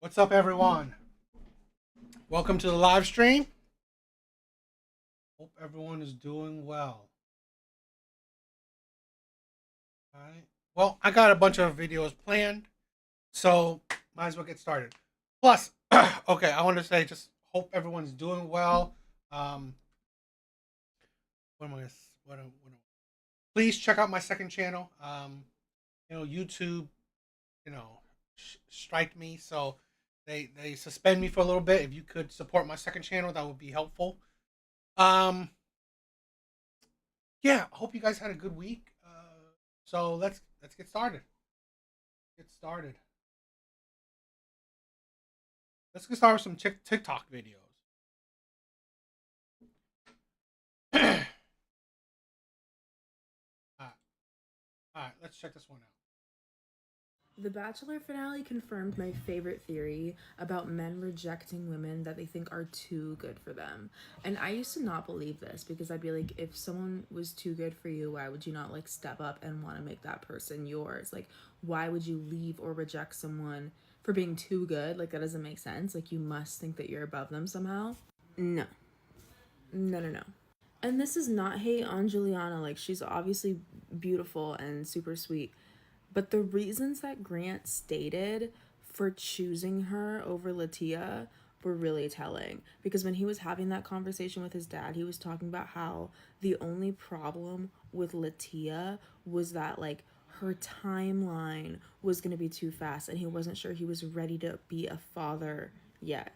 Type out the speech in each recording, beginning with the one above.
What's up, everyone? Welcome to the live stream. Hope everyone is doing well. All right. Well, I got a bunch of videos planned, so might as well get started. Plus, okay, I want to say just hope everyone's doing well. Um, what am I? Please check out my second channel. YouTube, strike me, so they suspend me for a little bit. If you could support my second channel, that would be helpful. Um, yeah, I hope you guys had a good week. So let's get started. Get started. Let's get started with some TikTok videos. all right, all right, let's check this one out. The Bachelor finale confirmed my favorite theory about men rejecting women that they think are too good for them. And I used to not believe this because I'd be like, if someone was too good for you, why would you not like step up and want to make that person yours? Like, why would you leave or reject someone for being too good? Like, that doesn't make sense. Like, you must think that you're above them somehow. No, no, no, no. And this is not hate on Juliana. Like, she's obviously beautiful and super sweet. But the reasons that Grant stated for choosing her over Latia were really telling. Because when he was having that conversation with his dad, he was talking about how the only problem with Latia was that, like, her timeline was going to be too fast and he wasn't sure he was ready to be a father yet.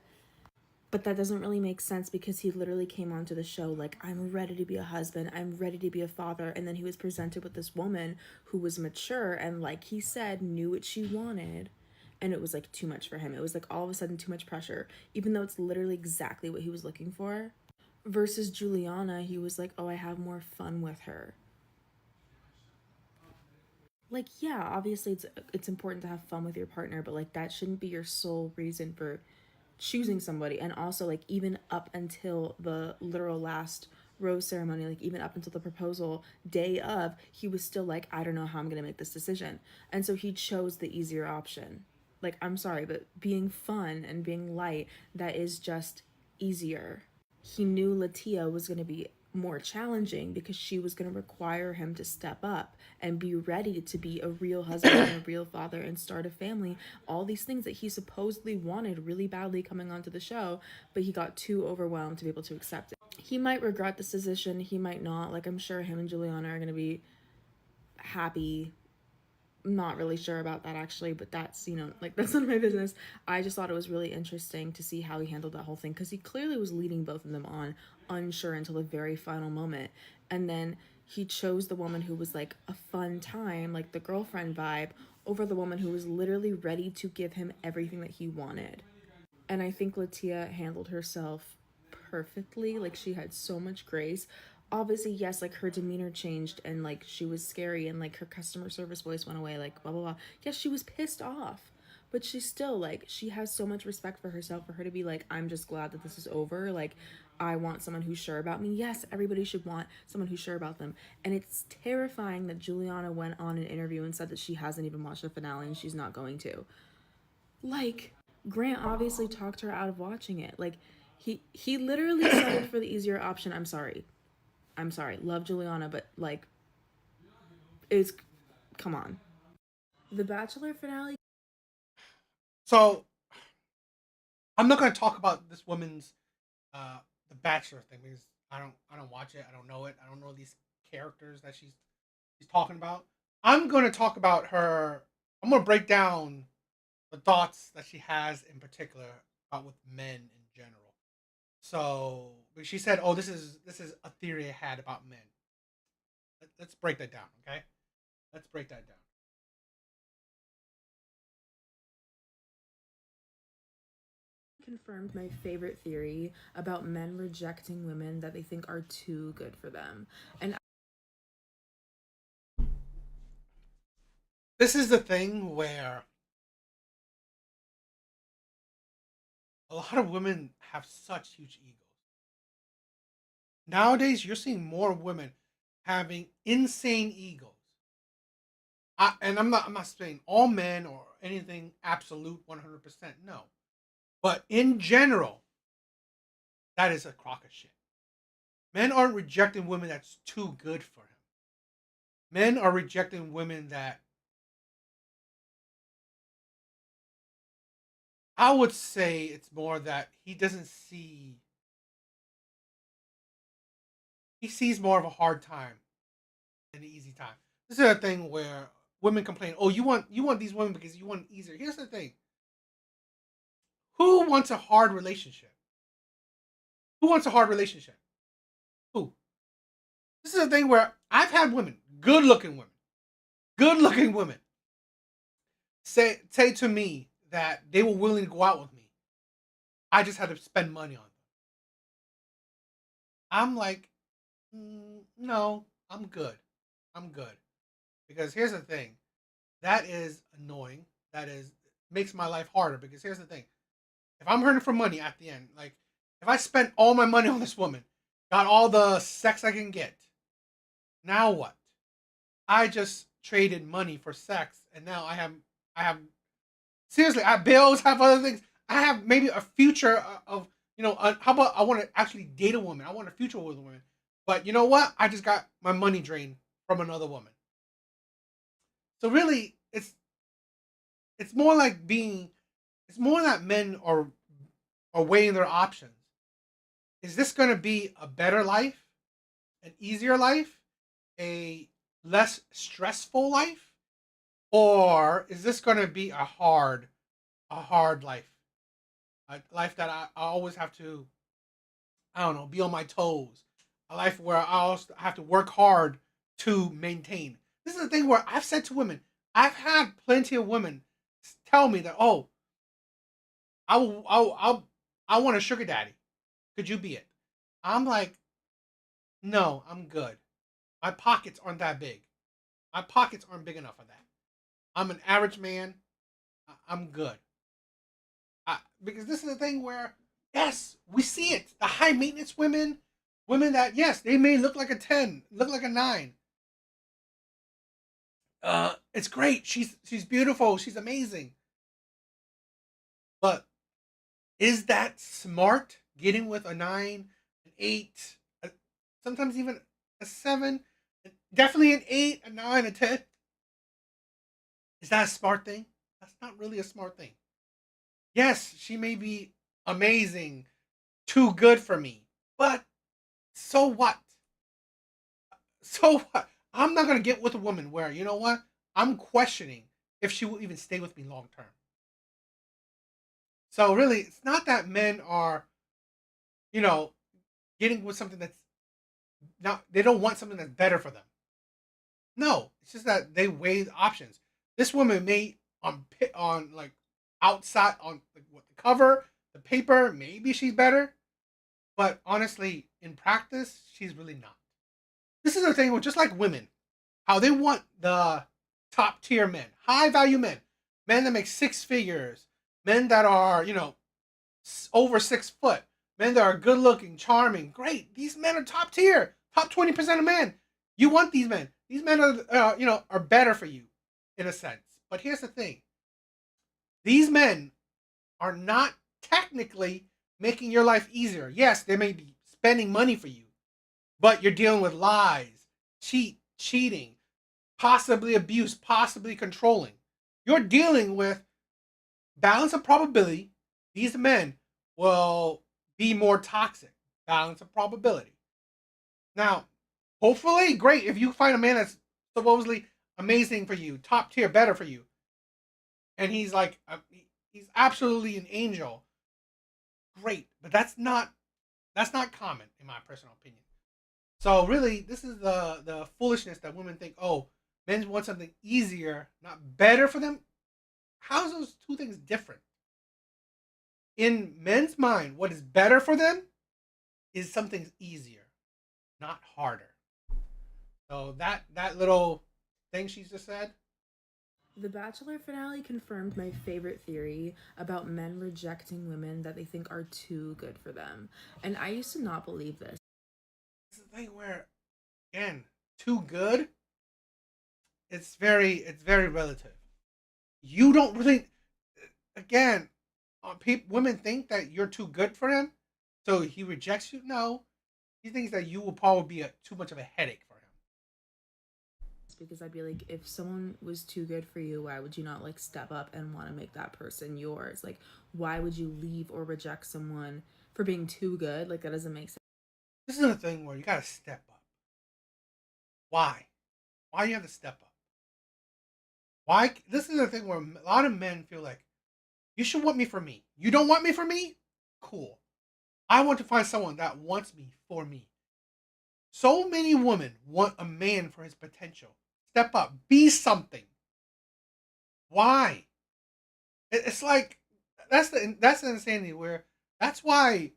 But that doesn't really make sense because he literally came onto the show like, I'm ready to be a husband, I'm ready to be a father. And then he was presented with this woman who was mature and, like he said, knew what she wanted. And it was like too much for him. It was like all of a sudden too much pressure, even though it's literally exactly what he was looking for. Versus Juliana, he was like, oh, I have more fun with her. Like, yeah, obviously it's important to have fun with your partner, but like that shouldn't be your sole reason for choosing somebody. And also, like, even up until the literal last rose ceremony, like even up until the proposal day of, he was still like, I don't know how I'm gonna make this decision. And so he chose the easier option. Like, I'm sorry, but being fun and being light, that is just easier. He knew Latia was going to be more challenging because she was going to require him to step up and be ready to be a real husband and a real father and start a family. All these things that he supposedly wanted really badly coming onto the show, but he got too overwhelmed to be able to accept it. He might regret this decision, he might not. Like, I'm sure him and Juliana are going to be happy. Not really sure about that actually, but that's, like, that's none of my business. I just thought it was really interesting to see how he handled that whole thing because he clearly was leading both of them on, unsure until the very final moment. And then he chose the woman who was like a fun time, like the girlfriend vibe, over the woman who was literally ready to give him everything that he wanted. And I think Latia handled herself perfectly. Like, she had so much grace. Obviously, yes, like her demeanor changed and like she was scary and like her customer service voice went away, like blah blah blah. Yes, she was pissed off. But she's still like, she has so much respect for herself for her to be like, I'm just glad that this is over. Like, I want someone who's sure about me. Yes, everybody should want someone who's sure about them. And it's terrifying that Juliana went on an interview and said that she hasn't even watched the finale and she's not going to. Like, Grant obviously talked her out of watching it. Like, he literally settled for the easier option. I'm sorry. I'm sorry. Love Juliana, but like, it's, come on. The Bachelor finale. So I'm not going to talk about this woman's the Bachelor thing because I don't watch it. I don't know it. I don't know these characters that she's talking about. I'm going to talk about her. I'm going to break down the thoughts that she has in particular about with men in general. So she said, "Oh, this is a theory I had about men." Let's break that down, okay? Let's break that down. Confirmed my favorite theory about men rejecting women that they think are too good for them. And This is the thing where a lot of women have such huge egos. Nowadays, you're seeing more women having insane egos. And I'm not saying all men or anything absolute 100%. No, But in general, that is a crock of shit. Men aren't rejecting women that's too good for him. Men are rejecting women that I would say it's more that he doesn't see. He sees more of a hard time than an easy time. This is a thing where women complain, "Oh, you want these women because you want it easier." Here's the thing: who wants a hard relationship? Who wants a hard relationship? Who? This is a thing where I've had women, good looking women, say to me that they were willing to go out with me. I just had to spend money on them. I'm like, no, I'm good. I'm good. Because here's the thing. That is annoying. That is makes my life harder because here's the thing. If I'm hurting for money at the end, like if I spent all my money on this woman, got all the sex I can get, now what? I just traded money for sex and now I have seriously, I have bills, have other things. I have maybe a future of how about I want to actually date a woman. I want a future with a woman. But you know what? I just got my money drained from another woman. So really, it's more like being. It's more that men are weighing their options. Is this going to be a better life, an easier life, a less stressful life, or is this going to be a hard life, a life that I always have to, I don't know, be on my toes, a life where I also have to work hard to maintain. This is the thing where I've said to women, I've had plenty of women tell me that, oh, I want a sugar daddy. Could you be it? I'm like, no, I'm good. My pockets aren't that big. My pockets aren't big enough for that. I'm an average man. I'm good. Because this is the thing where, yes, we see it. The high maintenance women, women that, yes, they may look like a 10, look like a 9. It's great. She's beautiful. She's amazing. But is that smart? Getting with a 9, an 8, sometimes even a 7, definitely an 8, a 9, a 10. Is that a smart thing? That's not really a smart thing. Yes, she may be amazing, too good for me, but so what? So what? I'm not gonna get with a woman where you know what? I'm questioning if she will even stay with me long term. So really, it's not that men are, you know, getting with something that's not. They don't want something that's better for them. No, it's just that they weigh the options. This woman may on like outside on like what the cover, the paper, maybe she's better, but honestly, in practice, she's really not. This is the thing with just like women, how they want the top tier men, high value men, men that make six figures, men that are over 6 foot, men that are good looking, charming, great. These men are top tier, top 20% of men. You want these men. These men are are better for you, in a sense. But here's the thing: these men are not technically making your life easier. Yes, they may be spending money for you, but you're dealing with lies, cheating, possibly abuse, possibly controlling. You're dealing with balance of probability. These men will be more toxic. Balance of probability. Now, hopefully, great if you find a man that's supposedly amazing for you, top tier, better for you, and he's like he's absolutely an angel. Great, but that's not common in my personal opinion. So really, this is the foolishness that women think. Oh, men want something easier, not better for them. How's those two things different? In men's mind, what is better for them is something easier, not harder. So that little thing she just said. The Bachelor finale confirmed my favorite theory about men rejecting women that they think are too good for them. And I used to not believe this. It's the thing where, again, too good. It's very relative. You don't really, again. women think that you're too good for him, so he rejects you. No, he thinks that you will probably be too much of a headache for him. Because I'd be like, if someone was too good for you, why would you not like step up and want to make that person yours? Like, why would you leave or reject someone for being too good? Like, that doesn't make sense. This is a thing where you gotta step up. Why? Why you have to step up? Why? This is the thing where a lot of men feel like you should want me for me. You don't want me for me? Cool. I want to find someone that wants me for me. So many women want a man for his potential. Step up. Be something. Why? It's like that's the insanity where that's why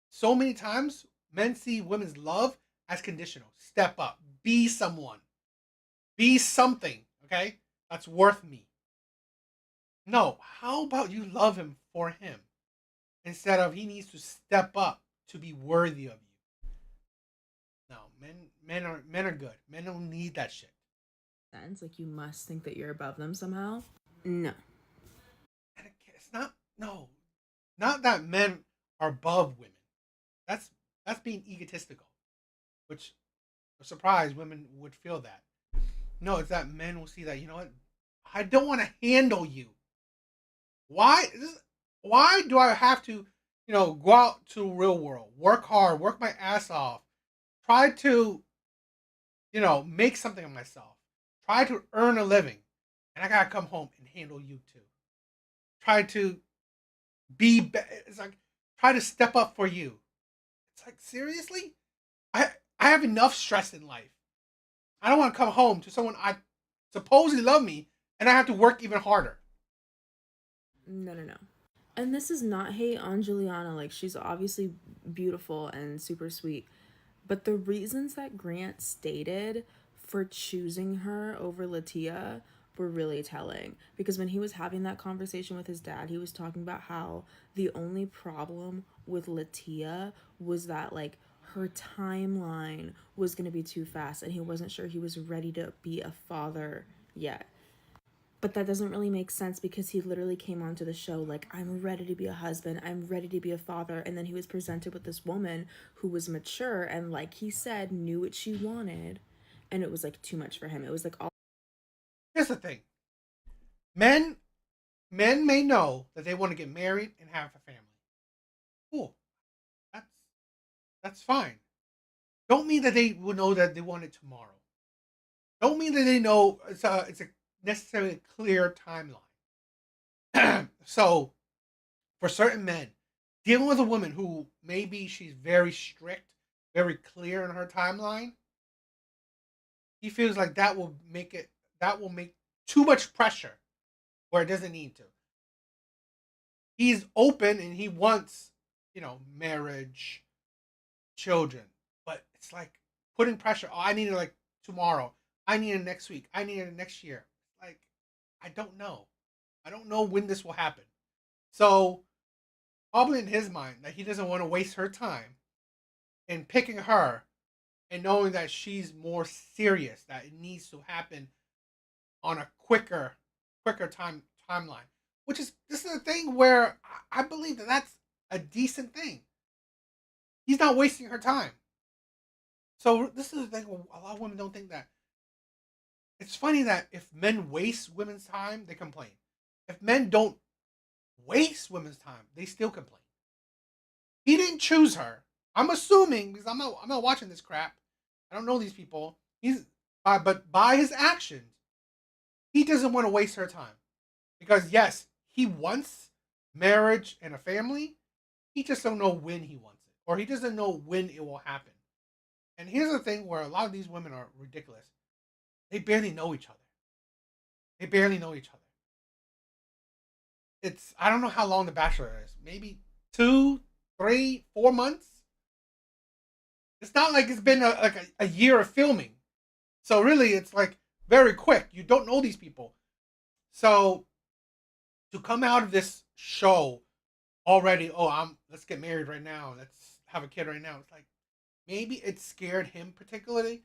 so many times men see women's love as conditional. Step up. Be someone. Be something. Okay? That's worth me. No. How about you love him for him? Instead of he needs to step up to be worthy of you. No, men are good. Men don't need that shit. Like, you must think that you're above them somehow. No. And it's not no, not that men are above women. That's that's being egotistical, which a surprise women would feel that. No, it's that men will see that you know what, I don't want to handle you. Why? Why do I have to, go out to the real world, work hard, work my ass off, try to, make something of myself, try to earn a living, and I gotta come home and handle you too. Try to it's like try to step up for you. It's like seriously, I have enough stress in life. I don't want to come home to someone I supposedly love me, and I have to work even harder. No, no, no. And this is not hate on Juliana. Like, she's obviously beautiful and super sweet. But the reasons that Grant stated for choosing her over Latia were really telling. Because when he was having that conversation with his dad, he was talking about how the only problem with Latia was that, like, her timeline was going to be too fast and he wasn't sure he was ready to be a father yet. But that doesn't really make sense because he literally came onto the show like, I'm ready to be a husband, I'm ready to be a father. And then he was presented with this woman who was mature and, like he said, knew what she wanted. And it was like too much for him. It was like all. Here's the thing: men men may know that they want to get married and have a family. Cool, that's that's fine. Don't mean that they will know that they want it tomorrow. Don't mean that they know it's a necessarily clear timeline. So for certain men, dealing with a woman who maybe she's very strict, very clear in her timeline, he feels like that will make too much pressure where it doesn't need to. He's open and he wants, marriage, children, but it's like putting pressure. Oh, I need it like tomorrow. I need it next week. I need it next year. Like, I don't know. I don't know when this will happen. So probably in his mind that he doesn't want to waste her time in picking her and knowing that she's more serious, that it needs to happen on a quicker timeline. Which is this is a thing where I believe that that's a decent thing. He's not wasting her time. So this is the thing where a lot of women don't think that. It's funny that if men waste women's time, they complain. If men don't waste women's time, they still complain. He didn't choose her. I'm assuming because I'm not watching this crap. I don't know these people. But by his actions, he doesn't want to waste her time because yes, he wants marriage and a family. He just don't know when he wants it, or he doesn't know when it will happen. And here's the thing where a lot of these women are ridiculous. They barely know each other. They barely know each other. I don't know how long The Bachelor is. Maybe 2, 3, 4 months. It's not like it's been a year of filming. So really, it's like very quick. You don't know these people. So to come out of this show already, oh, let's get married right now. Let's have a kid right now. It's like maybe it scared him particularly.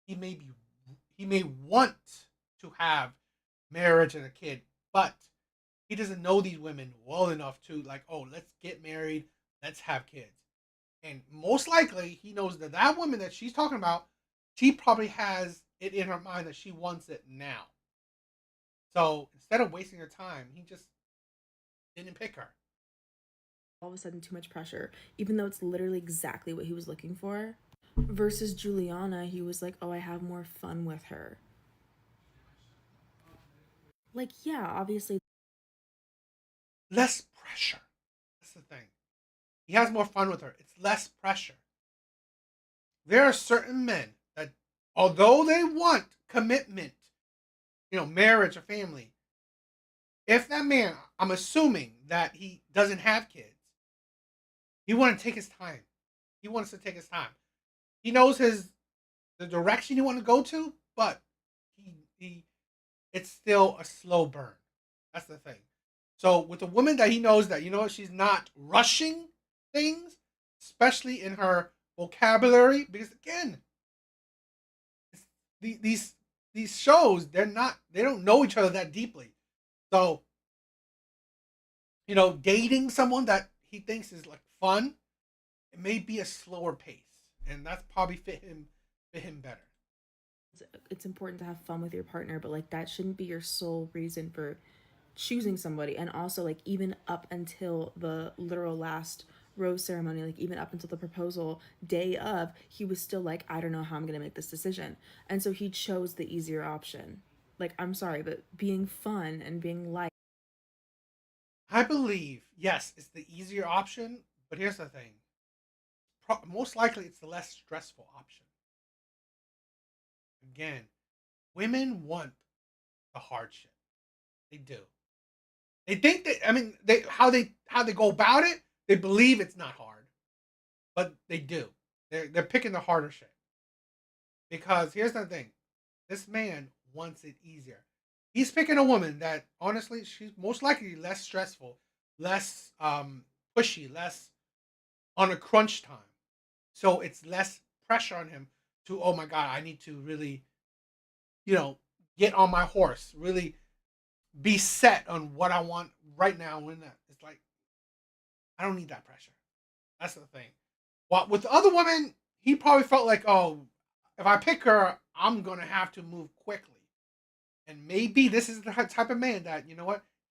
He may want to have marriage and a kid, but He doesn't know these women well enough to like, oh, let's get married, let's have kids. And most likely, he knows that that woman that she's talking about, she probably has it in her mind that she wants it now. So instead of wasting her time, he just didn't pick her. All of a sudden too much pressure, even though it's literally exactly what he was looking for. Versus Juliana, he was like, oh, I have more fun with her. Like, yeah, obviously. Less pressure. That's the thing. He has more fun with her. It's less pressure. There are certain men that, although they want commitment, marriage or family, if that man, I'm assuming that he doesn't have kids, he want to take his time. He wants to take his time. He knows the direction he want to go to, but he it's still a slow burn. That's the thing. So with a woman that he knows that she's not rushing things, especially in her vocabulary, because again, these these shows they don't know each other that deeply. So dating someone that he thinks is like fun, it may be a slower pace, and that's probably fit him better. It's important to have fun with your partner, but like that shouldn't be your sole reason for choosing somebody. And also, like, even up until the literal last rose ceremony, like even up until the proposal day of, he was still like, I don't know how I'm gonna make this decision. And so he chose the easier option. Like, I'm sorry, but being fun and being light. I believe yes, it's the easier option, but here's the thing: most likely it's the less stressful option. Again, women want the hardship. They do. They think that they go about it. They believe it's not hard, but they do. They're picking the harder shit because here's the thing: this man wants it easier. He's picking a woman that honestly she's most likely less stressful, less pushy, less on a crunch time. So it's less pressure on him to, oh my god, I need to really, you know, get on my horse, really be set on what I want right now. When that it's like I don't need that pressure. That's the thing. Well, with the other woman, he probably felt like, oh, if I pick her, I'm gonna have to move quickly. And maybe this is the type of man that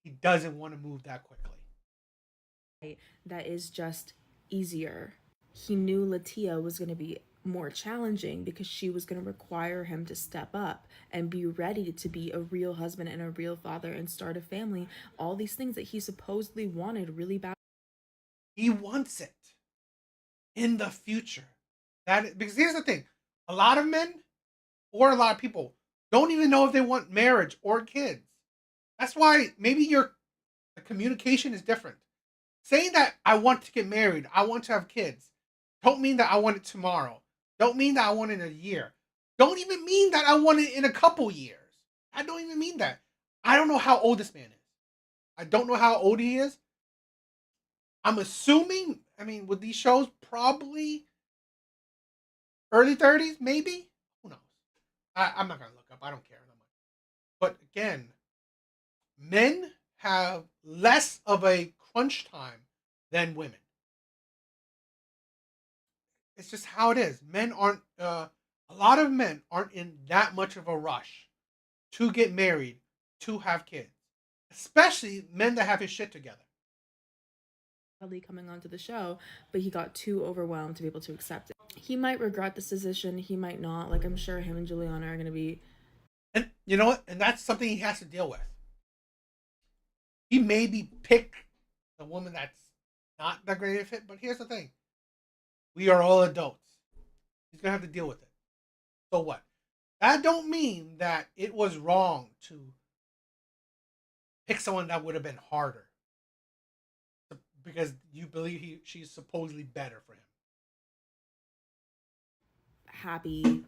he doesn't want to move that quickly. That is just easier. He knew Latia was going to be more challenging because she was going to require him to step up and be ready to be a real husband and a real father and start a family. All these things that he supposedly wanted really bad. He wants it in the future. Because here's the thing: a lot of men or a lot of people don't even know if they want marriage or kids. That's why maybe your the communication is different. Saying that I want to get married, I want to have kids, don't mean that I want it tomorrow. Don't mean that I want it in a year. Don't even mean that I want it in a couple years. I don't even mean that. I don't know how old this man is. I don't know how old he is. I'm assuming, I mean, with these shows, probably early 30s, maybe. Who knows? I'm not gonna look up. I don't care that much. But again, men have less of a crunch time than women. It's just how it is. Men aren't. A lot of men aren't in that much of a rush to get married, to have kids, especially men that have his shit together. Coming onto the show, but he got too overwhelmed to be able to accept it. He might regret this decision, he might not. Like, I'm sure him and Juliana are going to be. And you know what? And that's something he has to deal with. He maybe pick the woman that's not that great of a fit, but here's the thing: we are all adults. He's gonna have to deal with it. So what? That don't mean that it was wrong to pick someone that would have been harder because you believe she's supposedly better for him. Happy.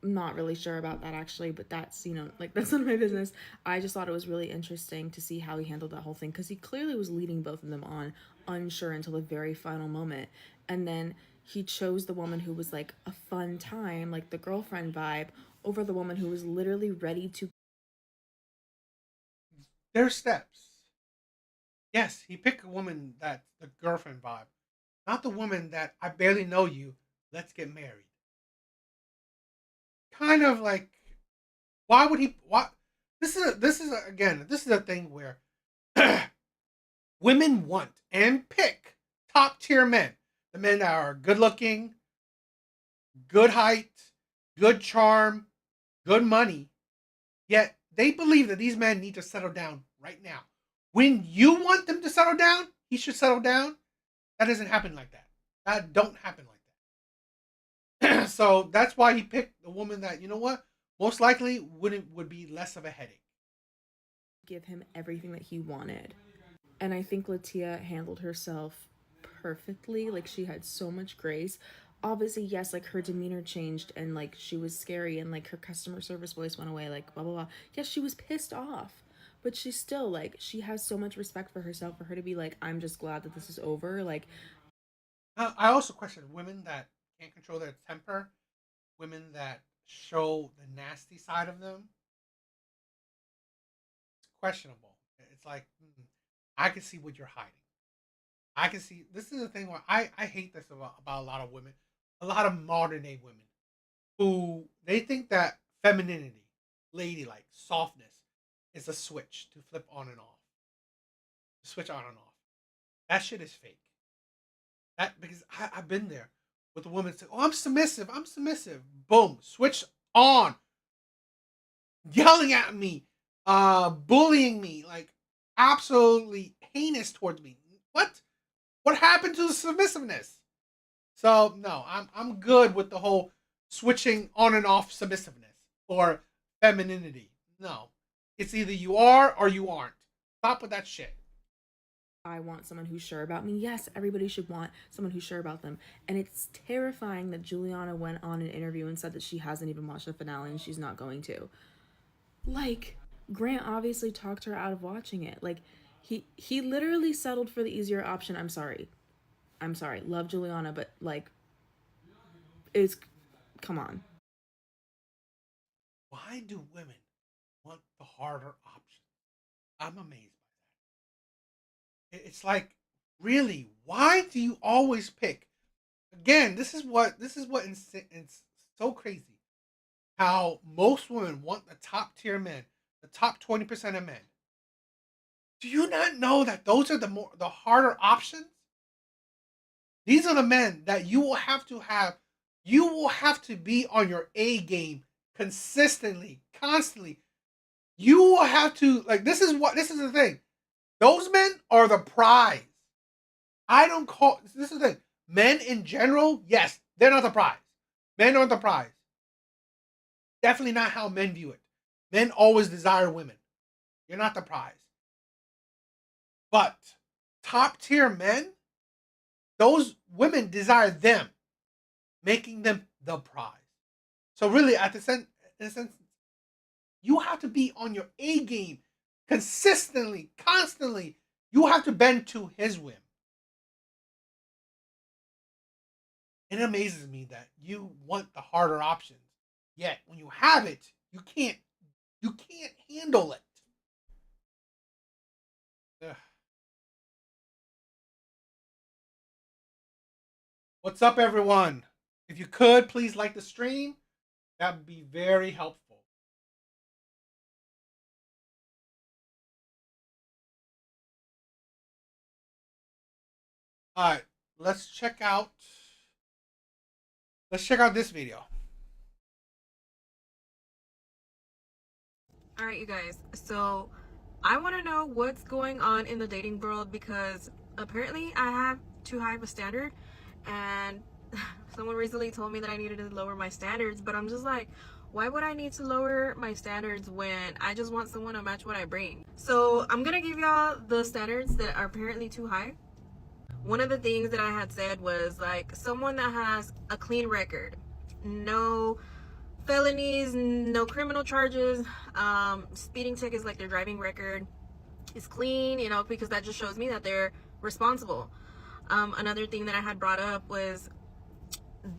Not really sure about that actually, but that's, like, that's none of my business. I just thought it was really interesting to see how he handled that whole thing because he clearly was leading both of them on, unsure until the very final moment. And then he chose the woman who was like a fun time, like the girlfriend vibe, over the woman who was literally ready to. There's steps. Yes, he picked a woman that's the girlfriend vibe, not the woman that I barely know you. Let's get married. Kind of like, why would he? Why? This is a thing where women want and pick top tier men, the men that are good looking, good height, good charm, good money. Yet they believe that these men need to settle down right now. When you want them to settle down, he should settle down. That doesn't happen like that. That don't happen like that. So that's why he picked the woman that, you know what, most likely would be less of a headache. Give him everything that he wanted. And I think Latia handled herself perfectly. Like, she had so much grace. Obviously, yes, like her demeanor changed and like she was scary and like her customer service voice went away, like blah blah blah. Yes, she was pissed off. But she's still like, she has so much respect for herself for her to be like, I'm just glad that this is over. Like, I also question women that can't control their temper, women that show the nasty side of them. It's questionable. It's like, I can see what you're hiding. I can see, this is the thing where I hate this about a lot of women, a lot of modern day women who they think that femininity, ladylike, softness is a switch to flip on and off. Switch on and off. That shit is fake. That because I've been there with a woman say, "Oh, I'm submissive. I'm submissive." Boom, switch on, yelling at me, bullying me, like absolutely heinous towards me. What? What happened to the submissiveness? So no, I'm good with the whole switching on and off submissiveness or femininity. No, it's either you are or you aren't. Stop with that shit. I want someone who's sure about me. Yes, everybody should want someone who's sure about them. And it's terrifying that Juliana went on an interview and said that she hasn't even watched the finale and she's not going to. Like, Grant obviously talked her out of watching it. Like, he literally settled for the easier option. I'm sorry. I'm sorry. Love Juliana, but like, it's, come on. Why do women want the harder option? I'm amazed by that. It's like, really, why do you always pick? Again, it's so crazy. How most women want the top tier men, the top 20% of men. Do you not know that those are the harder options? These are the men that you will have to have. You will have to be on your A game consistently, constantly. You will have to like. This is the thing. Those men are the prize. I don't call this is the thing. Men in general, yes, they're not the prize. Men aren't the prize. Definitely not how men view it. Men always desire women. You're not the prize. But top tier men, those women desire them, making them the prize. So really, in a sense, you have to be on your A game consistently, constantly. You have to bend to his whim. It amazes me that you want the harder options, yet when you have it, you can't handle it. Ugh. What's up, everyone? If you could please like the stream, that would be very helpful. All right, let's check out let's check out this video. All right, you guys. So I want to know what's going on in the dating world because apparently I have too high of a standard, and someone recently told me that I needed to lower my standards, but I'm just like, why would I need to lower my standards when I just want someone to match what I bring? So I'm gonna give y'all the standards that are apparently too high. One of the things that I had said was like someone that has a clean record, no felonies, no criminal charges, speeding tickets, like their driving record is clean, you know, because that just shows me that they're responsible. Another thing that I had brought up was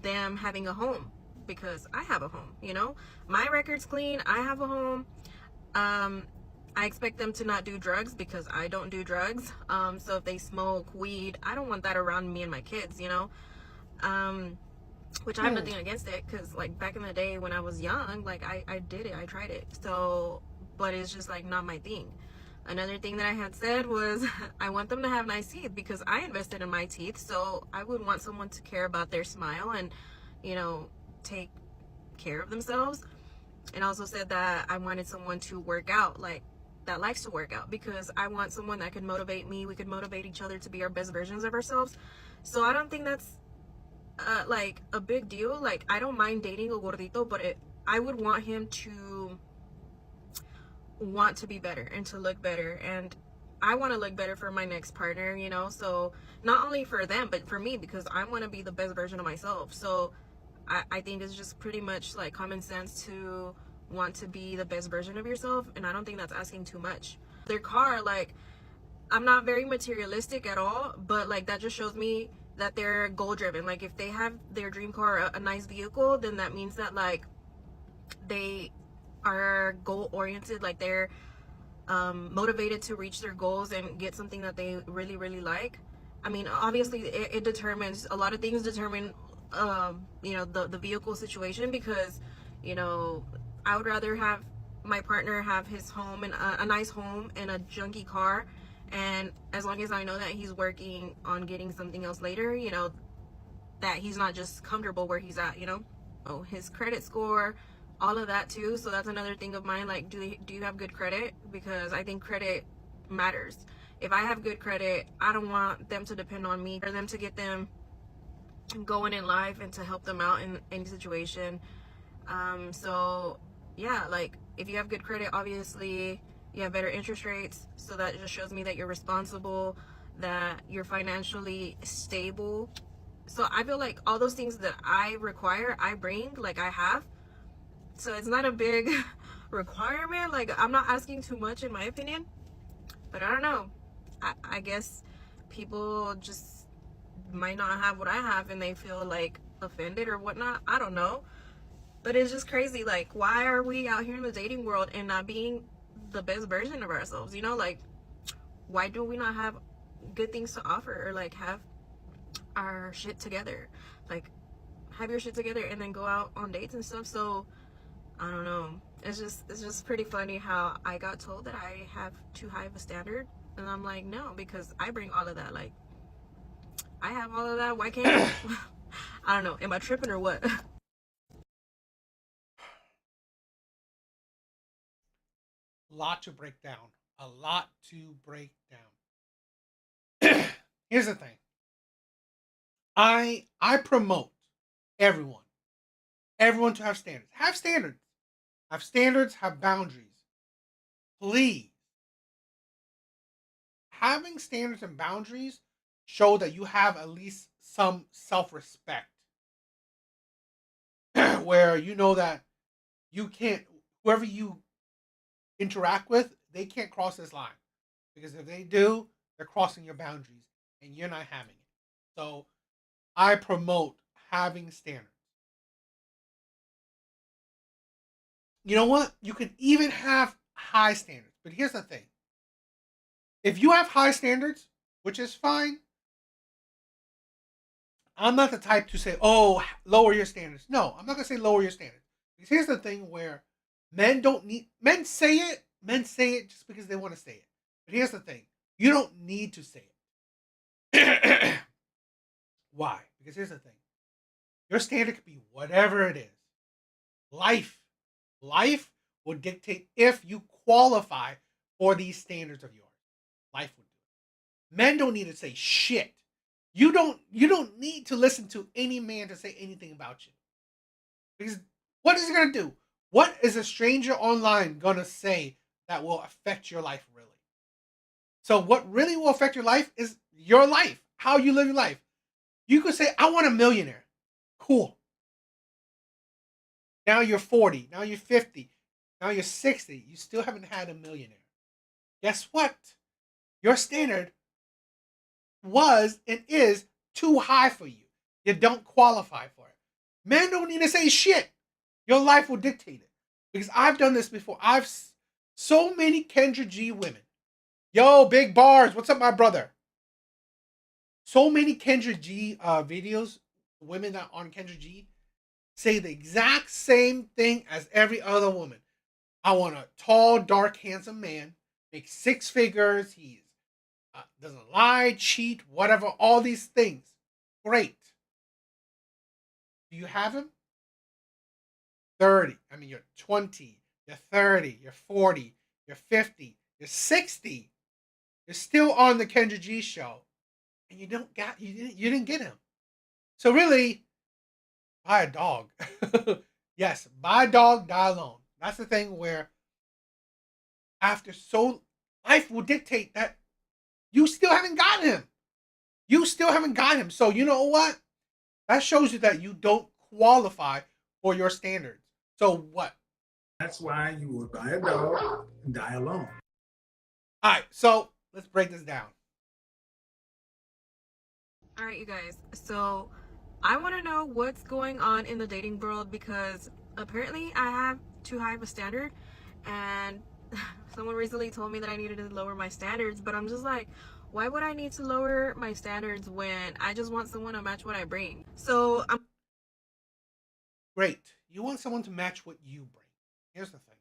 them having a home, because I have a home, you know, my record's clean, I have a home. I expect them to not do drugs because I don't do drugs. So if they smoke weed, I don't want that around me and my kids, you know? Which I have nothing against it, because like back in the day when I was young, like I did it, I tried it. So, but it's just like not my thing. Another thing that I had said was I want them to have nice teeth because I invested in my teeth. So I would want someone to care about their smile and, you know, take care of themselves. And also said that I wanted someone to work out, like that likes to work out, because I want someone that could motivate me. We could motivate each other to be our best versions of ourselves. So I don't think that's like a big deal. Like I don't mind dating a gordito, but I would want him to want to be better and to look better, and I want to look better for my next partner, you know. So not only for them but for me, because I want to be the best version of myself. So I think it's just pretty much like common sense to want to be the best version of yourself, and I don't think that's asking too much. Their car, like, I'm not very materialistic at all, but like that just shows me that they're goal driven. Like if they have their dream car, a nice vehicle, then that means that like they are goal oriented, like they're motivated to reach their goals and get something that they really really like. I mean, obviously it determines a lot of things, determine you know, the vehicle situation, because you know, I would rather have my partner have his home and a nice home and a junky car, and as long as I know that he's working on getting something else later, you know, that he's not just comfortable where he's at, you know. Oh, his credit score, all of that too. So that's another thing of mine, like do you have good credit? Because I think credit matters. If I have good credit, I don't want them to depend on me, for them to get them going in life and to help them out in any situation. So yeah, like if you have good credit, obviously you have better interest rates, so that just shows me that you're responsible, that you're financially stable. So I feel like all those things that I require, I bring, like I have. So it's not a big requirement. Like I'm not asking too much in my opinion, but I don't know. I guess people just might not have what I have and they feel like offended or whatnot. I don't know. But it's just crazy. Like, why are we out here in the dating world and not being the best version of ourselves? You know, like, why do we not have good things to offer, or like have our shit together? Like, have your shit together and then go out on dates and stuff. So I don't know. It's just pretty funny how I got told that I have too high of a standard, and I'm like, no, because I bring all of that. Like, I have all of that. Why can't you? I don't know. Am I tripping or what? Lot to break down. A lot to break down. Here's the thing. I promote everyone to have standards. Have standards. Have standards, have boundaries. Please. Having standards and boundaries show that you have at least some self-respect. Where you know that you can't, whoever you interact with, they can't cross this line. Because if they do, they're crossing your boundaries and you're not having it. So I promote having standards. You know what? You can even have high standards. But here's the thing. If you have high standards, which is fine, I'm not the type to say, oh, lower your standards. No, I'm not going to say lower your standards. Because here's the thing where men say it just because they want to say it. But here's the thing. You don't need to say it. Why? Because here's the thing. Your standard could be whatever it is. Life will dictate if you qualify for these standards of yours. Life will do it. Men don't need to say shit. You don't need to listen to any man to say anything about you. Because what is it gonna do? What is a stranger online gonna say that will affect your life really? So what really will affect your life is your life, how you live your life. You could say, I want a millionaire. Cool. Now you're 40. Now you're 50. Now you're 60. You still haven't had a millionaire. Guess what? Your standard was and is too high for you. You don't qualify for it. Men don't need to say shit. Your life will dictate it. Because I've done this before. I've So many Kendra G women. Yo, big bars. What's up, my brother? So many Kendra G videos, women that on Kendra G say the exact same thing as every other woman. I want a tall, dark, handsome man, makes six figures. He's doesn't lie, cheat, whatever. All these things. Great. Do you have him? 30. I mean, you're 20. You're 30. You're 40. You're 50. You're 60. You're still on the Kendra G show, and you didn't get him. So really, buy a dog. Yes, buy a dog, die alone. That's the thing where life will dictate that you still haven't got him. You still haven't got him. So you know what? That shows you that you don't qualify for your standards. So what? That's why you would buy a dog and die alone. All right, so let's break this down. All right, you guys. So I want to know what's going on in the dating world because apparently I have too high of a standard, and someone recently told me that I needed to lower my standards, but I'm just like, why would I need to lower my standards when I just want someone to match what I bring? So I'm Great. You want someone to match what you bring. Here's the thing.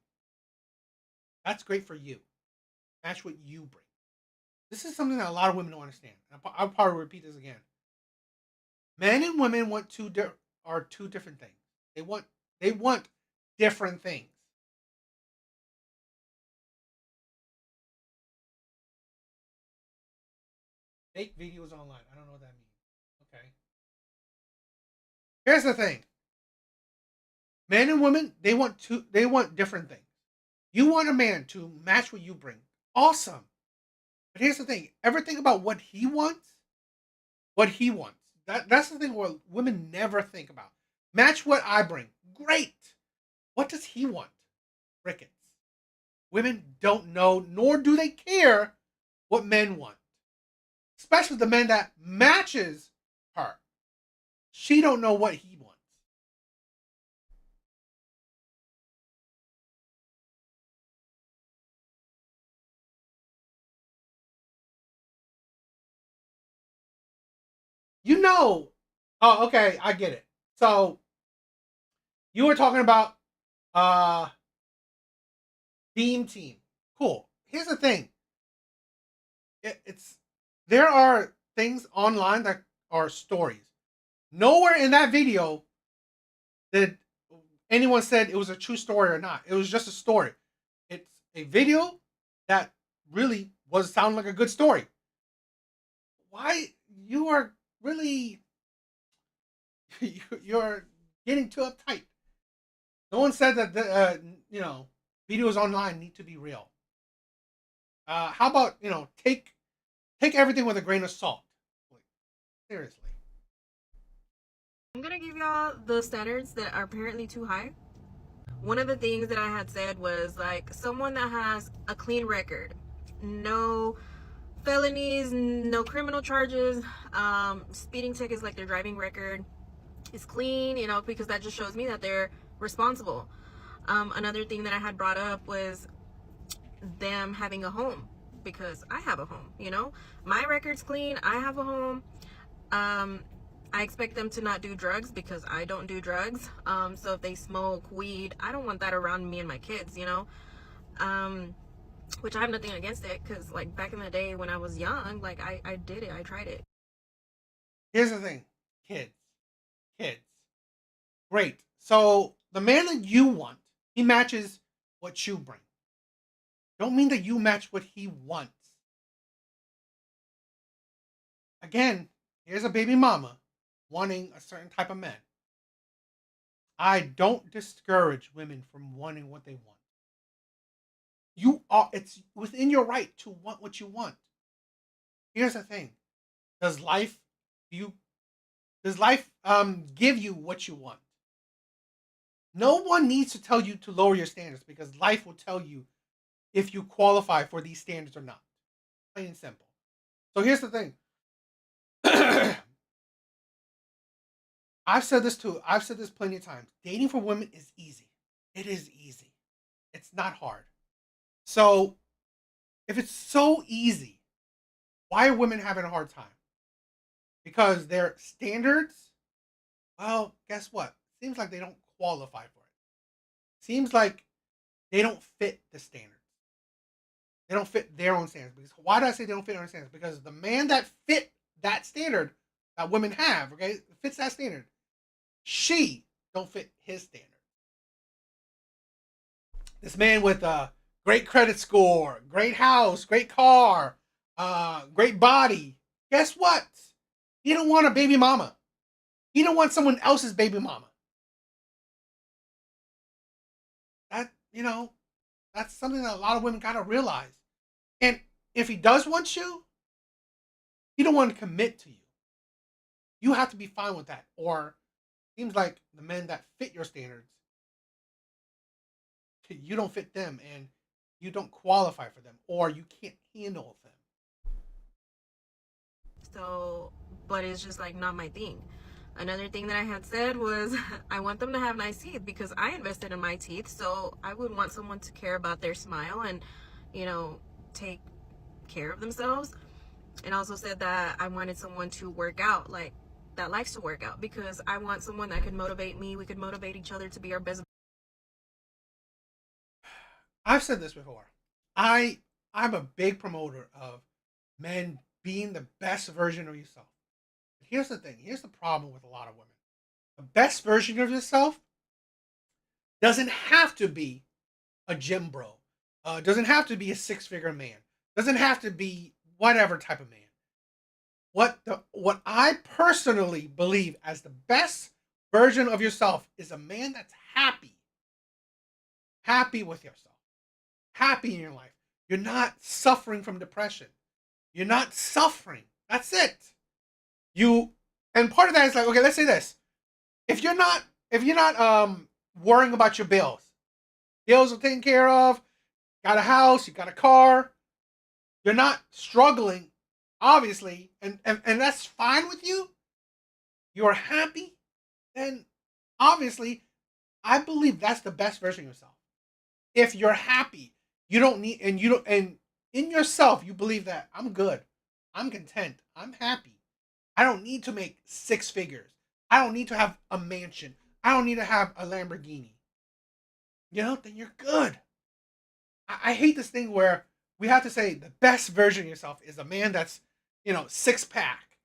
That's great for you. Match what you bring. This is something that a lot of women don't understand. I'll probably repeat this again. Men and women want two different things. They want different things. Fake videos online. I don't know what that means. Okay. Here's the thing. Men and women, they want different things. You want a man to match what you bring. Awesome. But here's the thing. Ever think about what he wants? What he wants. That's the thing where women never think about. Match what I bring. Great. What does he want? Crickets. Women don't know, nor do they care what men want. Especially the men that matches her. She don't know what he wants. You know. Oh, okay, I get it. So you were talking about Beam Team. Cool. Here's the thing. It's there are things online that are stories. Nowhere in that video did anyone said it was a true story or not. It was just a story. It's a video that really was sound like a good story. Why you are really you're getting too uptight. No one said that the videos online need to be real. How about take everything with a grain of salt? Like, seriously. gonna give y'all the standards that are apparently too high. One of the things that I had said was like someone that has a clean record, no felonies, no criminal charges, speeding tickets, like their driving record is clean, because that just shows me that they're responsible. Another thing that I had brought up was them having a home, because I have a home, my record's clean, I have a home. I expect them to not do drugs because I don't do drugs. So if they smoke weed, I don't want that around me and my kids, which I have nothing against it, because like back in the day when I was young, like I did it, I tried it. Here's the thing. Kids. Great. So the man that you want, he matches what you bring. Don't mean that you match what he wants. Again, here's a baby mama wanting a certain type of man. I don't discourage women from wanting what they want. It's within your right to want what you want. Here's the thing. Does life give you what you want? No one needs to tell you to lower your standards, because life will tell you if you qualify for these standards or not. Plain and simple. So here's the thing. I've said this plenty of times. Dating for women is easy. It is easy. It's not hard. So if it's so easy, why are women having a hard time? Because their standards, well, guess what? Seems like they don't qualify for it. Seems like they don't fit the standards. They don't fit their own standards. Because why do I say they don't fit their own standards? Because the man that fit that standard that women have, okay, fits that standard, she don't fit his standard. This man with a great credit score, great house, great car, great body. Guess what? He don't want a baby mama. He don't want someone else's baby mama. That, that's something that a lot of women gotta realize. And if he does want you, he don't want to commit to you. You have to be fine with that. Or seems like the men that fit your standards, you don't fit them and you don't qualify for them, or you can't handle them. So, but it's just like not my thing. Another thing that I had said was I want them to have nice teeth because I invested in my teeth. So I would want someone to care about their smile and, take care of themselves. And also said that I wanted someone to work out, like that likes to work out, because I want someone that could motivate me. We could motivate each other to be our best. I've said this before. I'm a big promoter of men being the best version of yourself. Here's the thing. Here's the problem with a lot of women. The best version of yourself doesn't have to be a gym bro. Doesn't have to be a six-figure man. Doesn't have to be whatever type of man. What I personally believe as the best version of yourself is a man that's happy. Happy with yourself. Happy in your life. You're not suffering from depression. You're not suffering. That's it. And part of that is like, okay, let's say this. If you're not worrying about your bills are taken care of, got a house, you got a car, you're not struggling, obviously, and that's fine with you, you're happy, then obviously I believe that's the best version of yourself. If you're happy, you don't need and in yourself you believe that I'm good, I'm content, I'm happy. I don't need to make six figures. I don't need to have a mansion. I don't need to have a Lamborghini. Then you're good. I hate this thing where we have to say the best version of yourself is a man that's, six pack,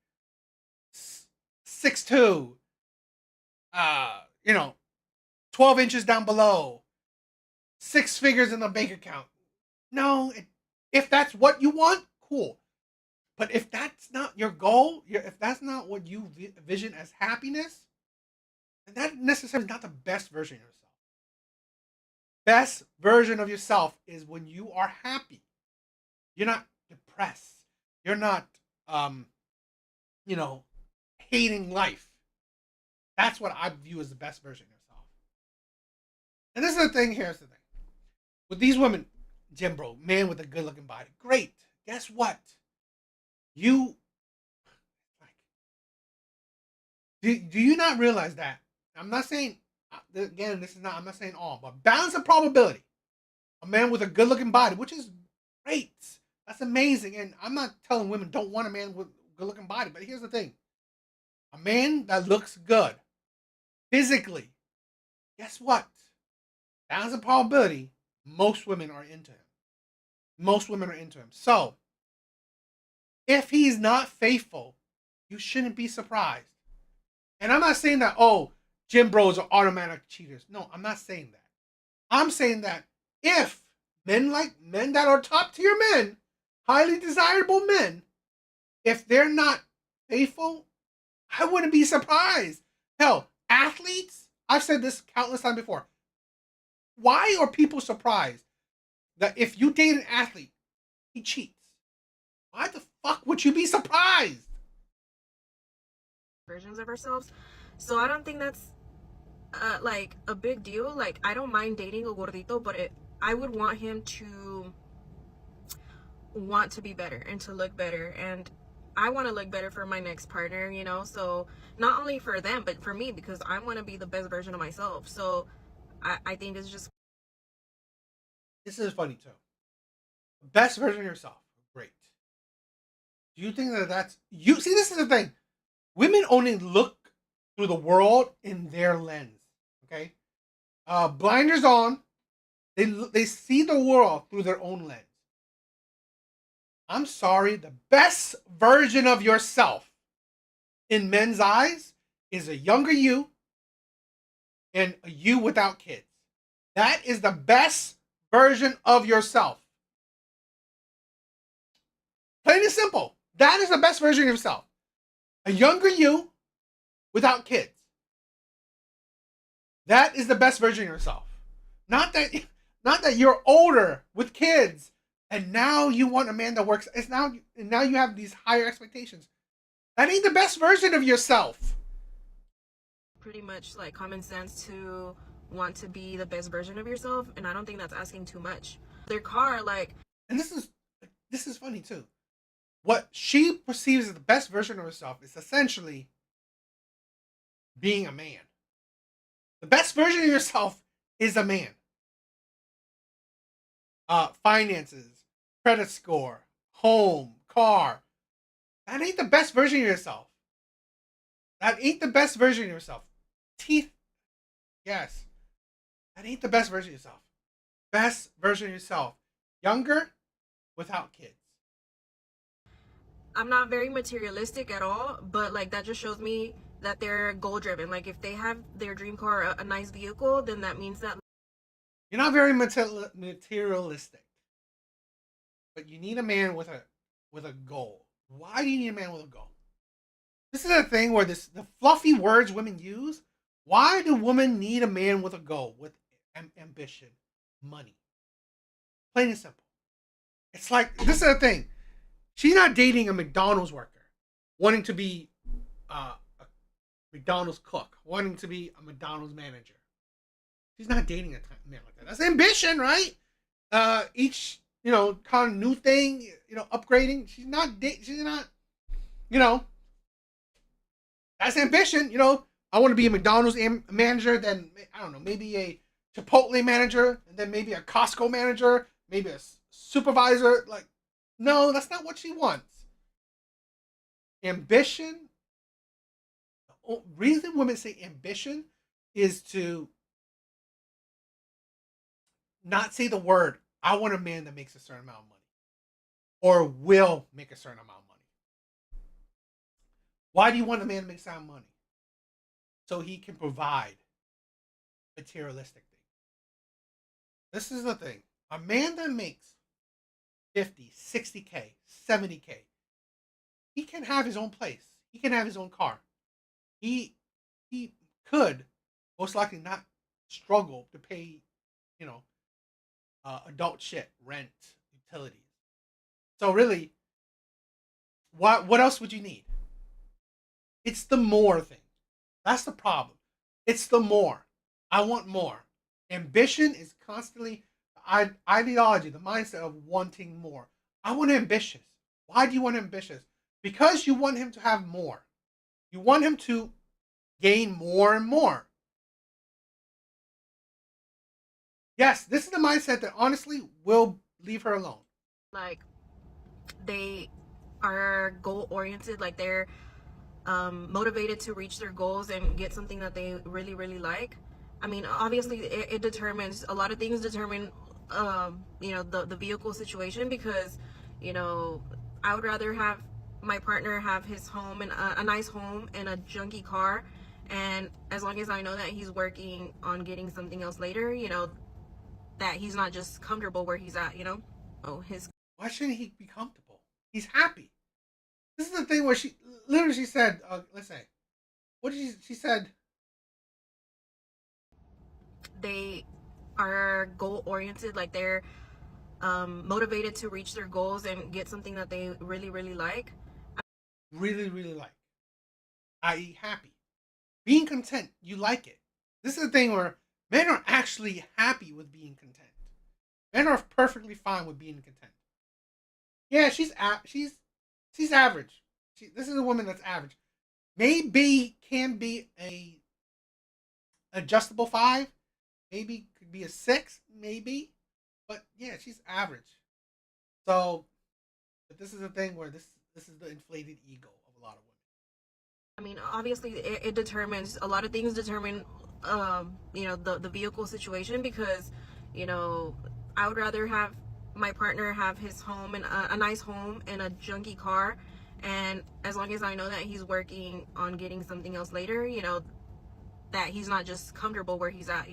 6'2", 12 inches down below, six figures in the bank account. No, if that's what you want, cool. But if that's not your goal, if that's not what you vision as happiness, then that necessarily is not the best version of yourself. Best version of yourself is when you are happy. You're not depressed. You're not, hating life. That's what I view as the best version of yourself. And this is the thing. Here's the thing. With these women, Jim Bro, man with a good looking body, great. Guess what? Do you not realize that? I'm not saying, again, I'm not saying all, but balance of probability. A man with a good looking body, which is great. That's amazing. And I'm not telling women don't want a man with a good looking body, but here's the thing. A man that looks good physically, guess what? Balance of probability, most women are into him. Most women are into him. So, if he's not faithful, you shouldn't be surprised. And I'm not saying that, gym bros are automatic cheaters. No, I'm not saying that. I'm saying that if men that are top tier men, highly desirable men, if they're not faithful, I wouldn't be surprised. Hell, athletes, I've said this countless times before. Why are people surprised that if you date an athlete, he cheats? Why the fuck would you be surprised? Versions of ourselves. So I don't think that's like a big deal. Like, I don't mind dating a gordito, but I would want him to want to be better and to look better, and I want to look better for my next partner, so not only for them but for me, because I want to be the best version of myself. So I think it's just, this is funny too. Best version of yourself. Great. Do you think that that's you? See, this is the thing. Women only look through the world in their lens. Okay, blinders on. They see the world through their own lens. I'm sorry. The best version of yourself in men's eyes is a younger you and a you without kids. That is the best version of yourself. Plain and simple. That is the best version of yourself. A younger you without kids. That is the best version of yourself. Not that you're older with kids and now you want a man that works. It's now you have these higher expectations. That ain't the best version of yourself. Pretty much like common sense to want to be the best version of yourself, and I don't think that's asking too much. Their car, like, And this is funny too. What she perceives as the best version of herself is essentially being a man. The best version of yourself is a man. Finances, credit score, home, car. That ain't the best version of yourself. That ain't the best version of yourself. Teeth, yes. That ain't the best version of yourself. Best version of yourself. Younger, without kids. I'm not very materialistic at all, but like that just shows me that they're goal driven. Like if they have their dream car, a nice vehicle, then that means that You're not very materialistic, but you need a man with a goal. Why do you need a man with a goal? This is a thing where the fluffy words women use. Why do women need a man with a goal, with ambition, money? Plain and simple. It's like this is the thing. She's not dating a McDonald's worker, wanting to be a McDonald's cook, wanting to be a McDonald's manager. She's not dating a man like that. That's ambition, right? Each kind of new thing, upgrading. She's not. She's not. You know, that's ambition. I want to be a McDonald's manager. Then I don't know, maybe a Chipotle manager, and then maybe a Costco manager, maybe a supervisor. Like, no, that's not what she wants. Ambition. The reason women say ambition is to not say the word, I want a man that makes a certain amount of money or will make a certain amount of money. Why do you want a man to make a certain amount of money? So he can provide materialistic things. This is the thing. A man that makes 50, 60K, 70K, he can have his own place. He can have his own car. He could most likely not struggle to pay, you know, adult shit, rent, utilities. So really, what else would you need? It's the more thing. That's the problem. It's the more. I want more. Ambition is constantly ideology, the mindset of wanting more. I want ambitious. Why do you want ambitious? Because you want him to have more. You want him to gain more and more. Yes, this is the mindset that honestly will leave her alone. like they are goal oriented, like they're motivated to reach their goals and get something that they really really like. I mean, obviously it determines a lot of things, determine the vehicle situation, because I would rather have my partner have his home and a nice home and a junky car, and as long as I know that he's working on getting something else later, that he's not just comfortable where he's at. His Why shouldn't he be comfortable? He's happy. This is the thing where she said, let's say, what did she said? they are goal oriented, like they're motivated to reach their goals and get something that they really really like. Really, really like. I.e., happy. Being content. You like it. This is the thing where men are actually happy with being content. Men are perfectly fine with being content. Yeah, she's average. This is a woman that's average. Maybe can be a adjustable 5. Maybe could be a 6. Maybe, but yeah, she's average. So, but this is the thing where this is the inflated ego of a lot of women. I mean, obviously, it determines a lot of things. Determine, the vehicle situation because, you know, I would rather have my partner have his home and a nice home and a junky car, and as long as I know that he's working on getting something else later, that he's not just comfortable where he's at,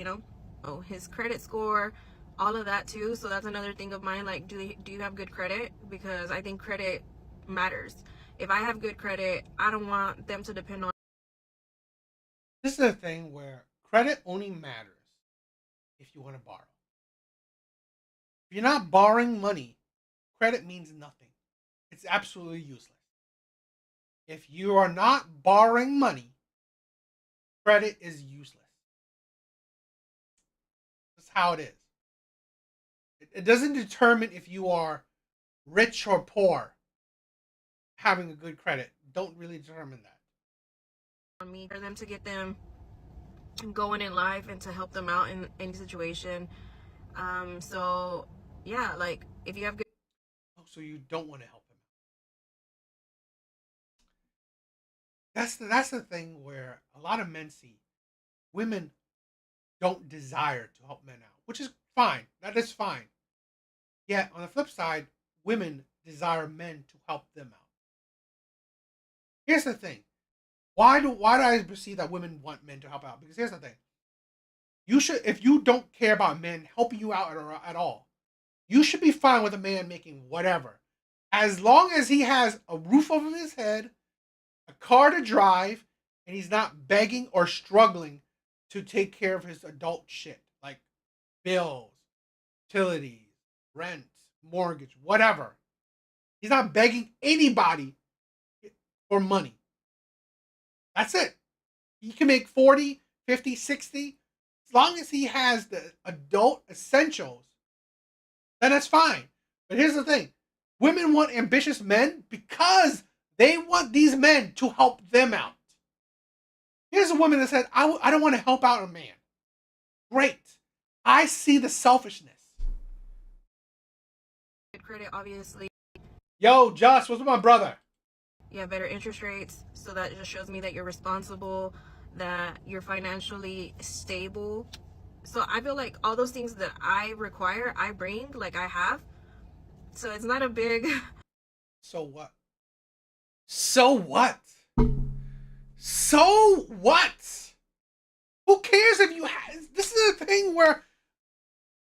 Oh, his credit score, all of that too. So that's another thing of mine. Like, do you have good credit? Because I think credit matters. If I have good credit, I don't want them to depend on. This is the thing where credit only matters if you want to borrow. If you're not borrowing money, credit means nothing. It's absolutely useless. If you are not borrowing money, credit is useless. That's how it is. It doesn't determine if you are rich or poor. Having a good credit don't really determine that. On me for them to get them going in life and to help them out in any situation. So yeah, like if you have good. Oh, so you don't want to help him. That's the thing where a lot of men see women don't desire to help men out, which is fine. That is fine. Yet on the flip side, women desire men to help them out. Here's the thing. Why do I perceive that women want men to help out? Because here's the thing. You should, if you don't care about men helping you out at all, you should be fine with a man making whatever. As long as he has a roof over his head, a car to drive, and he's not begging or struggling to take care of his adult shit like bills, utilities, rent, mortgage, whatever. He's not begging anybody for money. That's it. He can make 40, 50, 60. As long as he has the adult essentials, then that's fine. But here's the thing. Women want ambitious men because they want these men to help them out. Here's a woman that said, I don't want to help out a man. Great. I see the selfishness. Good credit, obviously. Yo, Josh, what's with my brother? You have better interest rates, so that just shows me that you're responsible, that you're financially stable. So I feel like all those things that I require, I bring, like I have. So it's not a big. So what? So what? So what? Who cares if you have? This is a thing where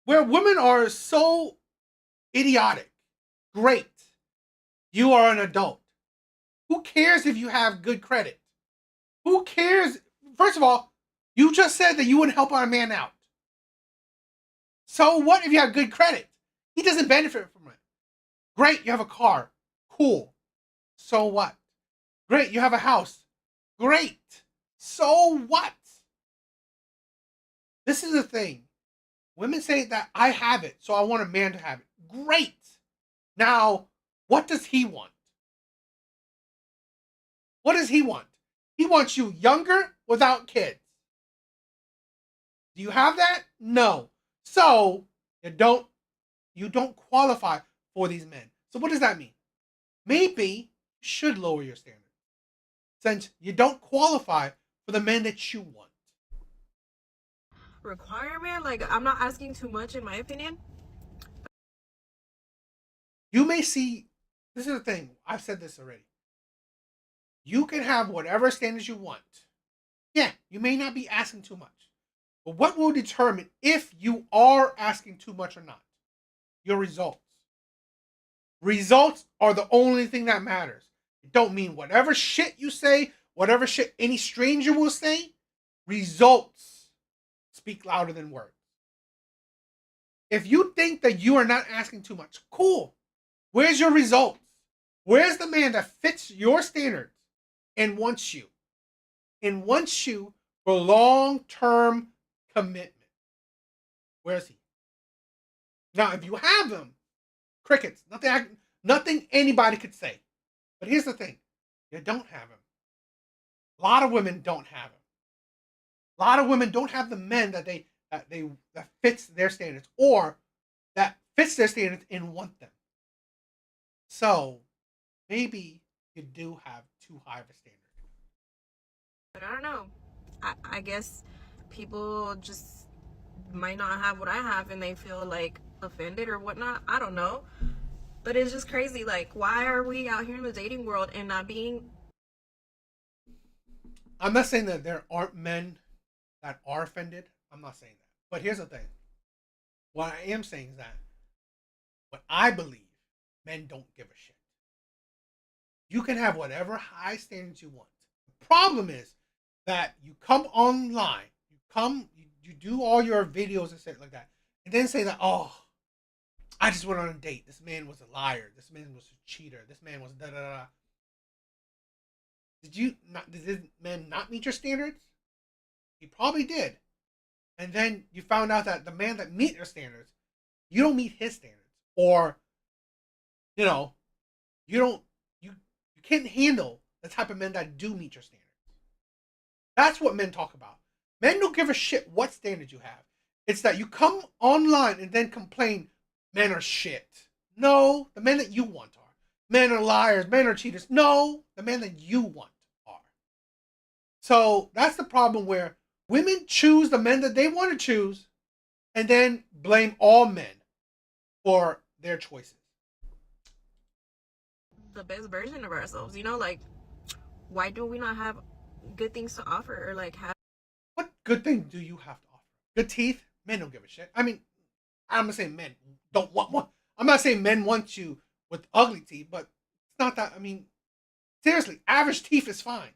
women are so idiotic. Great. You are an adult. Who cares if you have good credit? Who cares? First of all, you just said that you wouldn't help our man out. So what if you have good credit? He doesn't benefit from it. Great, you have a car. Cool. So what? Great, you have a house. Great. So what? This is the thing. Women say that I have it, so I want a man to have it. Great. Now, what does he want? What does he want? He wants you younger without kids. Do you have that? No. So you don't qualify for these men. So what does that mean? Maybe you should lower your standard since you don't qualify for the men that you want. Requirement, like I'm not asking too much in my opinion. You may see, this is the thing, I've said this already. You can have whatever standards you want. Yeah, you may not be asking too much. But what will determine if you are asking too much or not? Your results. Results are the only thing that matters. It don't mean whatever shit you say, whatever shit any stranger will say. Results speak louder than words. If you think that you are not asking too much, cool. Where's your results? Where's the man that fits your standards and wants you? And wants you for long-term commitment. Where is he? Now, if you have him, crickets. Nothing anybody could say. But here's the thing. You don't have him. A lot of women don't have him. A lot of women don't have the men that fits their standards or that fits their standards and want them. So maybe you do have too high of a standard. But I don't know. I guess people just might not have what I have and they feel like offended or whatnot. I don't know. But it's just crazy. Like, why are we out here in the dating world and not being. I'm not saying that there aren't men that are offended. I'm not saying that. But here's the thing. What I am saying is that what I believe, men don't give a shit. You can have whatever high standards you want. The problem is that you come online, you do all your videos and shit like that, and then say that, oh, I just went on a date. This man was a liar. This man was a cheater. This man was da da da. Did this man not meet your standards? He probably did. And then you found out that the man that meet your standards, you don't meet his standards. Or, you know, you can't handle the type of men that do meet your standards. That's what men talk about. Men don't give a shit what standard you have. It's that you come online and then complain, men are shit. No, the men that you want are. Men are liars, men are cheaters. No, the men that you want are. So that's the problem where women choose the men that they want to choose and then blame all men for their choices. The best version of ourselves, you know, like, why do we not have good things to offer or like have. What good thing do you have to offer? Good teeth? Men don't give a shit. I mean, I'm not saying men don't want one. I'm not saying men want you with ugly teeth, but it's not that. I mean, seriously, average teeth is fine.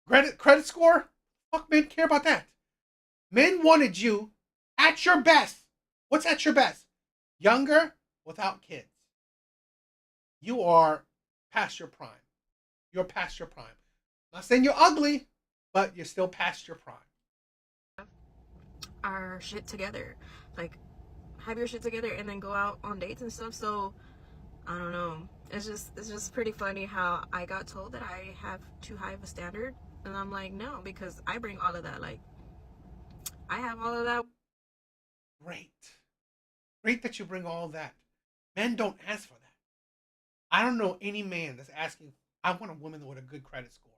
Credit score? Fuck, men care about that. Men wanted you at your best. What's at your best? Younger, without kids. You are past your prime. You're past your prime. I'm not saying you're ugly, but you're still past your prime. Our shit together, like, have your shit together and then go out on dates and stuff. So I don't know, it's just pretty funny how I got told that I have too high of a standard, and I'm like, no, because I bring all of that. Like, I have all of that. Great that you bring all that. Men don't ask for that. I don't know any man that's asking, I want a woman with a good credit score.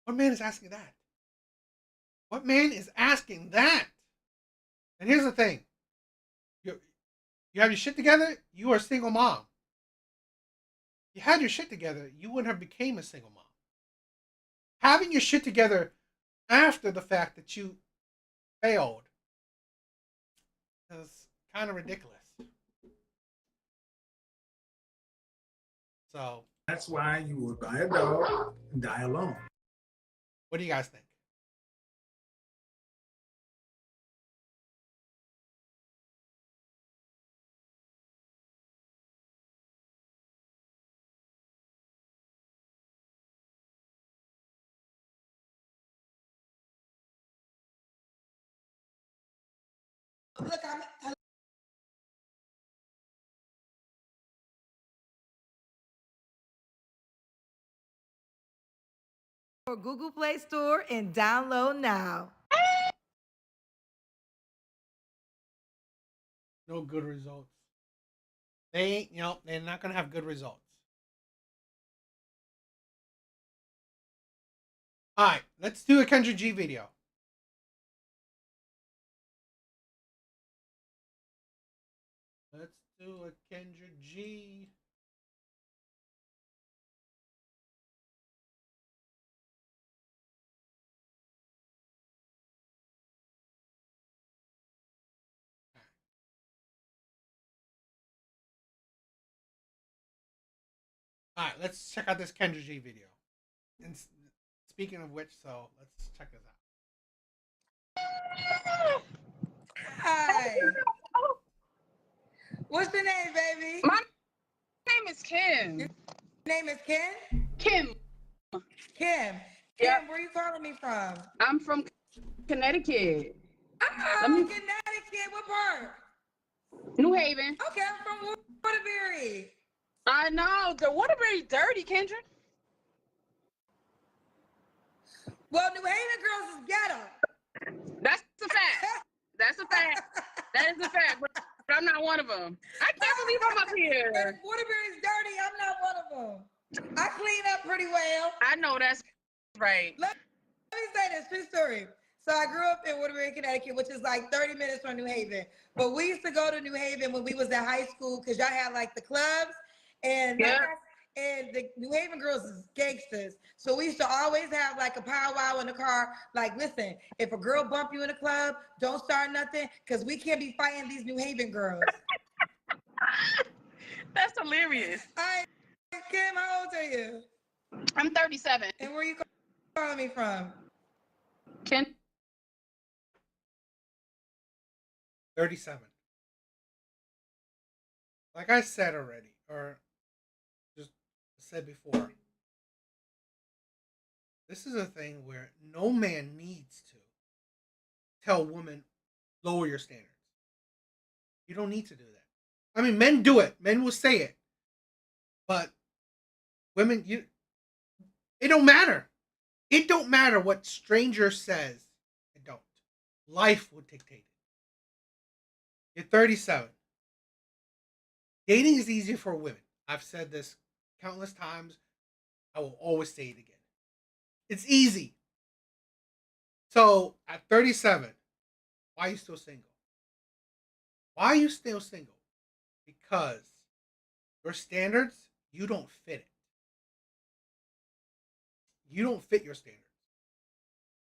What man is asking that? What man is asking that? And here's the thing. You have your shit together, you are a single mom. If you had your shit together, you wouldn't have became a single mom. Having your shit together after the fact that you failed is kind of ridiculous. So That's why you would buy a dog and die alone. what do you guys think? Look, I'm or Google Play Store and download now. No good results. They ain't, they're not gonna have good results. Alright, let's do a Kendra G video. Let's do a Kendra G. Alright, let's check out this Kendra G video. And speaking of which, so let's check this out. Hi. What's your name, baby? My name is Kim. Your name is Ken? Kim. Kim. Yeah. Kim, where you calling me from? I'm from Connecticut. Oh, Let me- Connecticut. What part? New Haven. Okay, I'm from Waterbury. I know. The Waterbury dirty, Kendra. Well, New Haven girls is ghetto. That's a fact. That's a fact. That is a fact. But I'm not one one of them. I can't believe I'm up If here. Waterbury's dirty, I'm not one of them. I clean up pretty well. I know that's right. Let me say this true story. So I grew up in Waterbury, Connecticut, which is like 30 minutes from New Haven. But we used to go to New Haven when we was in high school because y'all had like the clubs and Yeah. and the New Haven girls is gangsters. So we used to always have like a powwow in the car. Like, listen, if a girl bump you in the club, don't start nothing because we can't be fighting these New Haven girls. That's hilarious. All right, Kim, how old are you? I'm 37. And where you calling me from? Ken, 37. Like I said already, or just said before, this is a thing where no man needs to tell women, lower your standards. You don't need to do that. I mean, men do it. Men will say it. But women, it don't matter. It don't matter what stranger says. It don't. Life will dictate it. You're 37. Dating is easier for women. I've said this countless times. I will always say it again. It's easy. So at 37, why are you still single? Why are you still single? Because your standards, you don't fit it. You don't fit your standards.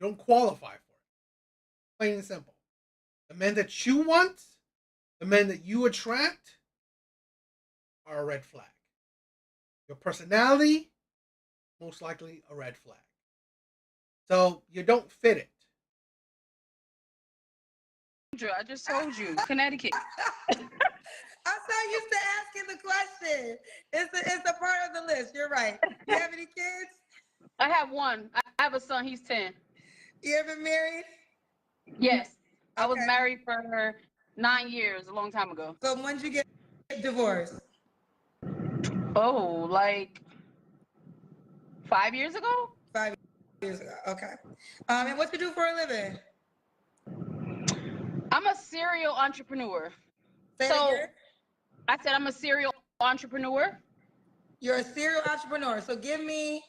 You don't qualify for it. Plain and simple. The men that you want, the men that you attract, are a red flag. Your personality, most likely a red flag. So you don't fit it. I just told you, Connecticut. I'm so used to asking the question. It's a part of the list. You're right. You have any kids? I have one. I have a son. He's 10. You ever married? Yes. I was Okay. married for 9 years, a long time ago. So when did you get divorced? Oh, like 5 years ago? 5 years ago. Okay. And what you do for a living? I'm a serial entrepreneur. Say it So again. I said I'm a serial entrepreneur. You're a serial entrepreneur. So give me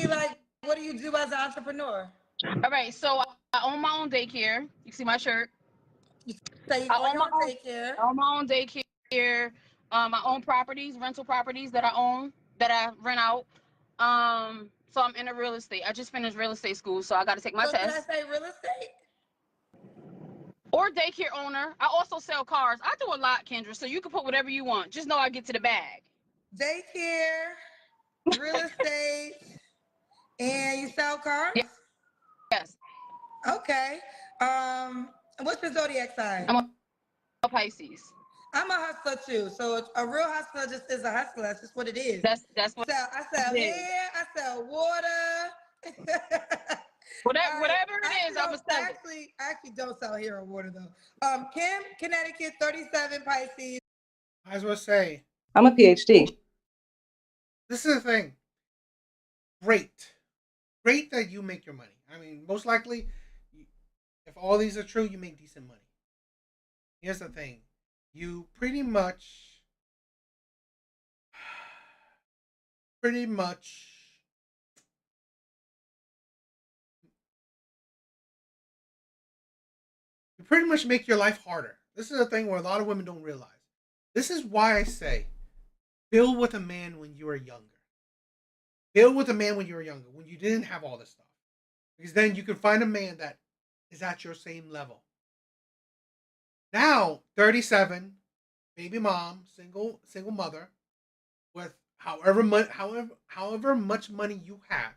like, what do you do as an entrepreneur? All right, so I own my own daycare. You see my shirt? Say you I own own your my own own. daycare. I own my own daycare. I own properties, rental properties that I own, that I rent out. So I'm into real estate. I just finished real estate school, so I got to take my So did I test. say real estate? Or daycare owner. I also sell cars. I do a lot, Kendra. So you can put whatever you want. Just know I get to the bag. Daycare, real estate, and you sell cars? Yes, Okay. What's your zodiac sign? I'm a Pisces. I'm a hustler too. So a real hustler just is a hustler. That's just what it is. That's what So I sell it is. hair, I sell water. Whatever, All right. whatever it is, I'm gonna sell it. I actually don't sell hair or water though. Kim, Connecticut, 37 Pisces. I as well say, I'm a PhD. this is the thing. Great. Great that you make your money. I mean, most likely, if all these are true, you make decent money. Here's the thing. You pretty much make your life harder. This is a thing where a lot of women don't realize. This is why I say, build with a man when you are younger. Build with a man when you were younger, when you didn't have all this stuff. Because then you can find a man that is at your same level. Now, 37, baby mom, single mother, with however much money you have.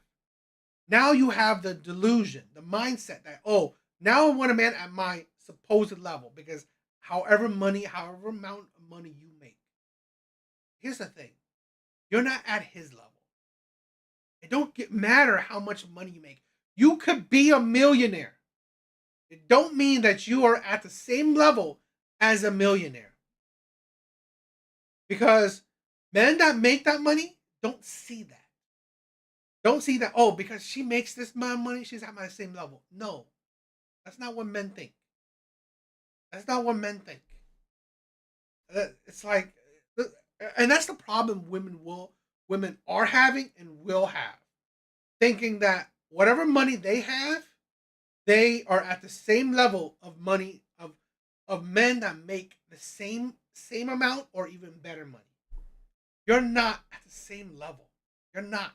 Now you have the delusion, the mindset that, oh, now I want a man at my supposed level because however amount of money you make. Here's the thing. You're not at his level. It don't matter how much money you make. You could be a millionaire. It don't mean that you are at the same level as a millionaire. Because men that make that money don't see that. Don't see that, oh, because she makes this amount of money, she's at my same level. No. That's not what men think. That's not what men think. It's like, and that's the problem women are having and will have, thinking that whatever money they have, they are at the same level of money of men that make the same amount or even better money. You're not at the same level. You're not.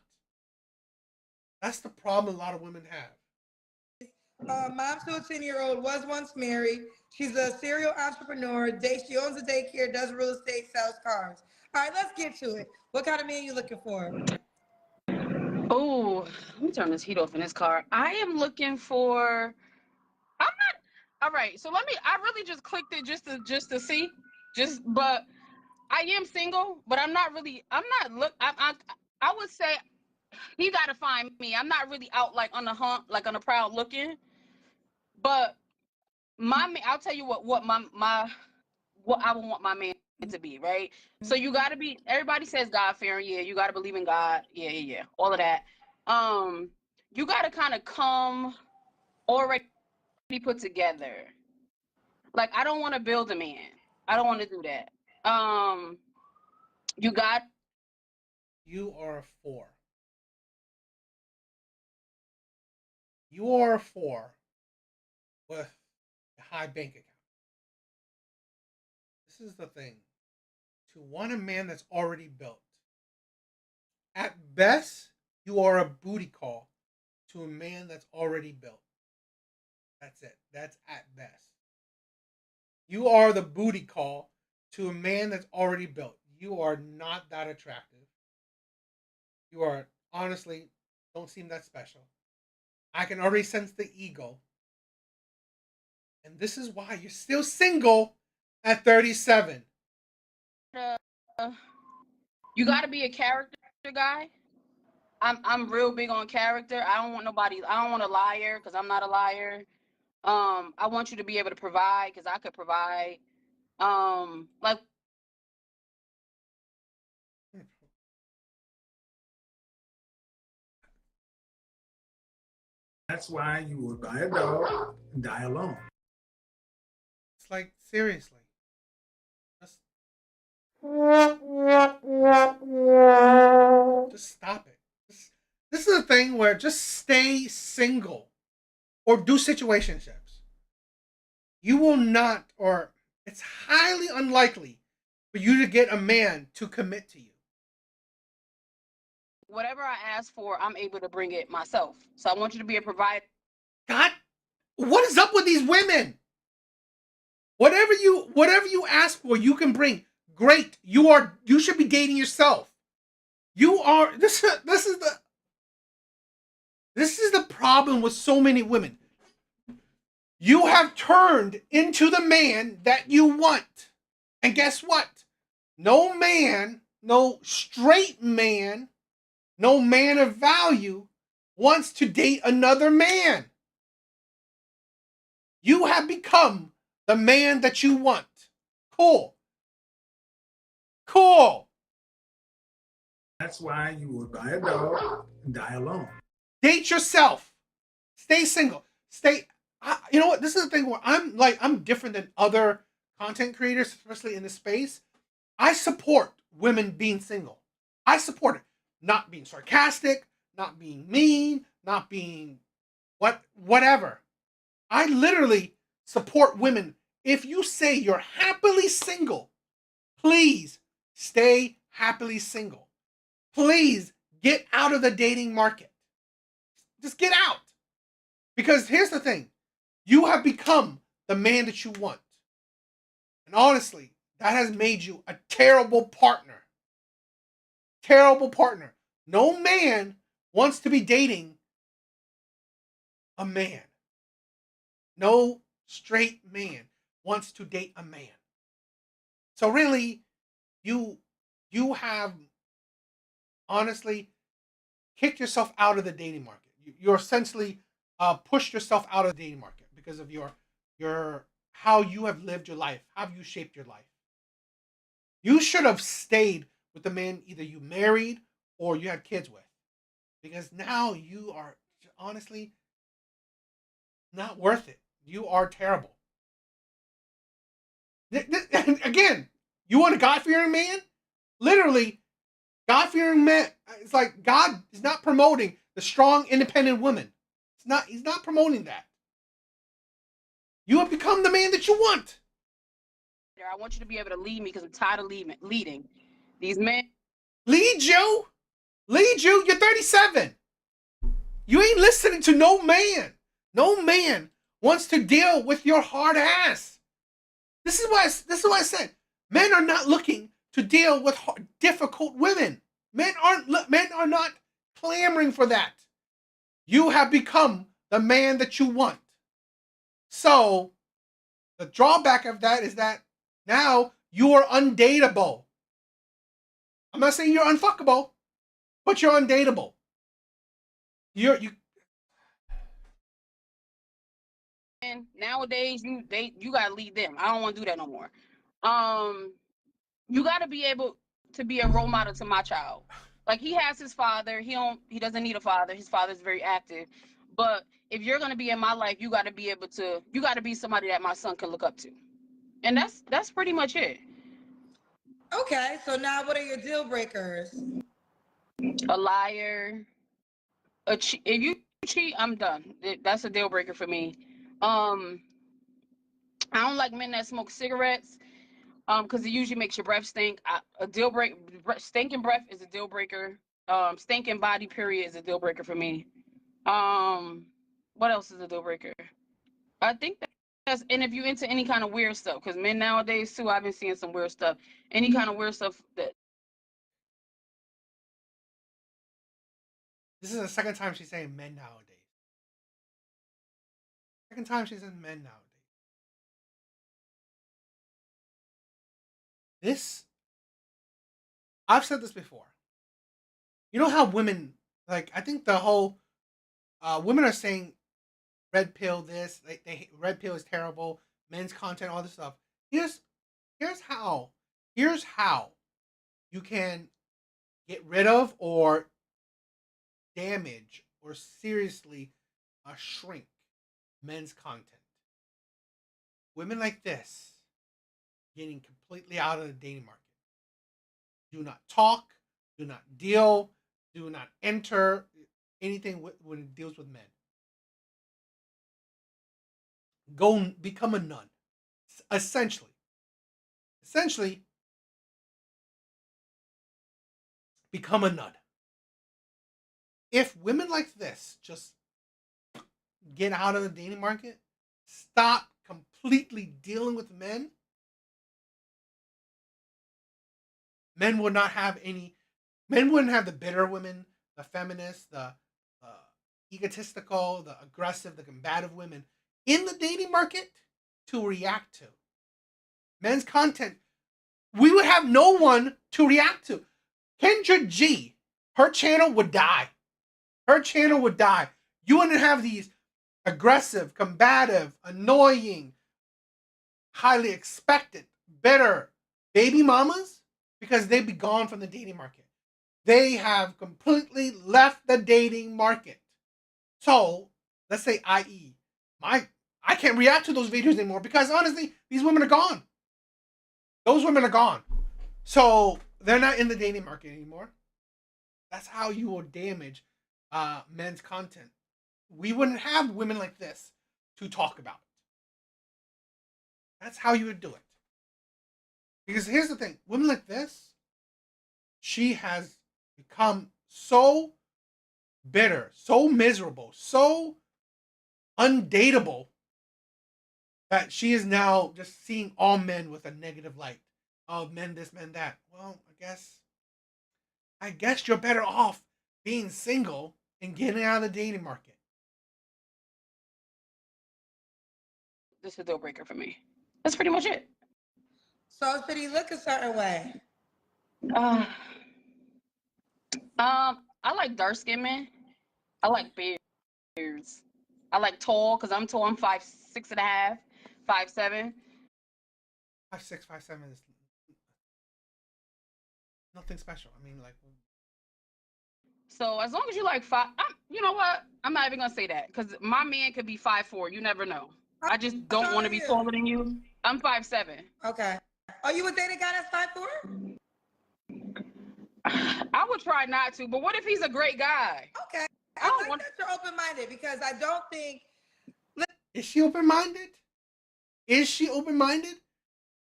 That's the problem a lot of women have. Mom to a 10-year-old, was once married. She's a serial entrepreneur. She owns a daycare, does real estate, sells cars. All right, let's get to it. What kind of man you looking for? Oh, let me turn this heat off in this car. I am looking for. I'm not. All right, so let me. I really just clicked it just to see, but I am single, but I'm not really. I'm not look. I would say he got to find me. I'm not really out like on the hunt, like on the prowl looking. But I'll tell you what what I would want my man to be, right? So you got to be. Everybody says God fearing, yeah. You got to believe in God, yeah. All of that. You got to kind of come already put together. Like I don't want to build a man. I don't want to do that. You got. You are a four. You are a four with a high bank account. This is the thing. To want a man that's already built. At best, you are a booty call to a man that's already built. That's it. That's at best. You are the booty call to a man that's already built. You are not that attractive. You are honestly don't seem that special. I can already sense the ego. And this is why you're still single at 37. You got to be a character guy. I'm real big on character. I don't want nobody. I don't want a liar because I'm not a liar. I want you to be able to provide because I could provide. Like That's why you would buy a dog and die alone. It's like seriously. Just stop it. This is a thing where just stay single or do situationships. You will not, or it's highly unlikely for you to get a man to commit to you. whatever I ask for, I'm able to bring it myself. So I want you to be a provider. God, what is up with these women? Whatever you ask for, you can bring. Great. You should be dating yourself. You are this is the problem with so many women. You have turned into the man that you want. And guess what? No man, no straight man, no man of value wants to date another man. You have become the man that you want. Cool. That's why you would buy a dog and die alone. Date yourself. Stay single. You know what? This is the thing where I'm different than other content creators, especially in this space. I support women being single. I support it. Not being sarcastic, not being mean, not being whatever. I literally support women. If you say you're happily single, please stay happily single. Please get out of the dating market. Just get out. Because here's the thing. You have become the man that you want. And honestly, that has made you a terrible partner. Terrible partner. No man wants to be dating a man. No straight man wants to date a man. So really, you have honestly kicked yourself out of the dating market. You're essentially pushed yourself out of the dating market because of your how you have lived your life, how you shaped your life. You should have stayed with the man either you married or you had kids with, because now you are honestly not worth it. You are terrible. Again, you want a God-fearing man? Literally, God-fearing man. It's like God is not promoting the strong, independent woman. He's not promoting that. You have become the man that you want. I want you to be able to lead me because I'm tired of leading. These men. Lead you? Lead you? You're 37. You ain't listening to no man. No man wants to deal with your hard ass. This is why I said men are not looking to deal with difficult women. Men are not clamoring for that. You have become the man that you want. So the drawback of that is that now you are undateable. I'm not saying you're unfuckable, but you're undateable. You And nowadays, you gotta lead them. I don't want to do that no more. You gotta be able to be a role model to my child. Like he has his father. He doesn't need a father. His father's very active. But if you're gonna be in my life, you gotta be somebody that my son can look up to. And that's pretty much it. Okay, so now what are your deal breakers? A liar. If you cheat, I'm done. That's a deal breaker for me. I don't like men that smoke cigarettes. Because it usually makes your breath stink. Stinking breath is a deal breaker. Stinking body period is a deal breaker for me. What else is a deal breaker? I think that's, and if you into any kind of weird stuff, because men nowadays too, I've been seeing some weird stuff. Any kind of weird stuff that. This is the second time she's saying men nowadays. Second time she's saying men nowadays. This, I've said this before. You know how women, like, I think the whole, women are saying red pill this, they red pill is terrible, men's content, all this stuff. Here's how you can get rid of or damage or seriously shrink men's content. Women like this getting completely out of the dating market. Do not talk, do not deal, do not enter anything when it deals with men. Go become a nun. Essentially, become a nun. If women like this just get out of the dating market, stop completely dealing with men, men wouldn't have the bitter women, the feminists, the egotistical, the aggressive, the combative women in the dating market to react to. Men's content, we would have no one to react to. Kendra G, her channel would die. Her channel would die. You wouldn't have these aggressive, combative, annoying, highly expectant, bitter baby mamas because they'd be gone from the dating market. They have completely left the dating market. So, let's say, i.e., I can't react to those videos anymore because honestly, these women are gone. Those women are gone. So, they're not in the dating market anymore. That's how you will damage men's content. We wouldn't have women like this to talk about it. That's how you would do it. Because here's the thing, women like this, she has become so bitter, so miserable, so undateable that she is now just seeing all men with a negative light. Oh, men this, men that. Well, I guess you're better off being single and getting out of the dating market. This is a deal breaker for me. That's pretty much it. So should he look a certain way? I like dark skin men. I like beards. I like tall because I'm tall. I'm 5'6.5", 5'7". 5'6", 5'7" is nothing special. I mean, like. So as long as you like you know what? I'm not even gonna say that because my man could be 5'4". You never know. I just don't want to be taller than you. I'm 5'7". Okay. Oh, you would date a guy that's 5'4"? I would try not to, but what if he's a great guy? Okay. I I don't like want. that you're open-minded because I don't think. Is she open-minded? Is she open-minded?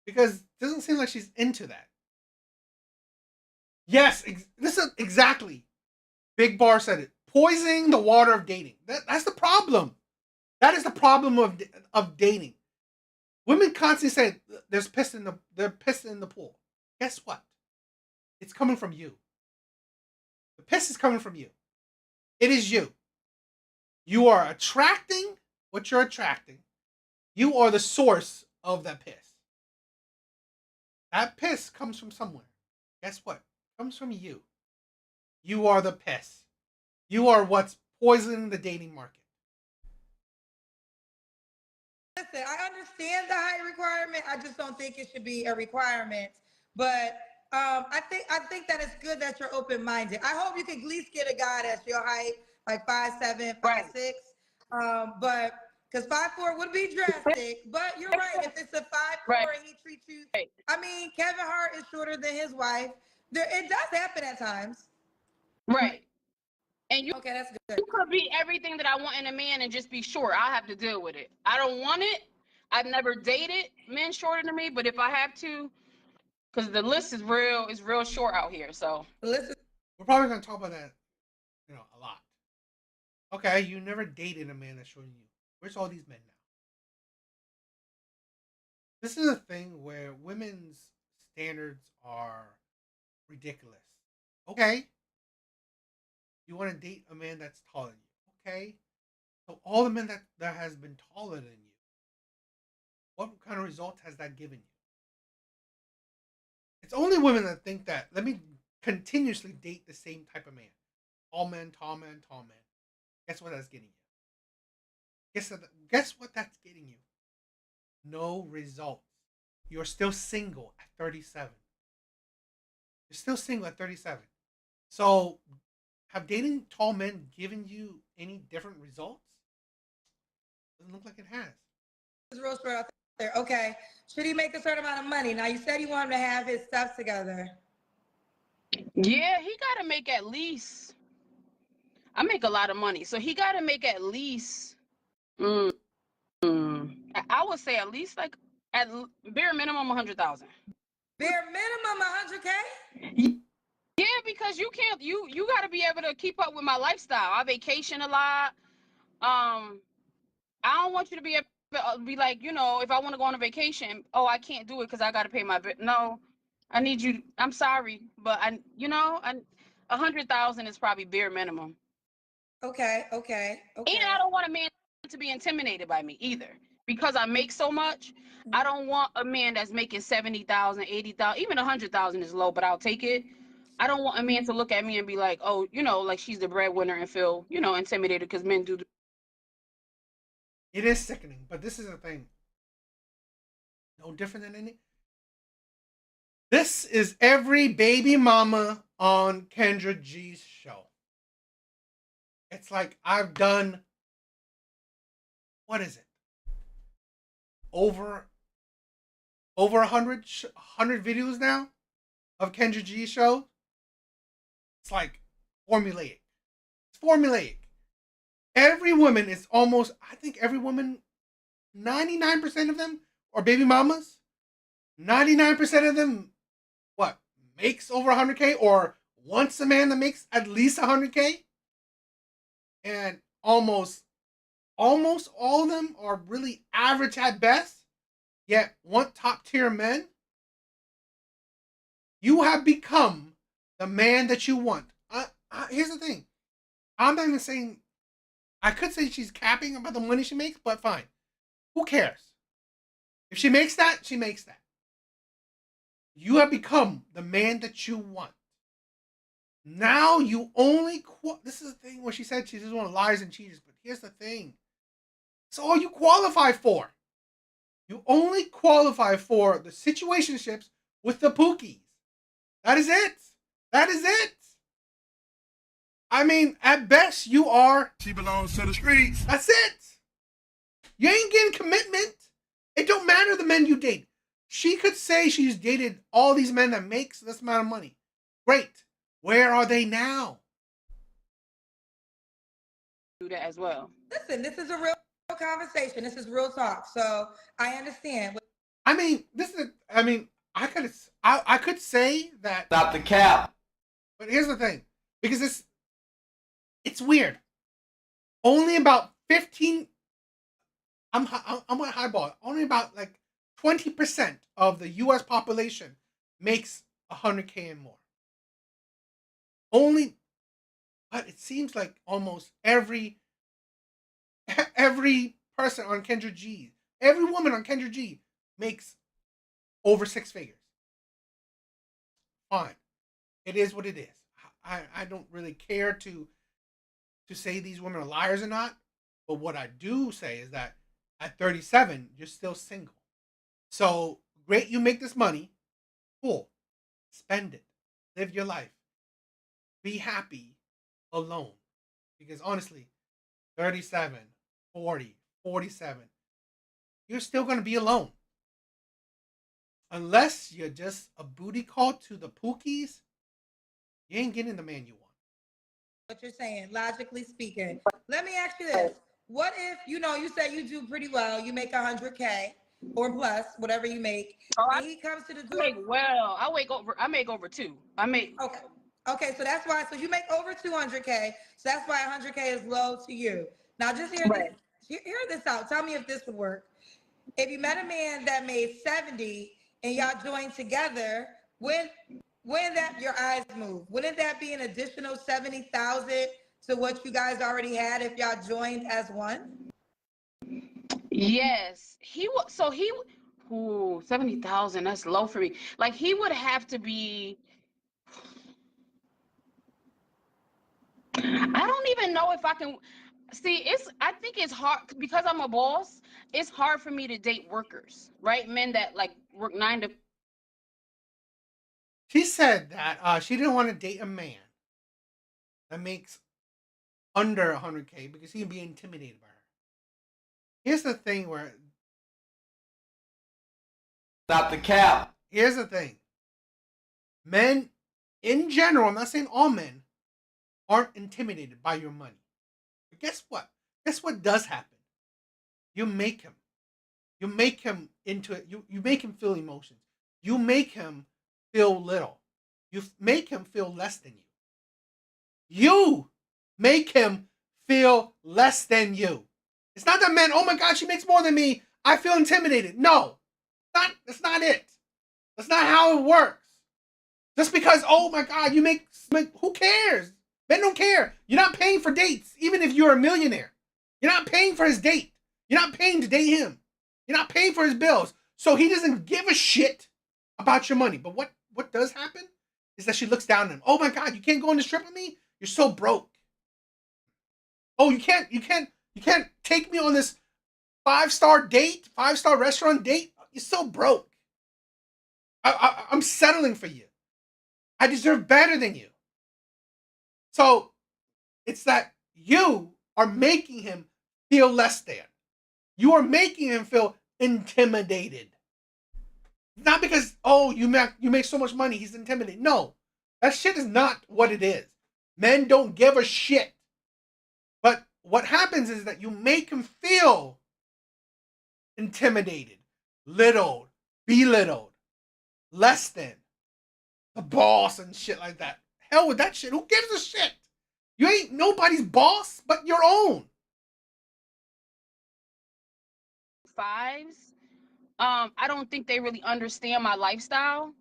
Because it doesn't seem like she's into that. Yes, this is exactly. Big Bar said it. Poisoning the water of dating. That's the problem. That is the problem of dating. Women constantly say they're pissed in the pool. Guess what? It's coming from you. The piss is coming from you. It is you. You are attracting what you're attracting. You are the source of that piss. That piss comes from somewhere. Guess what? It comes from you. You are the piss. You are what's poisoning the dating market. Listen, I understand the height requirement. I just don't think it should be a requirement. But I think that it's good that you're open minded. I hope you can at least get a guy that's your height, like 5'7", 5'6". But because 5'4" would be drastic. But you're right. If it's a 5'4" Right. and he treats you, I mean, Kevin Hart is shorter than his wife. It does happen at times. Right. And you Okay, that's good. you could be everything that I want in a man and just be short. I have to deal with it. I don't want it. I've never dated men shorter than me, but if I have to, because the list is real short out here. So Listen, We're probably going to talk about that, a lot. Okay, you never dated a man that's shorter than you. Where's all these men now? This is a thing where women's standards are ridiculous. Okay, you want to date a man that's taller than you. Okay, so all the men that has been taller than you, what kind of results has that given you? It's only women that think that, let me continuously date the same type of man. Tall man, tall man, tall man. Guess what that's getting you? Guess what that's getting you? No results. You're still single at 37. You're still single at 37. So, have dating tall men given you any different results? Doesn't look like it has. it's real short out there. Okay. Should he make a certain amount of money? Now, you said you want him to have his stuff together. yeah, he got to make at least. I make a lot of money, so he got to make at least. I would say at least like at bare minimum 100,000. Bare minimum 100K? Yeah, because you can't. You got to be able to keep up with my lifestyle. I vacation a lot. I don't want you to be able to be like, if I want to go on a vacation, oh, I can't do it because I got to pay my bill. No, I need you. I'm sorry, but 100,000 is probably bare minimum. Okay. And I don't want a man to be intimidated by me either. Because I make so much, I don't want a man that's making 70,000, 80,000, even 100,000 is low, but I'll take it. I don't want a man to look at me and be like, oh, like she's the breadwinner and feel, intimidated because men do. It is sickening, but this is the thing. No different than any. This is every baby mama on Kendra G's show. It's like I've done, what is it? Over 100 videos now of Kendra G's show. It's like formulaic. It's formulaic. Every woman is almost, I think every woman, 99% of them are baby mamas. 99% of them, makes over 100K or wants a man that makes at least 100K. And almost all of them are really average at best, yet want top tier men. You have become the man that you want. Here's the thing. I'm not even saying, I could say she's capping about the money she makes, but fine. Who cares? If she makes that, she makes that. You have become the man that you want. Now you only, this is the thing where she said she doesn't want liars and cheaters, but here's the thing. It's all you qualify for. You only qualify for the situationships with the pookies. That is it. That is it. I mean, at best, you are. She belongs to the streets. That's it. You ain't getting commitment. It don't matter the men you date. She could say she's dated all these men that makes this amount of money. Great. Where are they now? Do that as well. Listen, this is a real conversation. This is real talk. So I understand. I mean, I could say that. Stop the cap. But here's the thing, because it's weird. Only about 15. I'm on highball. Only about like 20% of the U.S. population makes $100K and more. Only, but it seems like almost every person on Kendra G, every woman on Kendra G makes over 6 figures. Fine, it is what it is. I don't really care to say these women are liars or not, but what I do say is that at 37, you're still single. So great, you make this money. Cool. Spend it. Live your life. Be happy alone. Because honestly, 37, 40, 47, you're still going to be alone. Unless you're just a booty call to the Pookies, you ain't getting the man you want. What you're saying, logically speaking. Let me ask you this. What if, you say you do pretty well, you make 100K or plus, whatever you make, and he comes to the door. I make over 2. Okay, so that's why, so you make over 200K, so that's why 100K is low to you. Now just hear this out. Tell me if this would work. If you met a man that made 70 and y'all joined together, when that your eyes move, wouldn't that be an additional 70,000 to what you guys already had if y'all joined as one? Yes, he would. So 70,000. That's low for me. Like he would have to be. I don't even know if I can. See, I think it's hard because I'm a boss. It's hard for me to date workers, right? Men that like work 9 to. She said that she didn't want to date a man that makes under 100K because he'd be intimidated by her. Here's the thing where. Stop the cap. Here's the thing. Men, in general, I'm not saying all men, aren't intimidated by your money. But guess what? Guess what does happen? You make him. You make him into it. You make him feel emotions. You make him feel little. You make him feel less than you. You make him feel less than you. It's not that men, oh my God, she makes more than me, I feel intimidated. No, that's not it. That's not how it works. Just because, oh my God, you make who cares? Men don't care. You're not paying for dates, even if you're a millionaire. You're not paying for his date. You're not paying to date him. You're not paying for his bills. So he doesn't give a shit about your money. But what does happen is that she looks down at him. Oh my God, you can't go on this trip with me? You're so broke. Oh, you can't take me on this 5-star date, 5-star restaurant date? You're so broke. I'm settling for you. I deserve better than you. So it's that you are making him feel less than. You are making him feel intimidated. Not because, oh, you make so much money, he's intimidated. No, that shit is not what it is. Men don't give a shit. But what happens is that you make him feel intimidated, belittled, less than the boss and shit like that. Hell with that shit. Who gives a shit? You ain't nobody's boss but your own. 5s. I don't think they really understand my lifestyle.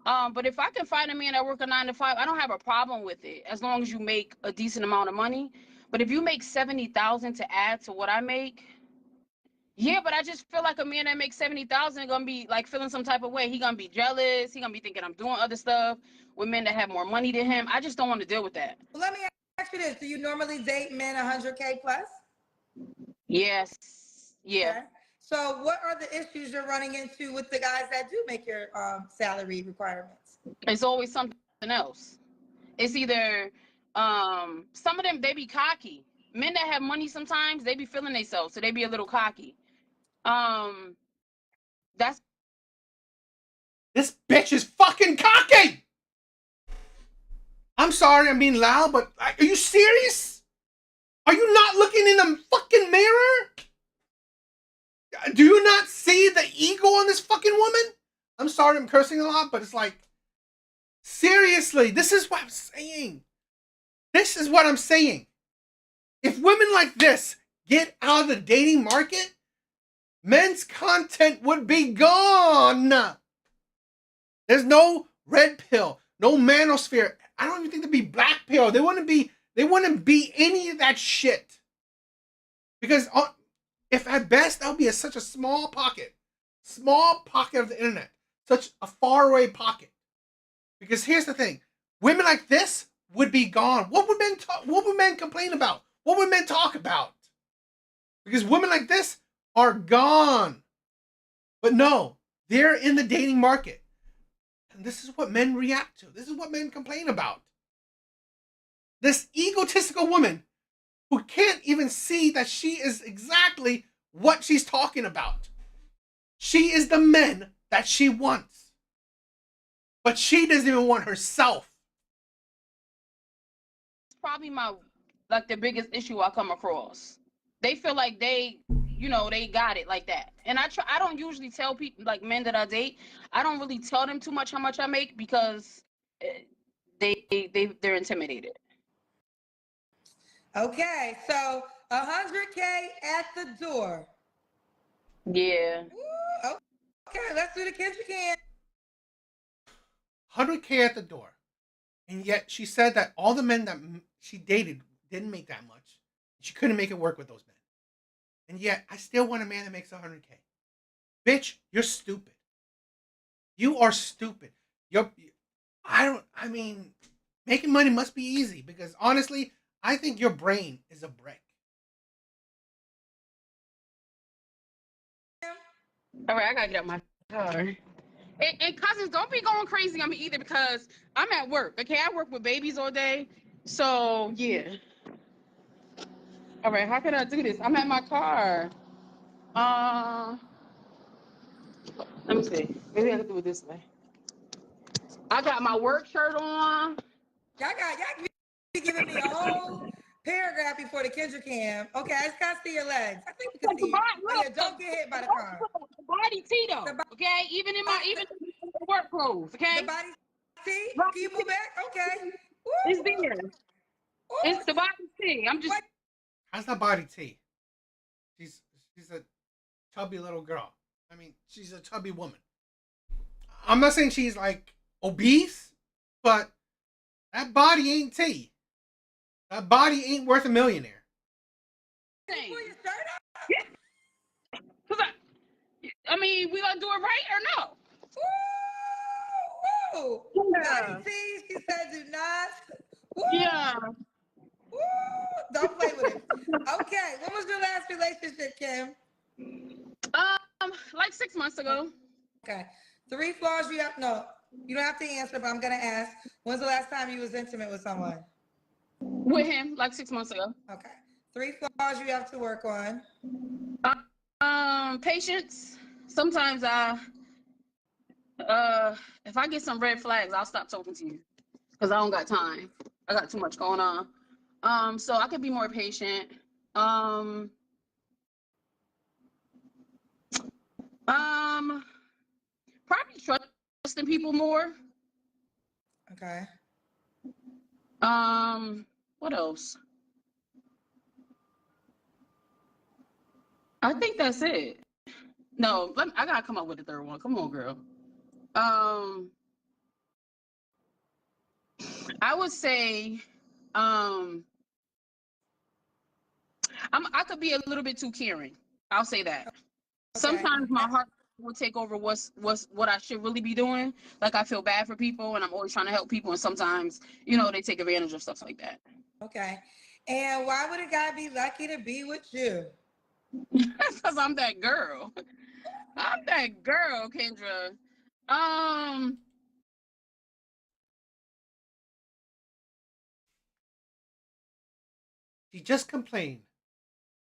But if I can find a man that work a 9 to 5, I don't have a problem with it as long as you make a decent amount of money. But if you make 70,000 to add to what I make, yeah, but I just feel like a man that makes 70,000 gonna be like feeling some type of way. He gonna be jealous. He gonna be thinking I'm doing other stuff with men that have more money than him. I just don't want to deal with that. Well, let me ask you this: do you normally date men 100K plus? Yes. Yeah. Okay. So what are the issues you're running into with the guys that do make your salary requirements? It's always something else. It's either some of them, they be cocky. Men that have money sometimes they be feeling themselves, so they be a little cocky. Um, that's This bitch is fucking cocky. I'm sorry, I'm being loud, but are you serious? Are you not looking in the fucking mirror? Do you not see the ego on this fucking woman? I'm sorry, I'm cursing a lot, but it's like, seriously, this is what I'm saying. This is what I'm saying. If women like this get out of the dating market, men's content would be gone. There's no red pill, no manosphere. I don't even think there'd be black pill. They wouldn't be any of that shit. Because if at best that would be such a small pocket of the internet, such a faraway pocket. Because here's the thing: women like this would be gone. What would men complain about? What would men talk about? Because women like this are gone. But no, they're in the dating market. And this is what men react to. This is what men complain about. This egotistical woman who can't even see that she is exactly what she's talking about. She is the men that she wants. But she doesn't even want herself. probably the biggest issue I come across. They feel like they got it like that. And I don't usually tell people, like men that I date, I don't really tell them too much how much I make, because they're intimidated. Okay, so 100K at the door. Yeah. Ooh, okay, let's do the Kendra can. 100K at the door. And yet she said that all the men that she dated didn't make that much. She couldn't make it work with those men. And yet I still want a man that makes 100K. Bitch, you're stupid. You are stupid. Making money must be easy, because honestly, I think your brain is a brick. All right, I gotta get out my car. And cousins, don't be going crazy on me either, because I'm at work. Okay, I work with babies all day, so yeah. All right, how can I do this? I'm at my car. Let me see. Maybe I can do it this way. I got my work shirt on. Y'all be giving me a whole paragraph before the Kendra cam. Okay, I just gotta see your legs. I think we can see you. Oh yeah, don't get hit by the car. The body Tito. Okay, even in my work clothes. Okay. The body T. Right. Can you move back? Okay. Woo. It's there. Woo. It's the body T. I'm just. How's that body T? She's a chubby little girl. I mean, she's a chubby woman. I'm not saying she's like obese, but that body ain't T. That body ain't worth a millionaire. Pull your shirt up. I mean, we gonna do it right or no? Woo. Yeah. Body T. She said, "Do not." Woo. Yeah. Woo. Don't play with it. Okay. When was your last relationship, Kim? Like 6 months ago. Okay. 3 flaws you have. No, you don't have to answer, but I'm gonna ask. When's the last time you was intimate with someone? With him, like 6 months ago. Okay. 3 flaws you have to work on. Patience. Sometimes if I get some red flags, I'll stop talking to you, because I don't got time. I got too much going on. So I could be more patient. Probably trusting people more. Okay. What else? I think that's it. No, I gotta come up with the third one. Come on, girl. I would say, I could be a little bit too caring. I'll say that. Okay. Sometimes my heart will take over what I should really be doing. Like, I feel bad for people, and I'm always trying to help people, and sometimes, they take advantage of stuff like that. Okay. And why would a guy be lucky to be with you? Because I'm that girl. I'm that girl, Kendra. She just complained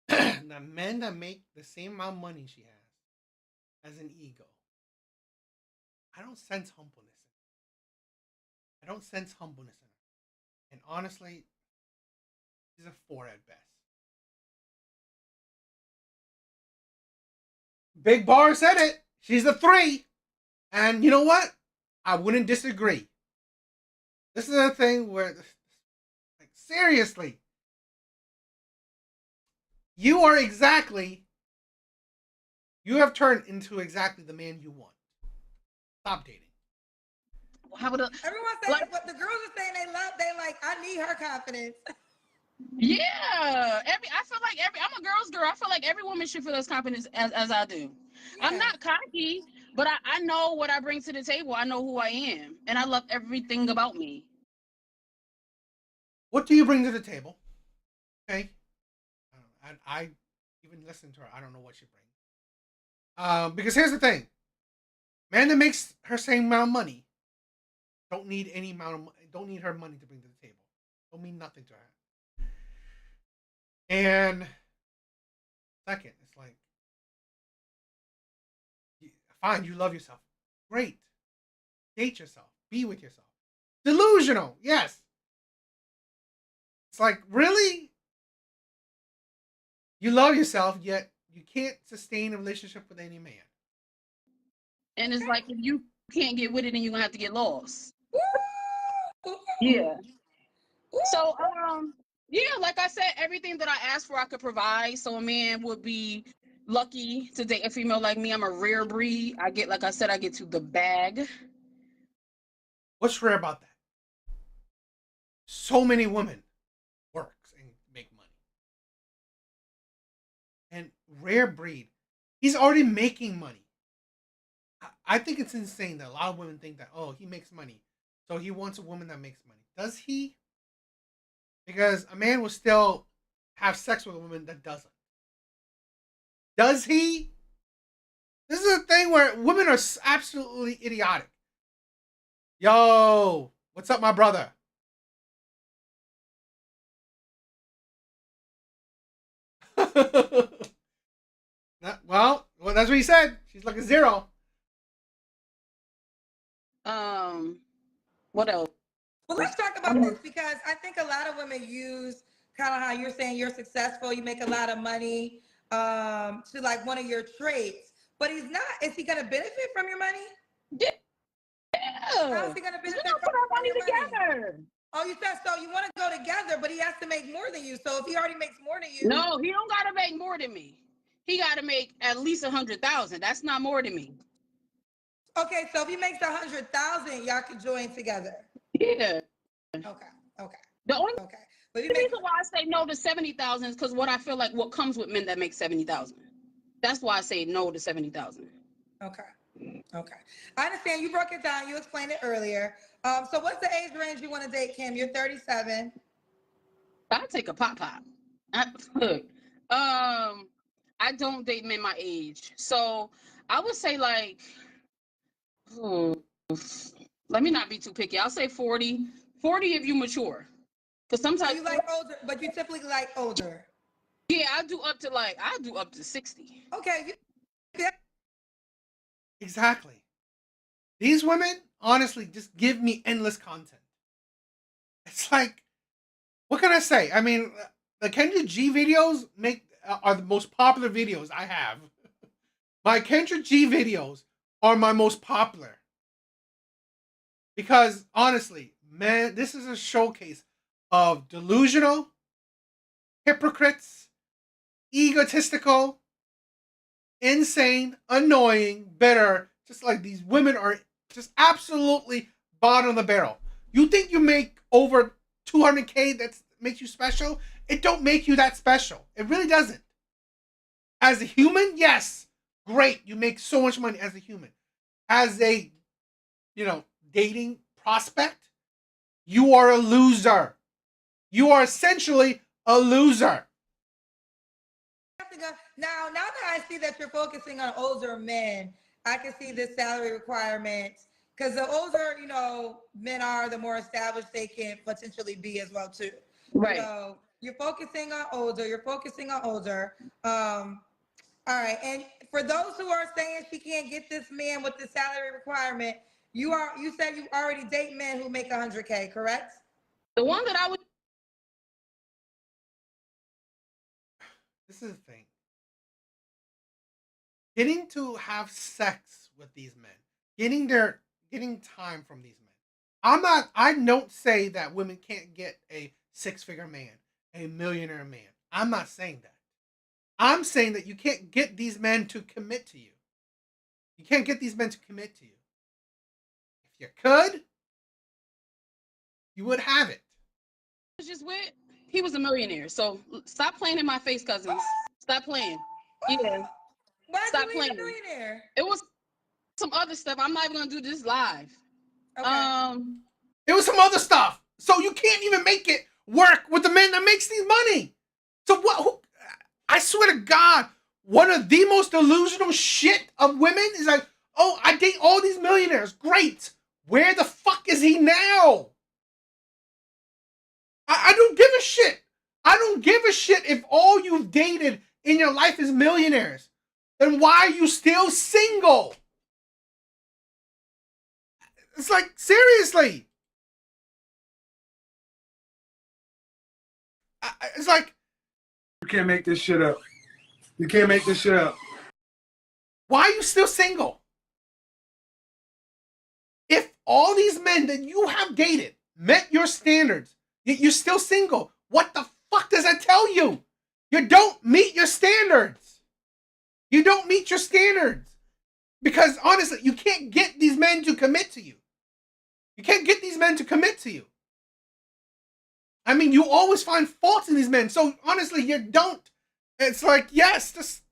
that men that make the same amount of money she has as an ego. I don't sense humbleness. I don't sense humbleness in her. And honestly, she's a 4 at best. Big Bar said it. She's a 3. And you know what? I wouldn't disagree. This is a thing where, like, seriously, you have turned into exactly the man you want. Stop dating. How would Everyone saying what the girls are saying they like, I need her confidence. yeah. I feel like I'm a girl's girl. I feel like every woman should feel as confident as I do. Yeah. I'm not cocky, but I know what I bring to the table. I know who I am. And I love everything about me. What do you bring to the table? Okay. I even listen to her. I don't know what she brings. Because here's the thing. Man that makes her same amount of money don't need her money to bring to the table. Don't mean nothing to her. And second, it's like, fine, you love yourself. Great. Date yourself. Be with yourself. Delusional. Yes. It's like, really? You love yourself, yet you can't sustain a relationship with any man. And it's like, if you can't get with it, then you're going to have to get lost. Ooh. Yeah. Ooh. So, yeah, like I said, everything that I asked for, I could provide. So a man would be lucky to date a female like me. I'm a rare breed. I get to the bag. What's rare about that? So many women work and make money. And rare breed, he's already making money. I think it's insane that a lot of women think that, oh, he makes money, so he wants a woman that makes money. Does he? Because a man will still have sex with a woman that doesn't. Does he? This is a thing where women are absolutely idiotic. Yo, what's up, my brother? Well, that's what he said. She's like a 0. What else? Well, let's talk about this because I think a lot of women use kind of how you're saying you're successful, you make a lot of money, to like one of your traits. But he's not. Is he going to benefit from your money? Yeah. How is he going to benefit put from our money your together. money? Oh, you said so. You want to go together, but he has to make more than you. So if he already makes more than you, No, he don't gotta make more than me. He gotta make at least 100,000. That's not more than me. okay. So if he makes 100,000, y'all can join together. Yeah. Okay. The only Okay. But he reason why I say no to 70,000 is because what I feel like what comes with men that make 70,000. That's why I say no to 70,000. Okay. I understand. You broke it down. You explained it earlier. So what's the age range you want to date, Kim? You're 37. I take a pop. Look, I don't date men my age, so I would say like, let me not be too picky. I'll say 40. 40 if you mature, because sometimes So you like older, but you typically like older. Yeah, I do up to 60. Okay. Exactly. These women, honestly, just give me endless content. It's like, what can I say? I mean, the Kendra G videos are the most popular videos I have. My Kendra G videos are my most popular. Because, honestly, man, this is a showcase of delusional, hypocrites, egotistical, insane, annoying, bitter. Just like these women are just absolutely bottom of the barrel. You think you make over 200K that makes you special? It don't make you that special. It really doesn't. As a human, yes, great. You make so much money as a human. As a, dating prospect, you are a loser. You are essentially a loser. Now that I see that you're focusing on older men, I can see the salary requirements because the older, men are, the more established they can potentially be as well too. Right. So you're focusing on older. All right. And for those who are saying she can't get this man with the salary requirement, you said you already date men who make 100K, correct? The one that I would. This is the thing. Getting to have sex with these men, getting time from these men. I don't say that women can't get a six-figure man, a millionaire man. I'm not saying that. I'm saying that you can't get these men to commit to you. You can't get these men to commit to you. If you could, you would have it. Was just with, he was a millionaire. So stop playing in my face, cousins. Stop playing. Yeah. Why Stop did you leave a playing. millionaire? It was some other stuff. I'm not even gonna do this live. Okay. It was some other stuff. So you can't even make it work with the man that makes these money. So what? I swear to God, one of the most delusional shit of women is like, oh, I date all these millionaires. Great. Where the fuck is he now? I don't give a shit. I don't give a shit if all you've dated in your life is millionaires. Then why are you still single? It's like, seriously. It's like, You can't make this shit up. You can't make this shit up. why are you still single? If all these men that you have dated met your standards, yet you're still single, what the fuck does that tell you? You don't meet your standards. You don't meet your standards. Because honestly, you can't get these men to commit to you. You can't get these men to commit to you. I mean, you always find faults in these men. So honestly, you don't. It's like, yes, just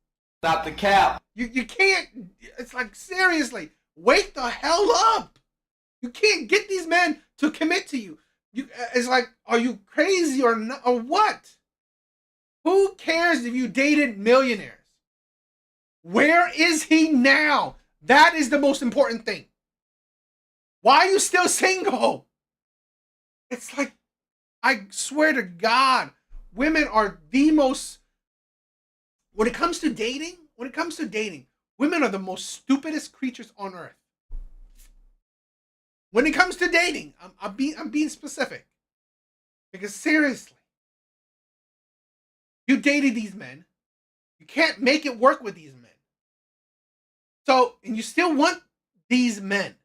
Stop the cap. you can't. It's like, seriously, wake the hell up. You can't get these men to commit to you. It's like, are you crazy or not, or what? Who cares if you dated millionaires? Where is he now? That is the most important thing. Why are you still single? It's like, I swear to God, women are the most, when it comes to dating, women are the most stupidest creatures on earth. When it comes to dating, I'm being specific. Because seriously, you dated these men. You can't make it work with these men. So, and you still want these men.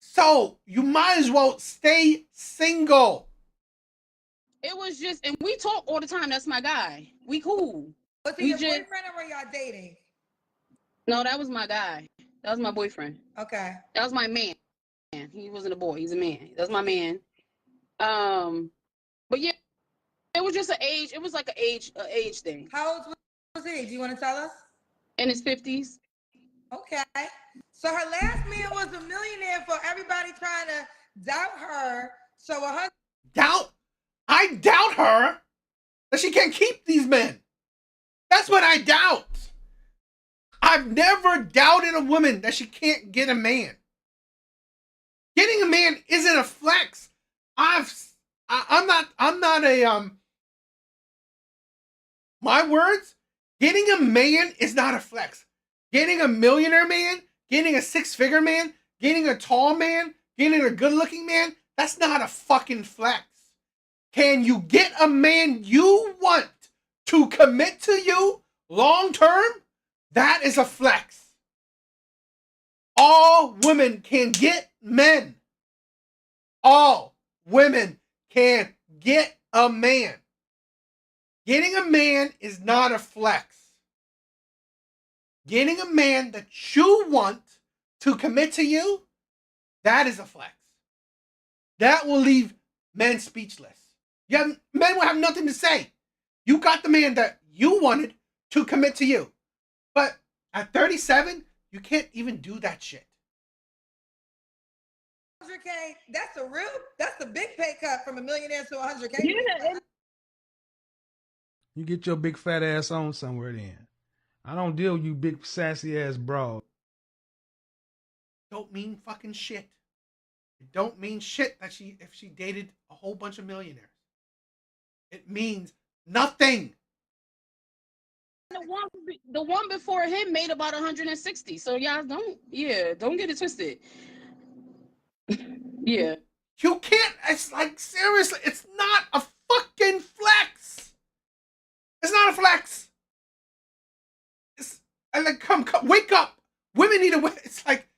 So, you might as well stay single. It was just, and we talk all the time. That's my guy. We cool. Was he We your just- boyfriend or were y'all dating? No, that was my guy. That was my boyfriend. Okay. That was my man. He wasn't a boy. He's a man. That's my man. But yeah, it was just an age. It was like an age thing. How old was he? Do you want to tell us? In his 50s. Okay. So her last man was a millionaire for everybody trying to doubt her. So 100. I doubt her that she can keep these men. That's what I doubt. I've never doubted a woman that she can't get a man. Getting a man isn't a flex. I'm not a my words, getting a man is not a flex. Getting a millionaire man, getting a six-figure man, getting a tall man, getting a good-looking man, that's not a fucking flex. Can you get a man you want to commit to you long term? That is a flex. All women can get men. All women can get a man. Getting a man is not a flex. Getting a man that you want to commit to you, that is a flex. That will leave men speechless. Men will have nothing to say. You got the man that you wanted to commit to you. But at 37, you can't even do that shit. 100K, that's a big pay cut from a millionaire to 100K. Yeah. You get your big fat ass on somewhere then. I don't deal with you big sassy ass broad. Don't mean fucking shit. It don't mean shit that if she dated a whole bunch of millionaires. It means nothing. The one before him made about 160. So y'all don't get it twisted. Yeah. You can't. It's like seriously. It's not a fucking flex. It's not a flex. It's and like come wake up. Women need to. It's like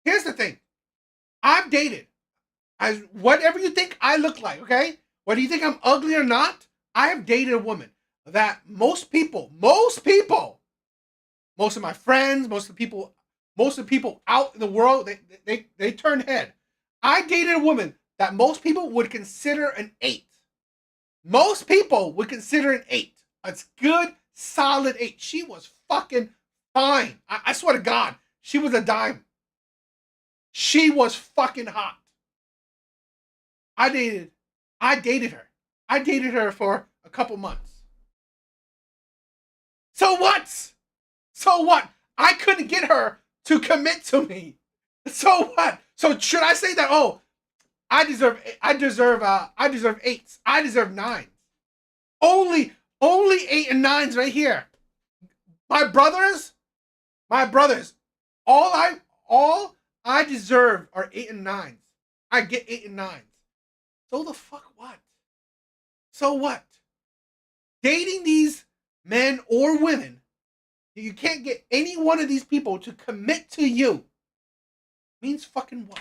here's the thing. I've dated. As whatever you think I look like, okay? Whether you think I'm ugly or not, I have dated a woman that most of my friends, most of the people out in the world, they turn head. I dated a woman that most people would consider an 8. Most people would consider an 8. It's good, solid 8. She was fucking fine. I swear to God, she was a dime. She was fucking hot. I dated her. I dated her for a couple months. So what? So what? I couldn't get her to commit to me. So what? So should I say that? Oh, I deserve 8s. I deserve 9s. Only 8 and 9s right here. My brothers. All I deserve are 8 and 9s. I get 8 and 9s. So the fuck what? So what? Dating these men or women, you can't get any one of these people to commit to you. Means fucking what?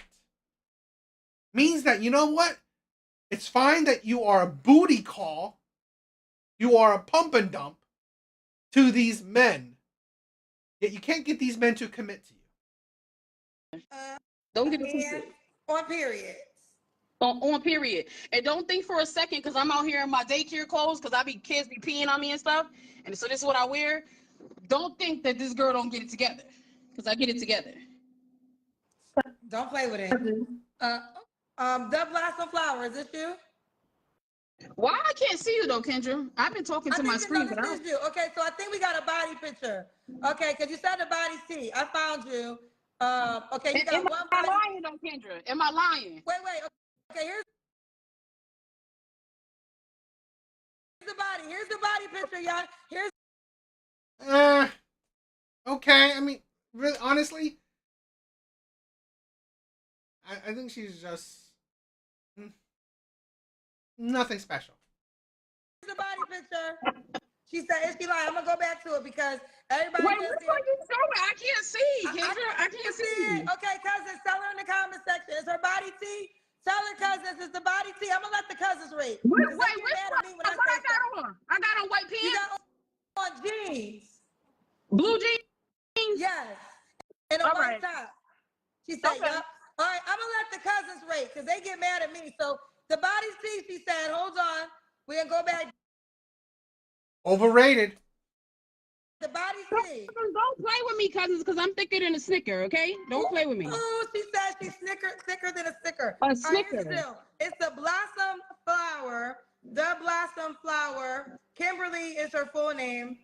Means that, you know what? It's fine that you are a booty call. You are a pump and dump to these men. Yet you can't get these men to commit to you. Don't get it twisted. On periods. On period. And don't think for a second, because I'm out here in my daycare clothes, because kids be peeing on me and stuff. And so this is what I wear. Don't think that this girl don't get it together. Because I get it together. Don't play with it. The Blossom Flower, is this you? Why I can't see you though, Kendra? I've been talking to my screen, but I don't. You. Okay, so I think we got a body picture. Okay, because you said the body T. I found you. Okay, you got one body. Am I lying though, Kendra? Am I lying? Wait. Okay, here's the body. Here's the body picture, y'all. Here's. Okay. I mean, really, honestly, I think she's just nothing special. Here's the body picture. She said, "Is she lying?" I'm gonna go back to it because everybody. Wait, which one you showing? I can't see, Kendra. I can't see. Okay, cousins, tell her in the comment section. Is her body T? Tell her cousins, is the body T? I'm gonna let the cousins rate. Wait, which one? What I got on? I got on white pants. You got on jeans. Blue jeans? Yes. And a white top. She said, "Yup." All right, I'm gonna let the cousins rate because they get mad at me. So the body's T, she said, hold on. We're gonna go back. Overrated. The body's T. Don't play with me, cousins, because I'm thicker than a Snicker, okay? Don't play with me. Oh, she said she's thicker than a Snicker. A Snicker. It's the Blossom Flower. The Blossom Flower. Kimberly is her full name.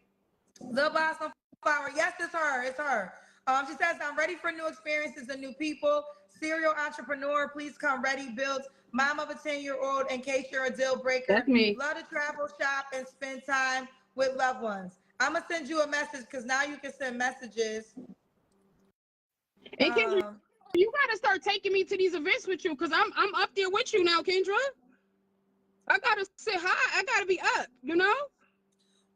The Blossom Flower. Yes, it's her. It's her. She says, I'm ready for new experiences and new people. Serial entrepreneur, please come ready. Built mom of a 10-year-old in case you're a deal breaker. That's me. Love to travel, shop, and spend time with loved ones. I'm going to send you a message because now you can send messages. Hey, Kendra, you got to start taking me to these events with you because I'm up there with you now, Kendra. I got to say hi. I got to be up, you know?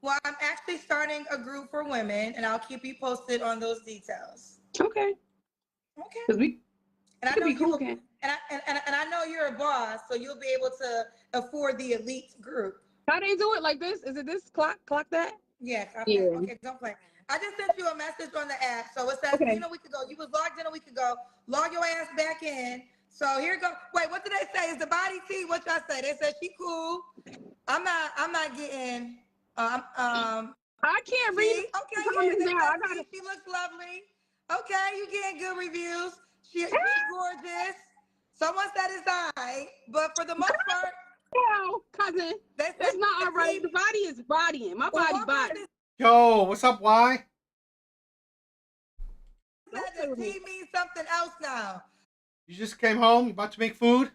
Well, I'm actually starting a group for women, and I'll keep you posted on those details. Okay. Okay. And I know cool, and I know you're a boss, so you'll be able to afford the elite group. How they do it like this? Is it this clock that? Yeah. Okay, don't play. I just sent you a message on the app, so it says, a week ago. You was logged in a week ago. Log your ass back in. So here you go. Wait, what did they say? Is the body T? What y'all say? They said she cool. I'm not getting. I can't read. Okay, she looks lovely. Okay, you getting good reviews. She's gorgeous. Someone said it's all right, but for the most part, no, cousin, that's not all right. The body is bodying. My body. Yo, what's up? Why? The T means something else now. You just came home. You about to make food?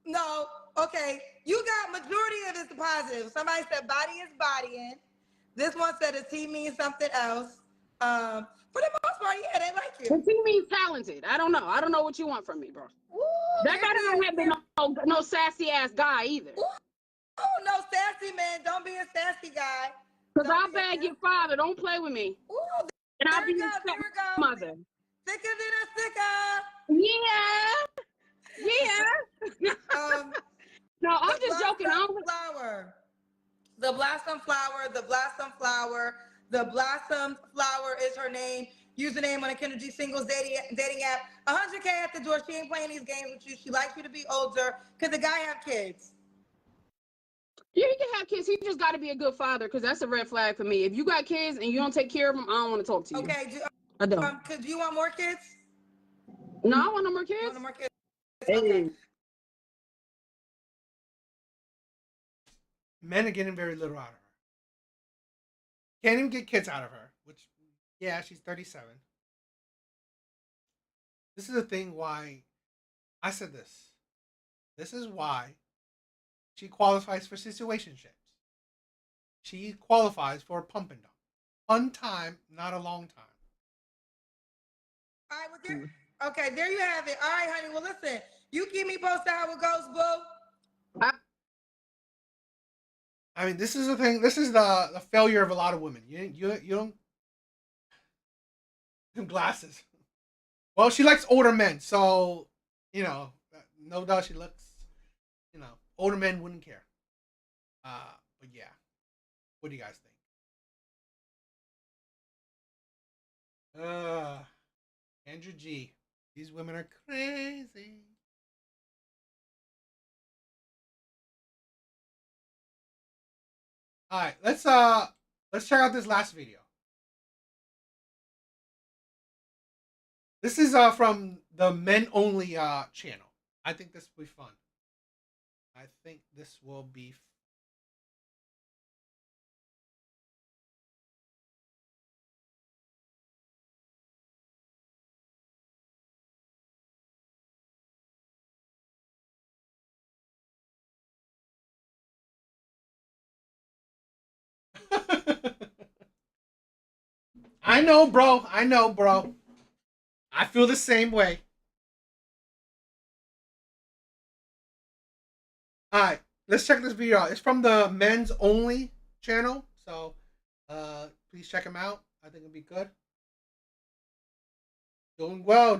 No. Okay, you got majority of it's positive. Somebody said body is bodying. This one said his team means something else. For the most part, yeah, they like you. His team means talented. I don't know. I don't know what you want from me, bro. Ooh, That guy doesn't have been no sassy ass guy either. Oh, no, sassy man. Don't be a sassy guy. Cause Don't I'll be a bag sassy- your father. Don't play with me. Ooh, And I'll there be we your go. There we go. mother. Thicker than a sticker. Yeah. No, I'm The just joking. blossom flower. The blossom flower. The blossom flower. The blossom flower is her name. Username on a Kendra G Singles dating app. 100K at the door. She ain't playing these games with you. She likes you to be older because the guy have kids. Yeah, he can have kids. He just got to be a good father, because that's a red flag for me. If you got kids and you don't take care of them, I don't want to talk to you. Okay. I don't. Do you want more kids? No, I want no more You kids. want no more kids? Hey. Okay. Men are getting very little out of her. Can't even get kids out of her, which, yeah, she's 37. This is the thing why I said this. This is why she qualifies for situationships. She qualifies for a pump and dump. Fun time, not a long time. All right, okay, there you have it. All right, honey. Well, listen, you keep me posted how it goes, boo. I mean, this is the thing. This is the failure of a lot of women. You don't glasses. Well, she likes older men, so no doubt she looks. Older men wouldn't care. But yeah, what do you guys think? Andrew G. These women are crazy. All right, let's check out this last video. This is from the Men Only channel. I think this will be fun. I think this will be I know, bro. I feel the same way. All right, let's check this video out. It's from the Men's Only channel, so please check him out. I think it'll be good. Doing well.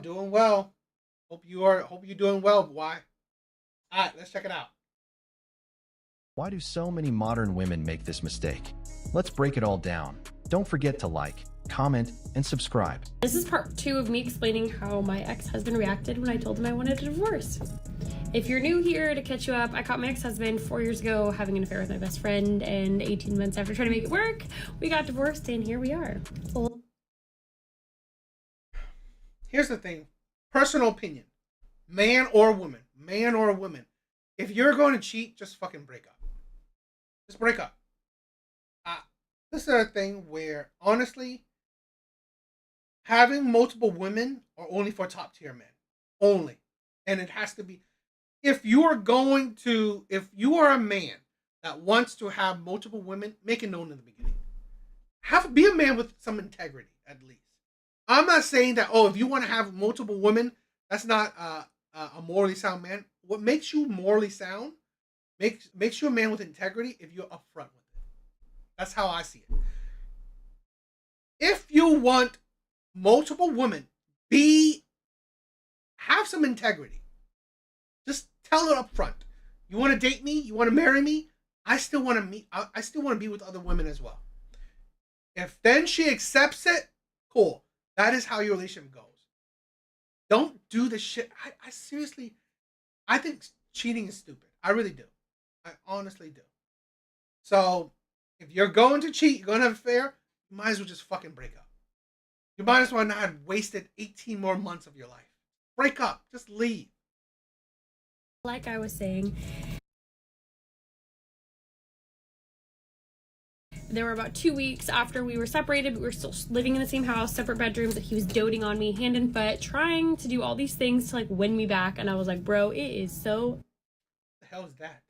Hope you're doing well, boy. All right, let's check it out. Why do so many modern women make this mistake? Let's break it all down. Don't forget to like, comment, and subscribe. This is part 2 of me explaining how my ex-husband reacted when I told him I wanted a divorce. If you're new here, to catch you up, I caught my ex-husband 4 years ago having an affair with my best friend, and 18 months after trying to make it work, we got divorced, and here we are. Here's the thing. Personal opinion. Man or woman. If you're going to cheat, just fucking break up. Just break up. This is a thing where, honestly, having multiple women are only for top tier men. Only. And it has to be. If you are a man that wants to have multiple women, make it known in the beginning. Be a man with some integrity, at least. I'm not saying that, if you want to have multiple women, that's not a morally sound man. What makes you morally sound makes you a man with integrity if you're upfront with it. That's how I see it. If you want multiple women, have some integrity. Just tell her up front. You want to date me? You want to marry me? I still want to be with other women as well. If then she accepts it, cool. That is how your relationship goes. Don't do the shit. I seriously, I think cheating is stupid. I really do. I honestly do. So, if you're going to cheat, you're going to have an affair, you might as well just fucking break up. You might as well not have wasted 18 more months of your life. Break up. Just leave. Like I was saying, there were about 2 weeks after we were separated, but we were still living in the same house, separate bedrooms, that he was doting on me hand and foot, trying to do all these things to win me back. And I was like, bro, it is so... What the hell is that?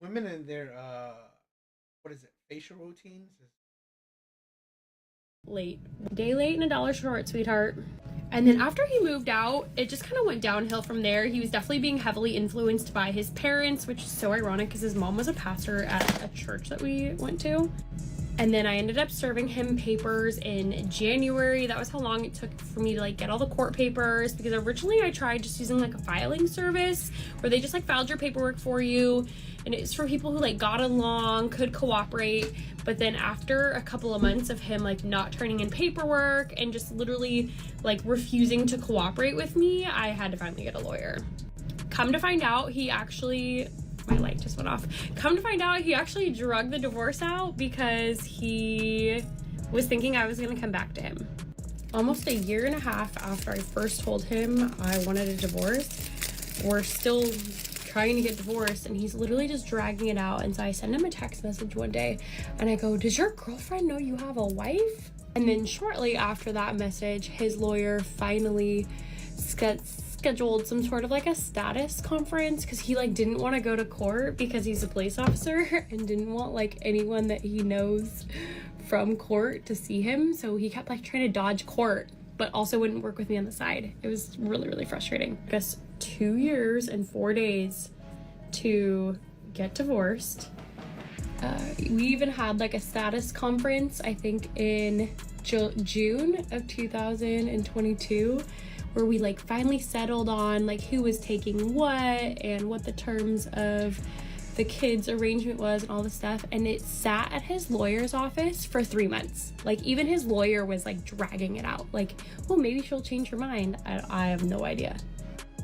Women in their what is it? Facial routines. Late. Day late and a dollar short, sweetheart. And then after he moved out, it just kind of went downhill from there. He was definitely being heavily influenced by his parents, which is so ironic because his mom was a pastor at a church that we went to. And then I ended up serving him papers in January. That was how long it took for me to like get all the court papers, because originally I tried just using like a filing service where they just like filed your paperwork for you, and it's for people who like got along, could cooperate. But then after a couple of months of him like not turning in paperwork and just literally like refusing to cooperate with me, I had to finally get a lawyer. Come to find out, he actually, my light just went off. Come to find out, he actually drug the divorce out because he was thinking I was gonna come back to him. Almost a year and a half after I first told him I wanted a divorce, we're still trying to get divorced, and he's literally just dragging it out. And so I send him a text message one day and I go, does your girlfriend know you have a wife? And then shortly after that message, his lawyer finally scheduled some sort of like a status conference, because he like didn't want to go to court because he's a police officer and didn't want like anyone that he knows from court to see him. So he kept like trying to dodge court, but also wouldn't work with me on the side. It was really, really frustrating. It took us 2 years and 4 days to get divorced. We even had like a status conference, I think in June of 2022, where we like finally settled on like who was taking what and what the terms of the kids' arrangement was and all this stuff. And it sat at his lawyer's office for 3 months. Like even his lawyer was like dragging it out. Like, well, maybe she'll change her mind. I have no idea.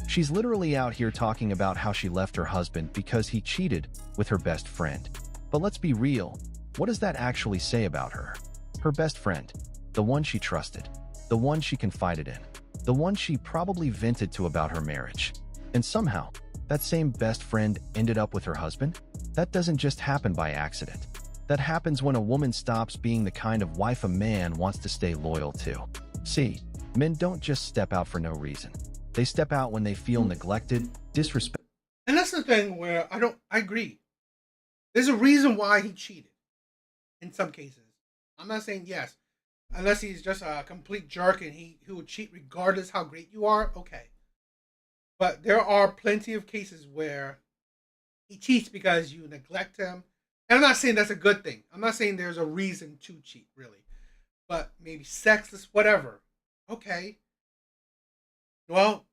She's literally out here talking about how she left her husband because he cheated with her best friend. But let's be real, what does that actually say about her? Her best friend, the one she trusted, the one she confided in, the one she probably vented to about her marriage. And somehow, that same best friend ended up with her husband? That doesn't just happen by accident. That happens when a woman stops being the kind of wife a man wants to stay loyal to. See, men don't just step out for no reason. They step out when they feel neglected, disrespected. And that's the thing where I agree. There's a reason why he cheated in some cases. I'm not saying yes, unless he's just a complete jerk and he would cheat regardless how great you are, okay. But there are plenty of cases where he cheats because you neglect him. And I'm not saying that's a good thing. I'm not saying there's a reason to cheat, really. But maybe sexist, whatever. Okay. Well,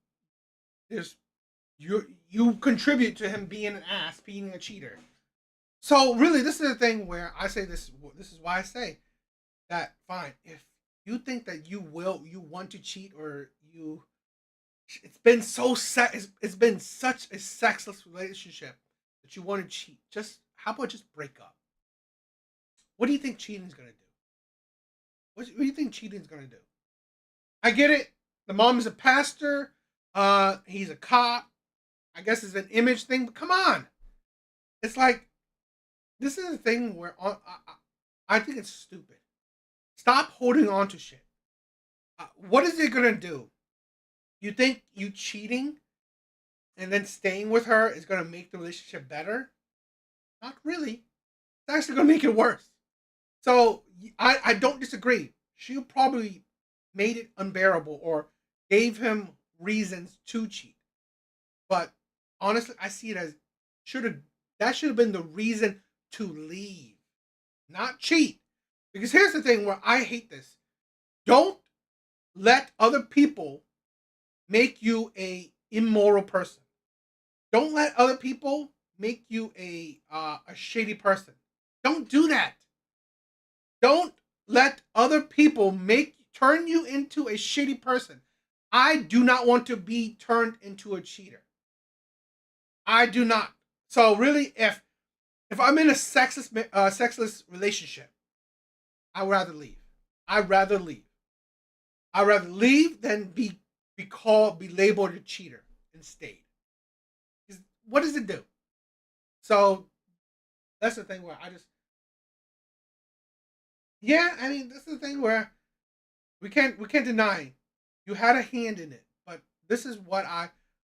you contribute to him being an ass, being a cheater. So really, this is the thing where I say this. This is why I say that fine. If you think that you want to cheat, or it's been it's been such a sexless relationship that you want to cheat. How about just break up? What do you think cheating is gonna do? What do you think cheating is gonna do? I get it. The mom is a pastor. He's a cop. I guess it's an image thing, but come on. It's like, this is a thing where I think it's stupid. Stop holding on to shit. What is it gonna do? You think you cheating and then staying with her is gonna make the relationship better? Not really. It's actually gonna make it worse. So I don't disagree. She probably made it unbearable or gave him reasons to cheat. But honestly, I see it as that should have been the reason to leave, not cheat. Because here's the thing where I hate this. Don't let other people make you a immoral person. Don't let other people make you a shady person. Don't do that. Don't let other people turn you into a shitty person. I do not want to be turned into a cheater. I do not. So really, if I'm in a sexless relationship, I'd rather leave. I'd rather leave. I'd rather leave than be labeled a cheater and stayed. What does it do? So that's the thing where this is the thing where we can't deny you had a hand in it. But this is what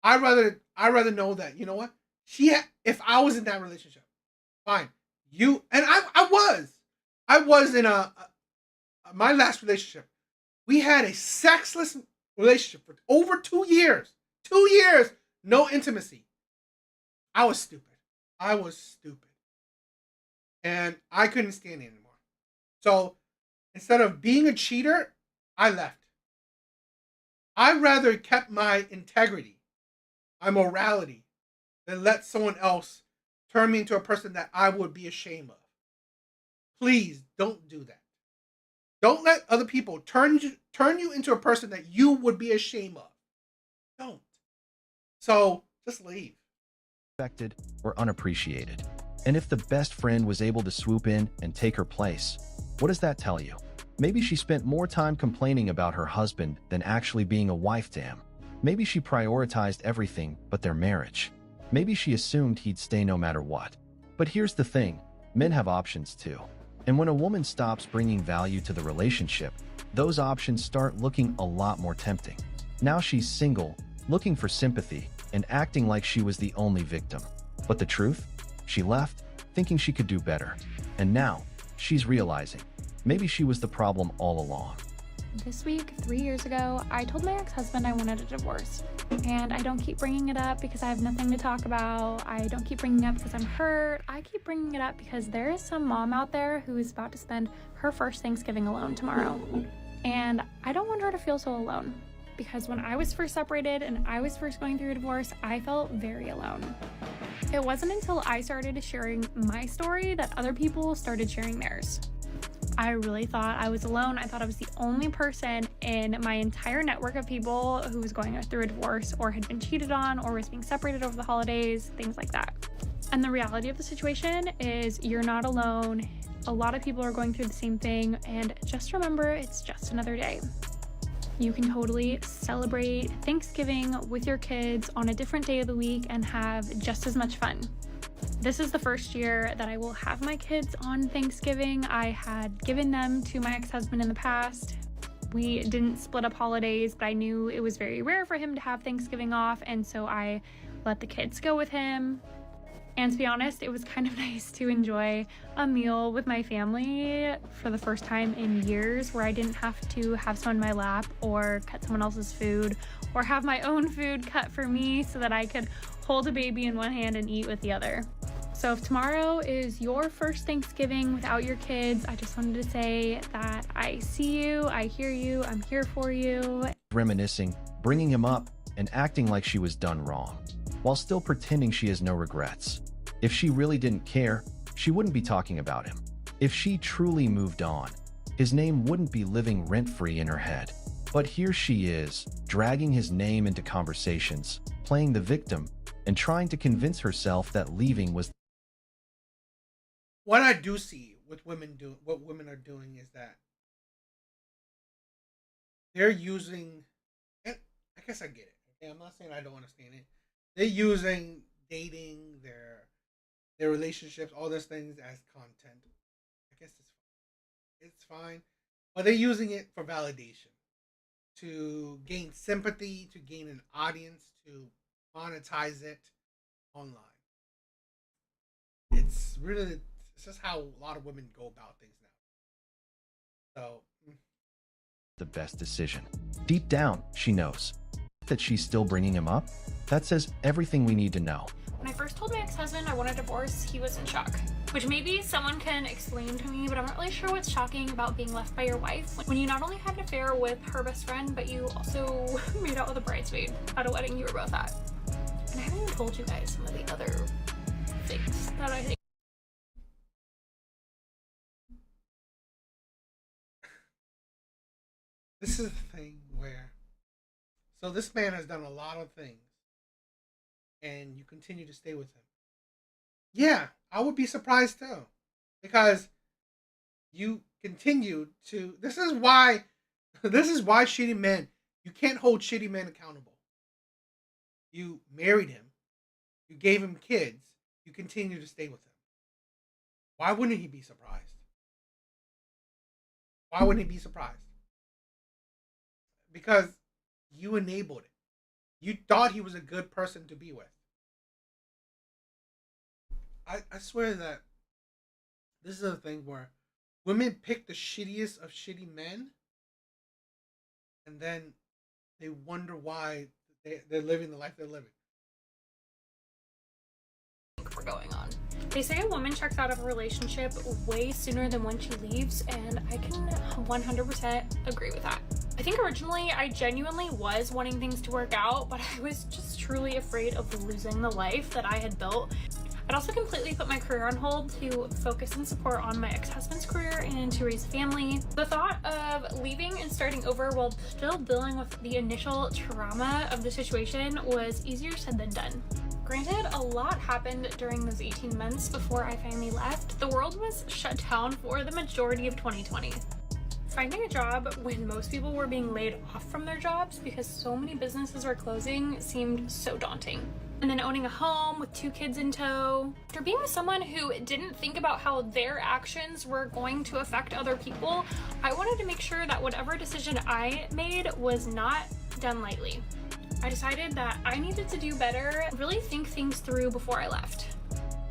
I'd rather know that, you know what? If I was in that relationship, fine. You and I was in my last relationship. We had a sexless relationship for over 2 years. 2 years, no intimacy. I was stupid. I was stupid. And I couldn't stand it anymore. So instead of being a cheater, I left. I rather kept my integrity, my morality, than let someone else turn me into a person that I would be ashamed of. Please don't do that. Don't let other people turn you into a person that you would be ashamed of. Don't. So just leave. Respected or unappreciated. And if the best friend was able to swoop in and take her place, what does that tell you? Maybe she spent more time complaining about her husband than actually being a wife to him. Maybe she prioritized everything but their marriage. Maybe she assumed he'd stay no matter what. But here's the thing, men have options too. And when a woman stops bringing value to the relationship, those options start looking a lot more tempting. Now she's single, looking for sympathy, and acting like she was the only victim. But the truth? She left, thinking she could do better. And now, she's realizing, maybe she was the problem all along. This week, 3 years ago, I told my ex-husband I wanted a divorce. And I don't keep bringing it up because I have nothing to talk about. I don't keep bringing it up because I'm hurt. I keep bringing it up because there is some mom out there who is about to spend her first Thanksgiving alone tomorrow. And I don't want her to feel so alone. Because when I was first separated and I was first going through a divorce, I felt very alone. It wasn't until I started sharing my story that other people started sharing theirs. I really thought I was alone. I thought I was the only person in my entire network of people who was going through a divorce or had been cheated on or was being separated over the holidays, things like that. And the reality of the situation is you're not alone. A lot of people are going through the same thing, and just remember, it's just another day. You can totally celebrate Thanksgiving with your kids on a different day of the week and have just as much fun. This is the first year that I will have my kids on Thanksgiving. I had given them to my ex-husband in the past. We didn't split up holidays, but I knew it was very rare for him to have Thanksgiving off, and so I let the kids go with him. And to be honest, it was kind of nice to enjoy a meal with my family for the first time in years where I didn't have to have someone in my lap or cut someone else's food or have my own food cut for me so that I could hold a baby in one hand and eat with the other. So if tomorrow is your first Thanksgiving without your kids, I just wanted to say that I see you, I hear you, I'm here for you. Reminiscing, bringing him up, and acting like she was done wrong, while still pretending she has no regrets. If she really didn't care, she wouldn't be talking about him. If she truly moved on, his name wouldn't be living rent-free in her head. But here she is, dragging his name into conversations, playing the victim, and trying to convince herself that leaving was... What I do see with what women are doing is that they're using, and I guess I get it. Okay, I'm not saying I don't understand it. They're using dating, their relationships, all those things as content. I guess it's fine, but they're using it for validation, to gain sympathy, to gain an audience, to monetize it online. It's just how a lot of women go about things now. So the best decision. Deep down, she knows that she's still bringing him up. That says everything we need to know. When I first told my ex-husband I want a divorce, he was in shock. Which maybe someone can explain to me, but I'm not really sure what's shocking about being left by your wife when you not only had an affair with her best friend, but you also made out with a bridesmaid at a wedding you were both at. And I haven't even told you guys some of the other things that I think. this is the thing where, so this man has done a lot of things, and you continue to stay with him. Yeah, I would be surprised too, because you continue to. This is why shitty men. You can't hold shitty men accountable. You married him, you gave him kids, you continue to stay with him. Why wouldn't he be surprised? Why wouldn't he be surprised? Because you enabled it. You thought he was a good person to be with. I swear that This is a thing where women pick the shittiest of shitty men, and then they wonder why they're living the life they're living. We're going on. They say a woman checks out of a relationship way sooner than when she leaves, and I can 100% agree with that. I think originally I genuinely was wanting things to work out, but I was just truly afraid of losing the life that I had built. I'd also completely put my career on hold to focus and support on my ex-husband's career and to raise a family. The thought of leaving and starting over while still dealing with the initial trauma of the situation was easier said than done. Granted, a lot happened during those 18 months before I finally left. The world was shut down for the majority of 2020. Finding a job when most people were being laid off from their jobs because so many businesses were closing seemed so daunting. And then owning a home with 2 kids in tow. After being with someone who didn't think about how their actions were going to affect other people, I wanted to make sure that whatever decision I made was not done lightly. I decided that I needed to do better, really think things through before I left.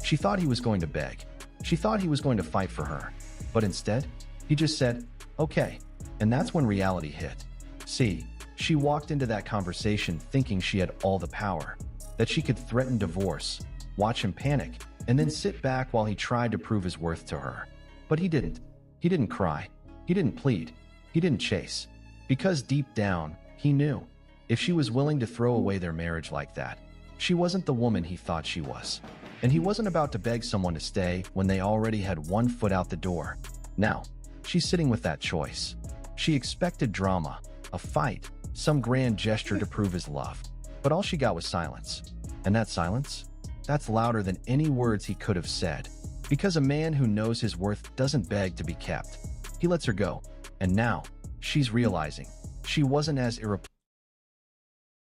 She thought he was going to beg. She thought he was going to fight for her. But instead, he just said, okay. And that's when reality hit. See, she walked into that conversation thinking she had all the power, that she could threaten divorce, watch him panic, and then sit back while he tried to prove his worth to her. But he didn't. He didn't cry. He didn't plead. He didn't chase. Because deep down, he knew. If she was willing to throw away their marriage like that, she wasn't the woman he thought she was. And he wasn't about to beg someone to stay when they already had one foot out the door. Now, she's sitting with that choice. She expected drama, a fight, some grand gesture to prove his love. But all she got was silence. And that silence? That's louder than any words he could have said. Because a man who knows his worth doesn't beg to be kept. He lets her go. And now, she's realizing she wasn't as irreplaceable.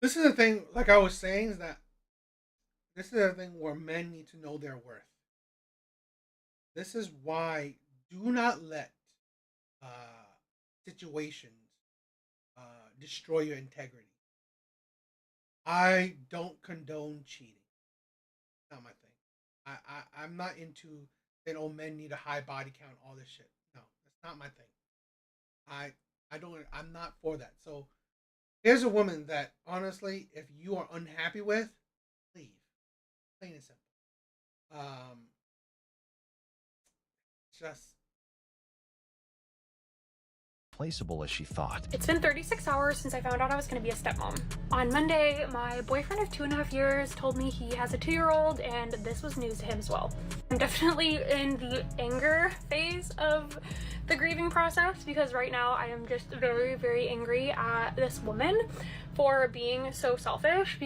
This is the thing, like I was saying, is that this is the thing where men need to know their worth. This is why do not let situations destroy your integrity. I don't condone cheating. Not my thing. I'm not into saying, oh, men need a high body count, all this shit. No, that's not my thing. I'm not for that. So here's a woman that, honestly, if you are unhappy with, leave. Plain and simple. Just As she thought. It's been 36 hours since I found out I was going to be a stepmom. On Monday, my boyfriend of 2.5 years told me he has a 2-year-old, and this was news to him as well. I'm definitely in the anger phase of the grieving process because right now I am just very, very angry at this woman for being so selfish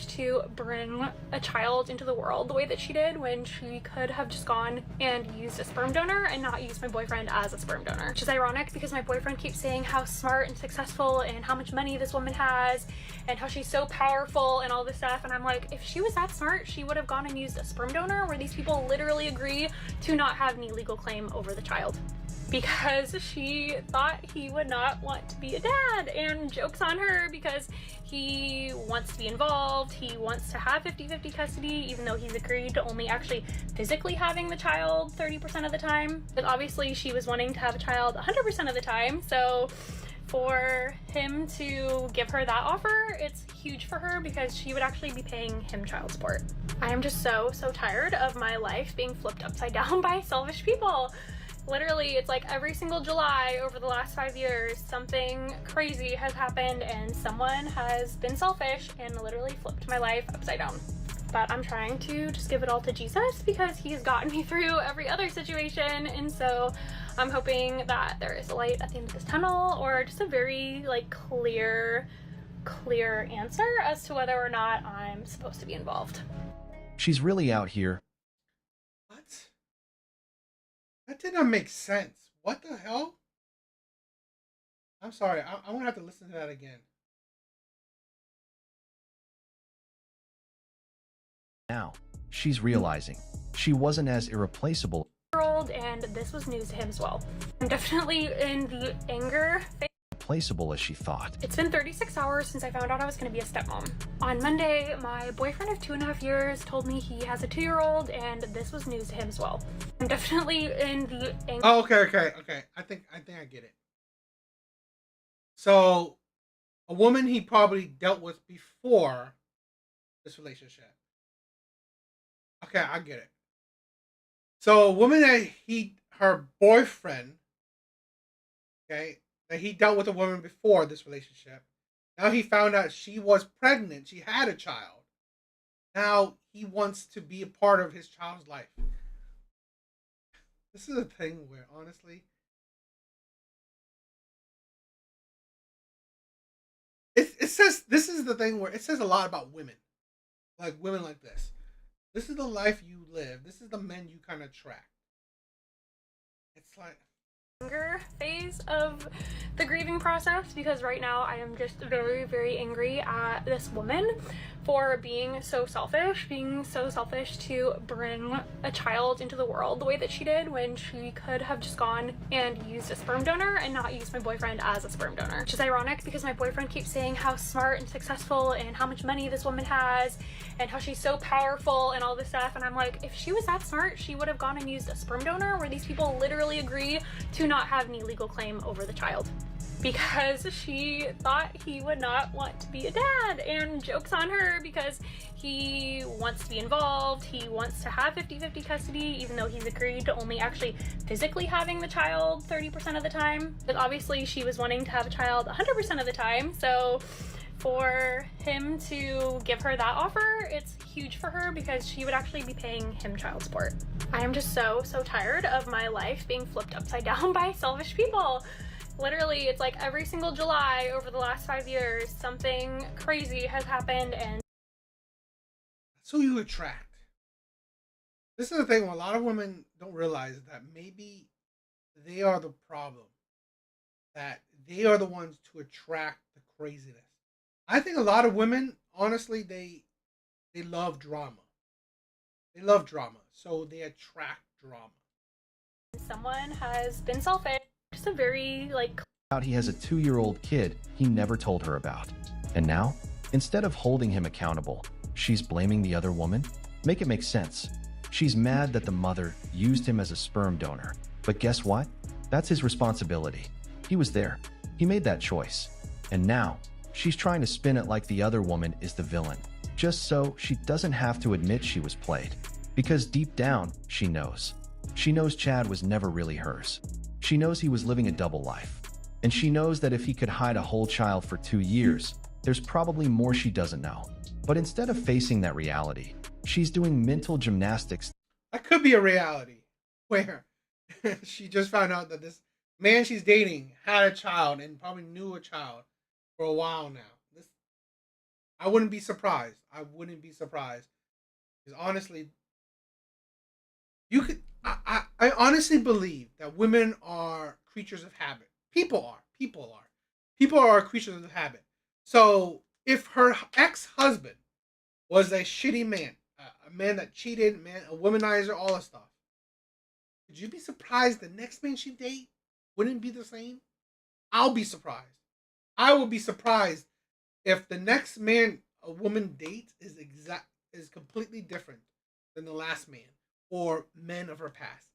to bring a child into the world the way that she did when she could have just gone and used a sperm donor and not used my boyfriend as a sperm donor. Which is ironic because my boyfriend keeps saying how smart and successful and how much money this woman has and how she's so powerful and all this stuff, and I'm like, if she was that smart, she would have gone and used a sperm donor where these people literally agree to not have any legal claim over the child. Because she thought he would not want to be a dad, and joke's on her because he wants to be involved, he wants to have 50-50 custody even though he's agreed to only actually physically having the child 30% of the time. But obviously she was wanting to have a child 100% of the time, so for him to give her that offer, it's huge for her because she would actually be paying him child support. I am just so tired of my life being flipped upside down by selfish people. Literally, it's like every single July over the last 5 years, something crazy has happened and someone has been selfish and literally flipped my life upside down. But I'm trying to just give it all to Jesus because he's gotten me through every other situation, and so I'm hoping that there is a light at the end of this tunnel, or just a very clear answer as to whether or not I'm supposed to be involved. She's really out here. What? That did not make sense. What the hell? I'm sorry. I'm gonna have to listen to that again. Now, she's realizing she wasn't as irreplaceable. And this was news to him as well. I'm definitely in the anger phase. replaceable as she thought. It's been 36 hours since I found out I was going to be a stepmom. On Monday, my boyfriend of 2.5 years told me he has a 2-year-old, and this was news to him as well. I'm definitely in the... Oh, okay. I think I get it. So, a woman he probably dealt with before this relationship. Okay, I get it. So, a woman that her boyfriend, okay, that he dealt with a woman before this relationship. Now he found out she was pregnant. She had a child. Now he wants to be a part of his child's life. This is a thing where, honestly, it says, this is the thing where it says a lot about women. Like women like this. This is the life you live. This is the men you kind of attract. It's like... phase of the grieving process, because right now I am just very, very angry at this woman for being so selfish to bring a child into the world the way that she did, when she could have just gone and used a sperm donor and not used my boyfriend as a sperm donor. Which is ironic because my boyfriend keeps saying how smart and successful and how much money this woman has and how she's so powerful and all this stuff, and I'm like, if she was that smart, she would have gone and used a sperm donor, where these people literally agree to not have any legal claim over the child because she thought he would not want to be a dad, and joke's on her because he wants to be involved. He wants to have 50-50 custody, even though he's agreed to only actually physically having the child 30% of the time. But obviously she was wanting to have a child 100% of the time, so for him to give her that offer, it's huge for her because she would actually be paying him child support. I am just so tired of my life being flipped upside down by selfish people. Literally, it's like every single July over the last 5 years, something crazy has happened, and that's who you attract. This is the thing, a lot of women don't realize that maybe they are the problem. That they are the ones to attract the craziness. I think a lot of women, honestly, they love drama. They love drama, so they attract drama. someone has been selfish. Just a very, He has a 2-year-old kid he never told her about. And now, instead of holding him accountable, she's blaming the other woman? Make it make sense. She's mad that the mother used him as a sperm donor. But guess what? That's his responsibility. He was there. He made that choice. And now, she's trying to spin it like the other woman is the villain, just so she doesn't have to admit she was played. Because deep down, she knows. She knows Chad was never really hers. She knows he was living a double life. And she knows that if he could hide a whole child for 2 years, there's probably more she doesn't know. But instead of facing that reality, she's doing mental gymnastics. That could be a reality where she just found out that this man she's dating had a child and probably knew a child for a while now. I wouldn't be surprised. Because honestly, I honestly believe that women are creatures of habit. People are creatures of habit. So if her ex-husband was a shitty man, a man that cheated, a womanizer, all that stuff, would you be surprised the next man she date wouldn't be the same? I'll be surprised. I will be surprised if the next man a woman dates is completely different than the last man or men of her past.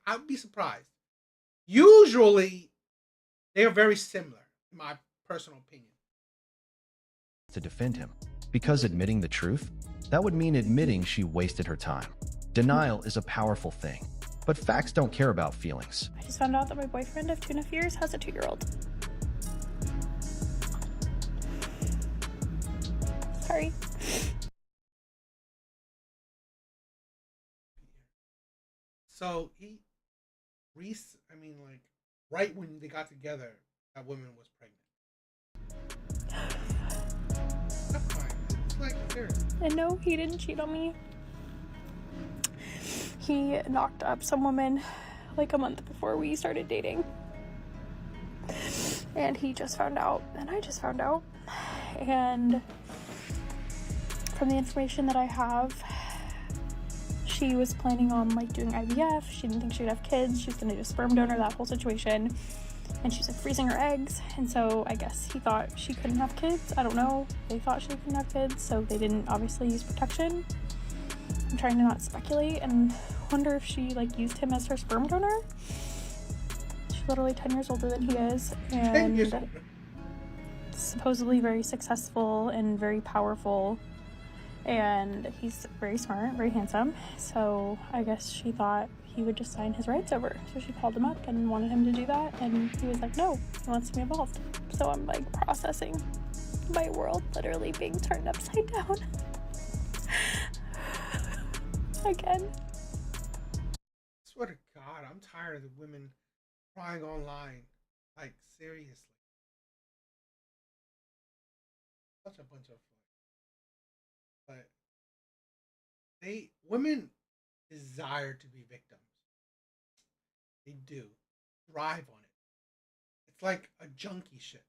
I'd be surprised. Usually, they are very similar, in my personal opinion. To defend him. Because admitting the truth, that would mean admitting she wasted her time. Denial is a powerful thing, but facts don't care about feelings. I just found out that my boyfriend of 2.5 years has a 2-year-old. Sorry. So right when they got together, that woman was pregnant. That's fine. It's like, seriously. And no, he didn't cheat on me. He knocked up some woman like a month before we started dating. And he just found out, and I just found out. And from the information that I have, she was planning on like doing IVF. She didn't think she would have kids. She was gonna do a sperm donor, that whole situation. And she's like freezing her eggs. And so I guess he thought she couldn't have kids. I don't know. They thought she couldn't have kids, so they didn't obviously use protection. I'm trying to not speculate and wonder if she like used him as her sperm donor. She's literally 10 years older than he is, and supposedly very successful and very powerful, and he's very smart, very handsome. So I guess she thought he would just sign his rights over. So she called him up and wanted him to do that, and he was like, no, he wants to be involved. So I'm like processing my world literally being turned upside down again. Swear to God, I'm tired of the women crying online. Like, seriously. Such a bunch of fun. But women desire to be victims. They do. Thrive on it. It's like a junkie shit.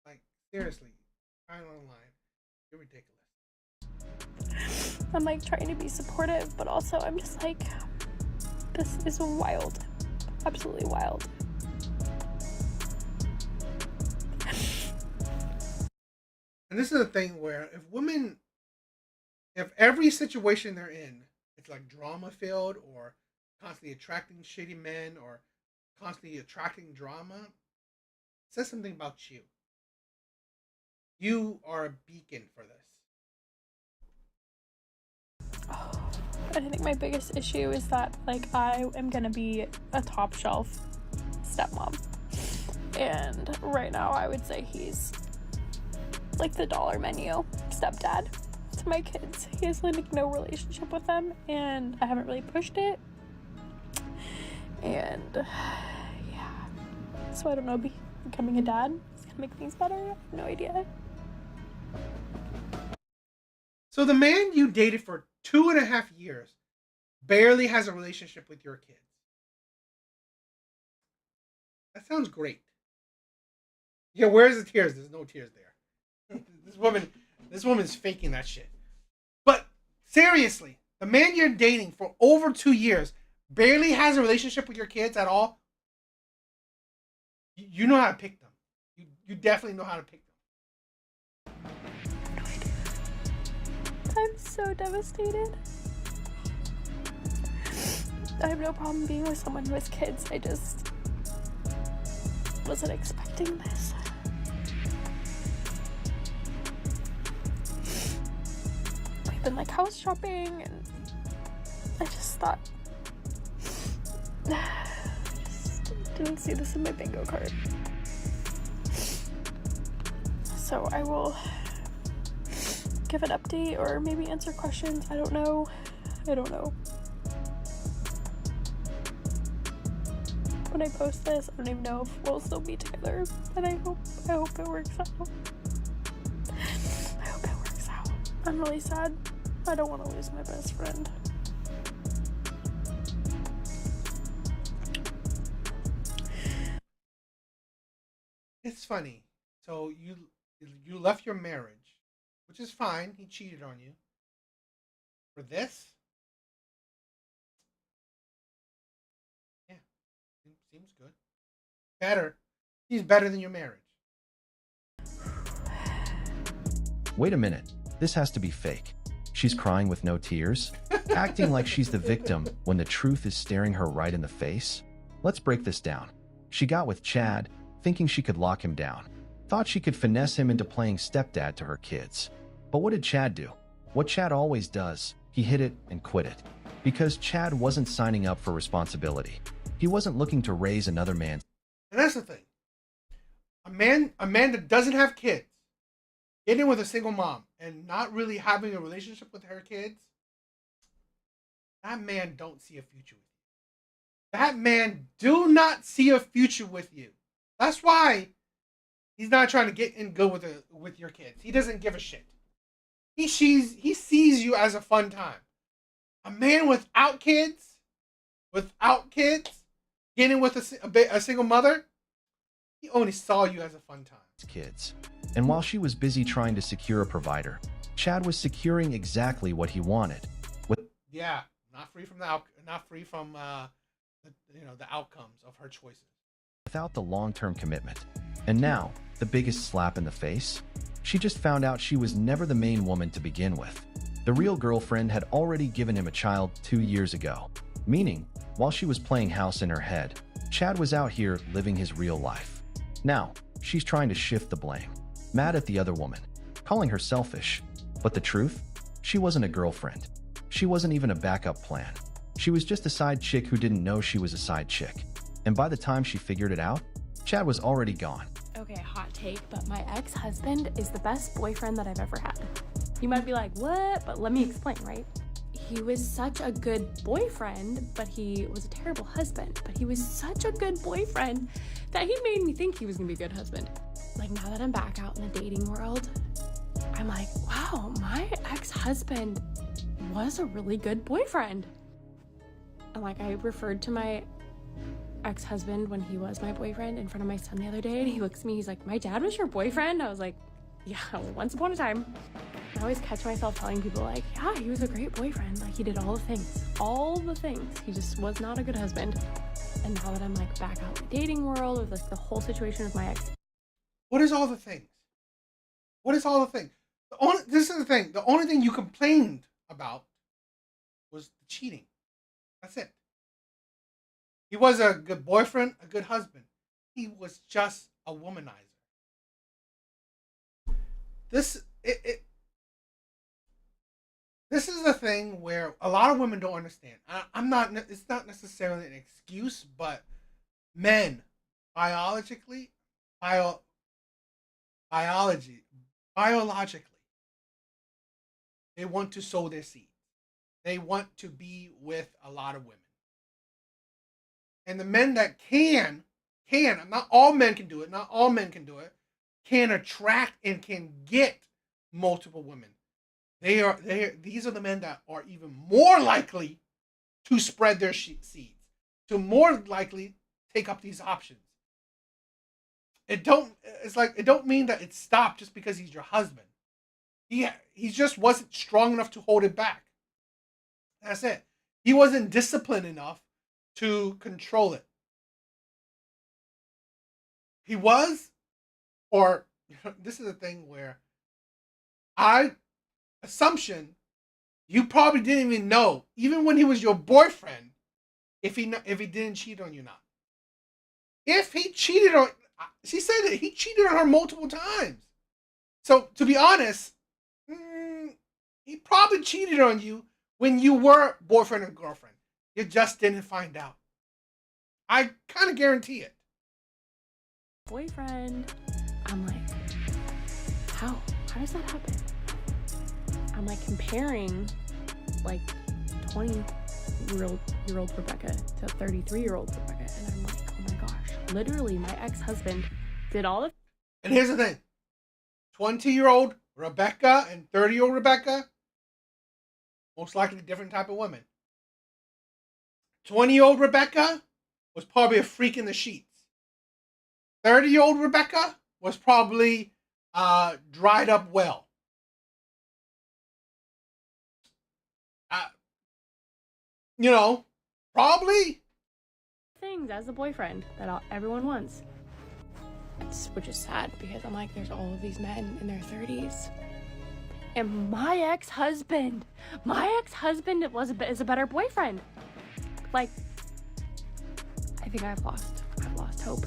Like, seriously, crying online. You're ridiculous. I'm like trying to be supportive, but also I'm just like, this is wild. Absolutely wild. And this is the thing where if every situation they're in, it's like drama filled or constantly attracting shitty men or constantly attracting drama, it says something about you. You are a beacon for this. I think my biggest issue is that like I am gonna be a top shelf stepmom, and right now I would say he's like the dollar menu stepdad to my kids. He has like no relationship with them, and I haven't really pushed it, and yeah, so I don't know, becoming a dad is gonna make things better. I have no idea. So the man you dated for 2.5 years barely has a relationship with your kids. That sounds great. Yeah, where's the tears? There's no tears there. This woman's faking that shit. But seriously, the man you're dating for over 2 years barely has a relationship with your kids at all. You know how to pick them. You definitely know how to pick them. I'm so devastated. I have no problem being with someone who has kids. I just wasn't expecting this. We've been like house shopping, and I just thought, just didn't see this in my bingo card. So I will give an update or maybe answer questions. I don't know. When I post this, I don't even know if we'll still be together, but I hope it works out. I hope it works out. I'm really sad. I don't want to lose my best friend. It's funny. So you left your marriage, which is fine. He cheated on you. For this? Yeah. Seems good. Better. He's better than your marriage. Wait a minute. This has to be fake. She's crying with no tears, acting like she's the victim when the truth is staring her right in the face. Let's break this down. She got with Chad, thinking she could lock him down. Thought she could finesse him into playing stepdad to her kids. But what did Chad do? What Chad always does, he hit it and quit it. Because Chad wasn't signing up for responsibility. He wasn't looking to raise another man. And that's the thing. A man that doesn't have kids, getting with a single mom and not really having a relationship with her kids, that man don't see a future with you. That man do not see a future with you. That's why he's not trying to get in good with your kids. He doesn't give a shit. He sees you as a fun time. A man without kids, getting with a single mother, he only saw you as a fun time. Kids. And while she was busy trying to secure a provider, Chad was securing exactly what he wanted. Yeah, not free from not free from the outcomes of her choices. without the long-term commitment. And now, the biggest slap in the face? She just found out she was never the main woman to begin with. The real girlfriend had already given him a child 2 years ago. Meaning, while she was playing house in her head, Chad was out here living his real life. Now, she's trying to shift the blame. Mad at the other woman, calling her selfish. But the truth? She wasn't a girlfriend. She wasn't even a backup plan. She was just a side chick who didn't know she was a side chick. And by the time she figured it out, Chad was already gone. Okay, hot take, but my ex-husband is the best boyfriend that I've ever had. You might be like, what? But let me explain, right? He was such a good boyfriend, but he was a terrible husband. But he was such a good boyfriend that he made me think he was gonna be a good husband. Like, now that I'm back out in the dating world, I'm like, wow, my ex-husband was a really good boyfriend. And like, I referred to my ex-husband when he was my boyfriend in front of my son the other day, and he looks at me, he's like, my dad was your boyfriend? I was like, yeah, once upon a time. I always catch myself telling people like, yeah, he was a great boyfriend. Like, he did all the things. He just was not a good husband. And now that I'm like back out in the dating world with like the whole situation with my ex. What is all the things? What is all the things? This is the thing. The only thing you complained about was the cheating. That's it. He was a good boyfriend, a good husband. He was just a womanizer. This is the thing where a lot of women don't understand. It's not necessarily an excuse, but men, biologically, they want to sow their seed. They want to be with a lot of women. And the men that can, not all men can do it, can attract and can get multiple women. These are the men that are even more likely to spread their seeds, to more likely take up these options. It don't mean that it stopped just because he's your husband. He just wasn't strong enough to hold it back. That's it. He wasn't disciplined enough to control it. He was, or this is the thing where assumption, you probably didn't even know, even when he was your boyfriend, if he didn't cheat on you or not. If he cheated on, she said that he cheated on her multiple times. So to be honest, he probably cheated on you when you were boyfriend or girlfriend. You just didn't find out. I kind of guarantee it. Boyfriend. I'm like, how does that happen? I'm like comparing like 20-year-old Rebecca to 33-year-old Rebecca, and I'm like, oh my gosh, literally my ex-husband did all the. And here's the thing: 20-year-old Rebecca and 30-year-old Rebecca, most likely different type of women. 20-year-old Rebecca was probably a freak in the sheets. 30-year-old Rebecca was probably dried up well. Probably things as a boyfriend that everyone wants. Which is sad because I'm like, there's all of these men in their 30s. And my ex-husband is a better boyfriend. Like, I think I've lost hope.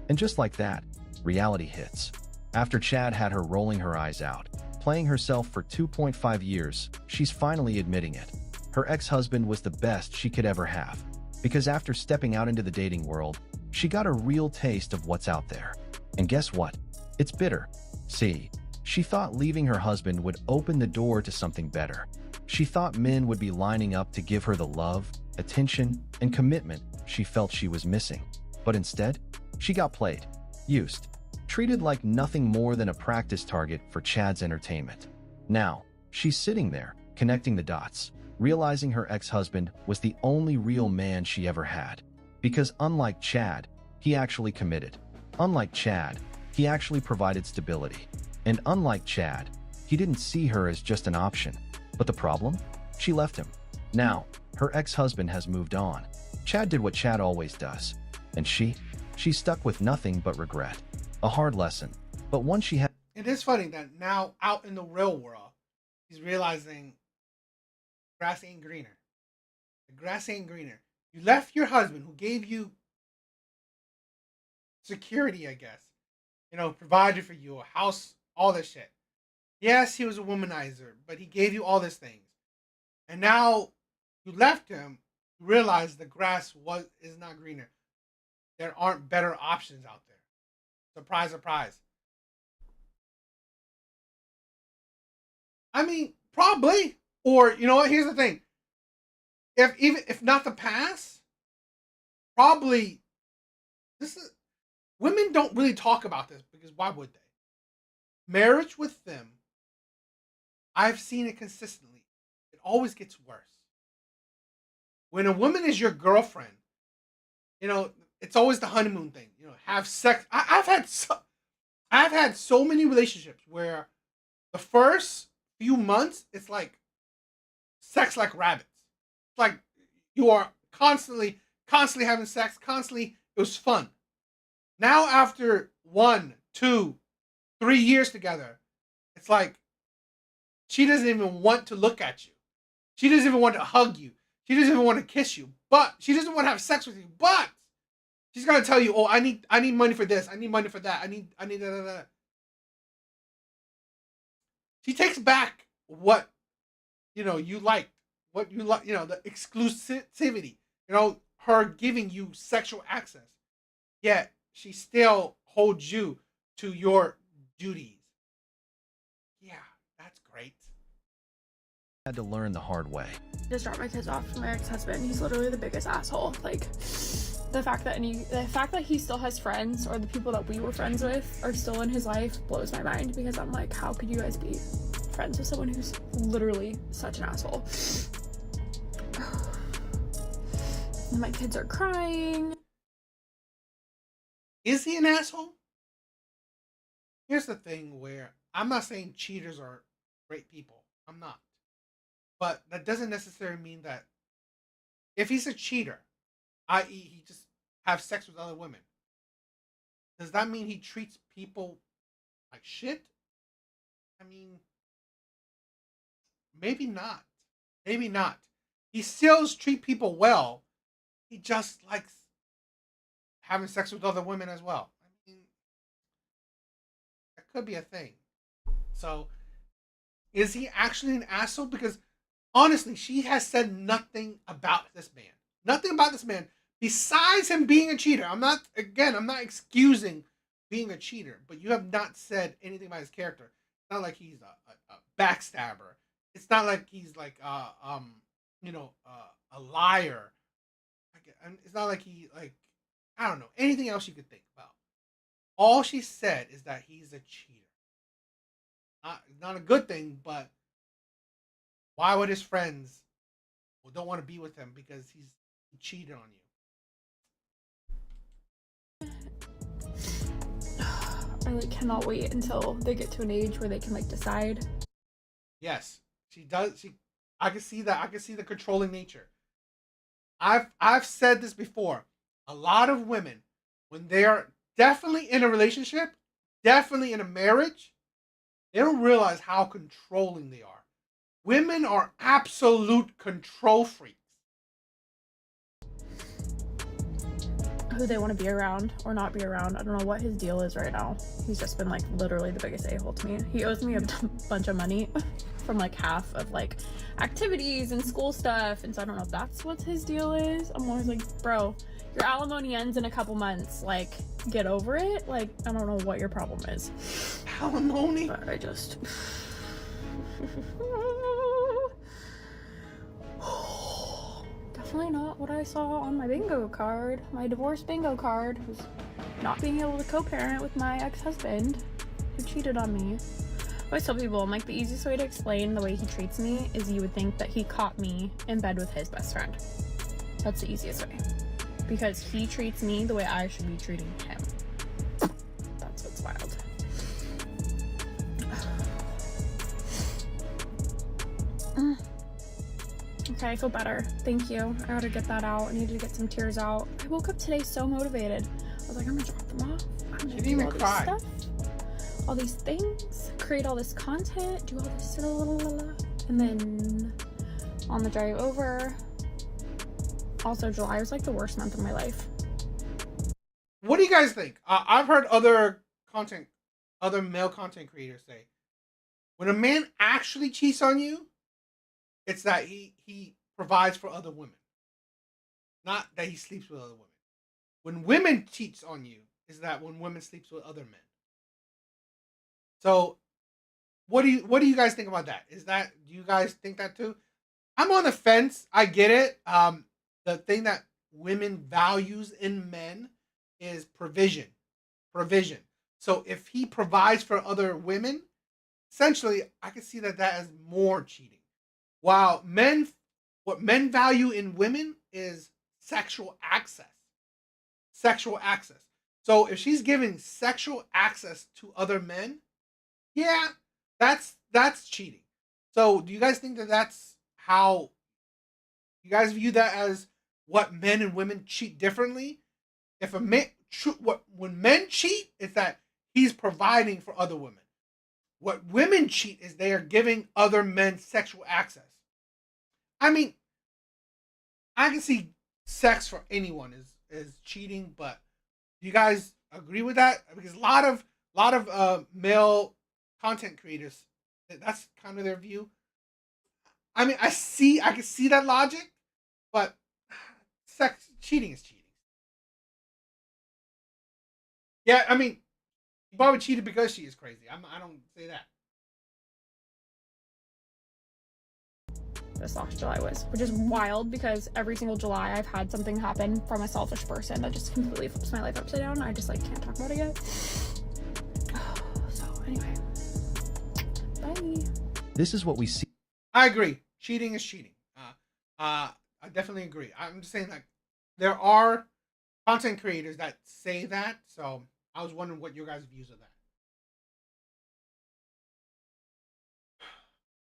And just like that, reality hits. After Chad had her rolling her eyes out, playing herself for 2.5 years, she's finally admitting it. Her ex-husband was the best she could ever have. Because after stepping out into the dating world, she got a real taste of what's out there. And guess what? It's bitter. See, she thought leaving her husband would open the door to something better. She thought men would be lining up to give her the love, attention, and commitment she felt she was missing. But instead, she got played, used, treated like nothing more than a practice target for Chad's entertainment. Now, she's sitting there, connecting the dots, realizing her ex-husband was the only real man she ever had. Because unlike Chad, he actually committed. Unlike Chad, he actually provided stability. And unlike Chad, he didn't see her as just an option. But the problem? She left him. Now, her ex-husband has moved on. Chad did what Chad always does. And she's stuck with nothing but regret. A hard lesson, but one she had. It is funny that now out in the real world, he's realizing grass ain't greener. The grass ain't greener. You left your husband who gave you security, I guess. You know, provided for you a house, all this shit. Yes, he was a womanizer, but he gave you all these things. And now you left him, you realize the grass is not greener. There aren't better options out there. Surprise, surprise. I mean, probably. Or, you know what? Here's the thing. If not the past, probably women don't really talk about this because why would they? Marriage with them, I've seen it consistently. It always gets worse. When a woman is your girlfriend, you know, it's always the honeymoon thing. You know, have sex. I've had so many relationships where the first few months it's like sex like rabbits. It's like you are constantly having sex, constantly. It was fun. Now after 1, 2, 3 years together, it's like she doesn't even want to look at you. She doesn't even want to hug you. She doesn't even want to kiss you. But she doesn't want to have sex with you. But she's gonna tell you, "Oh, I need money for this. I need money for that. I need that." She takes back what you liked, what you like, the exclusivity. Her giving you sexual access. Yet she still holds you to your duties. Yeah, that's great. Had to learn the hard way. Just dropped my kids off to my ex-husband. He's literally the biggest asshole. Like, the fact that he still has friends, or the people that we were friends with are still in his life, blows my mind, because I'm like, how could you guys be friends with someone who's literally such an asshole? And my kids are crying. Is he an asshole? Here's the thing where I'm not saying cheaters are great people. I'm not. But that doesn't necessarily mean that if he's a cheater, i.e. he just have sex with other women, does that mean he treats people like shit? I mean, maybe not. Maybe not. He still treats people well. He just likes having sex with other women as well. I mean, that could be a thing. So, is he actually an asshole? Because honestly, she has said nothing about this man. Nothing about this man besides him being a cheater. I'm not excusing being a cheater, but you have not said anything about his character. It's not like he's a backstabber. It's not like he's like a liar. It's not like I don't know, anything else you could think about. All she said is that he's a cheater. Not a good thing, but why would his friends don't want to be with him because he cheated on you? I cannot wait until they get to an age where they can decide. Yes, she does. I can see that. I can see the controlling nature. I've said this before. A lot of women, when they are definitely in a relationship, definitely in a marriage, they don't realize how controlling they are. Women are absolute control freaks. Who they want to be around or not be around. I don't know what his deal is right now. He's just been literally the biggest a-hole to me. He owes me a bunch of money from half of activities and school stuff, and so I don't know if that's what his deal is. I'm always like, bro, your alimony ends in a couple months. Get over it. I don't know what your problem is. Alimony? But I just definitely not what I saw on my bingo card. My divorce bingo card was not being able to co-parent with my ex-husband who cheated on me. I always tell people, I'm the easiest way to explain the way he treats me is you would think that he caught me in bed with his best friend. That's the easiest way. Because he treats me the way I should be treating him. That's what's wild. Okay, I feel better. Thank you. I gotta get that out. I needed to get some tears out. I woke up today so motivated. I was like, I'm gonna drop them off. I'm gonna didn't do even all cry. this stuff, all these things, create all this content, do all this, and then on the drive over. Also, July was like the worst month of my life. What do you guys think? I've heard other male content creators say, when a man actually cheats on you, it's that he provides for other women, not that he sleeps with other women. When women cheats on you, is that when women sleeps with other men. So, what do you guys think about that? Do you guys think that too? I'm on the fence. I get it. The thing that women values in men is provision. So if he provides for other women, essentially, I can see that as more cheating. While what men value in women is sexual access. So if she's giving sexual access to other men, yeah, that's cheating. So do you guys think that that's how you guys view that as what men and women cheat differently? If a man, when men cheat, it's that he's providing for other women. What women cheat is they are giving other men sexual access. I mean, I can see sex for anyone is cheating, but do you guys agree with that? Because a lot of male content creators, that's kind of their view. I mean, I can see that logic, but cheating is cheating. Yeah, I mean, he probably cheated because she is crazy. I don't say that. This last July was, which is wild because every single July I've had something happen from a selfish person that just completely flips my life upside down. I just can't talk about it yet. So anyway, bye. This is what we see. I agree. Cheating is cheating. I definitely agree. I'm just saying that there are content creators that say that, so I was wondering what your guys' views of that.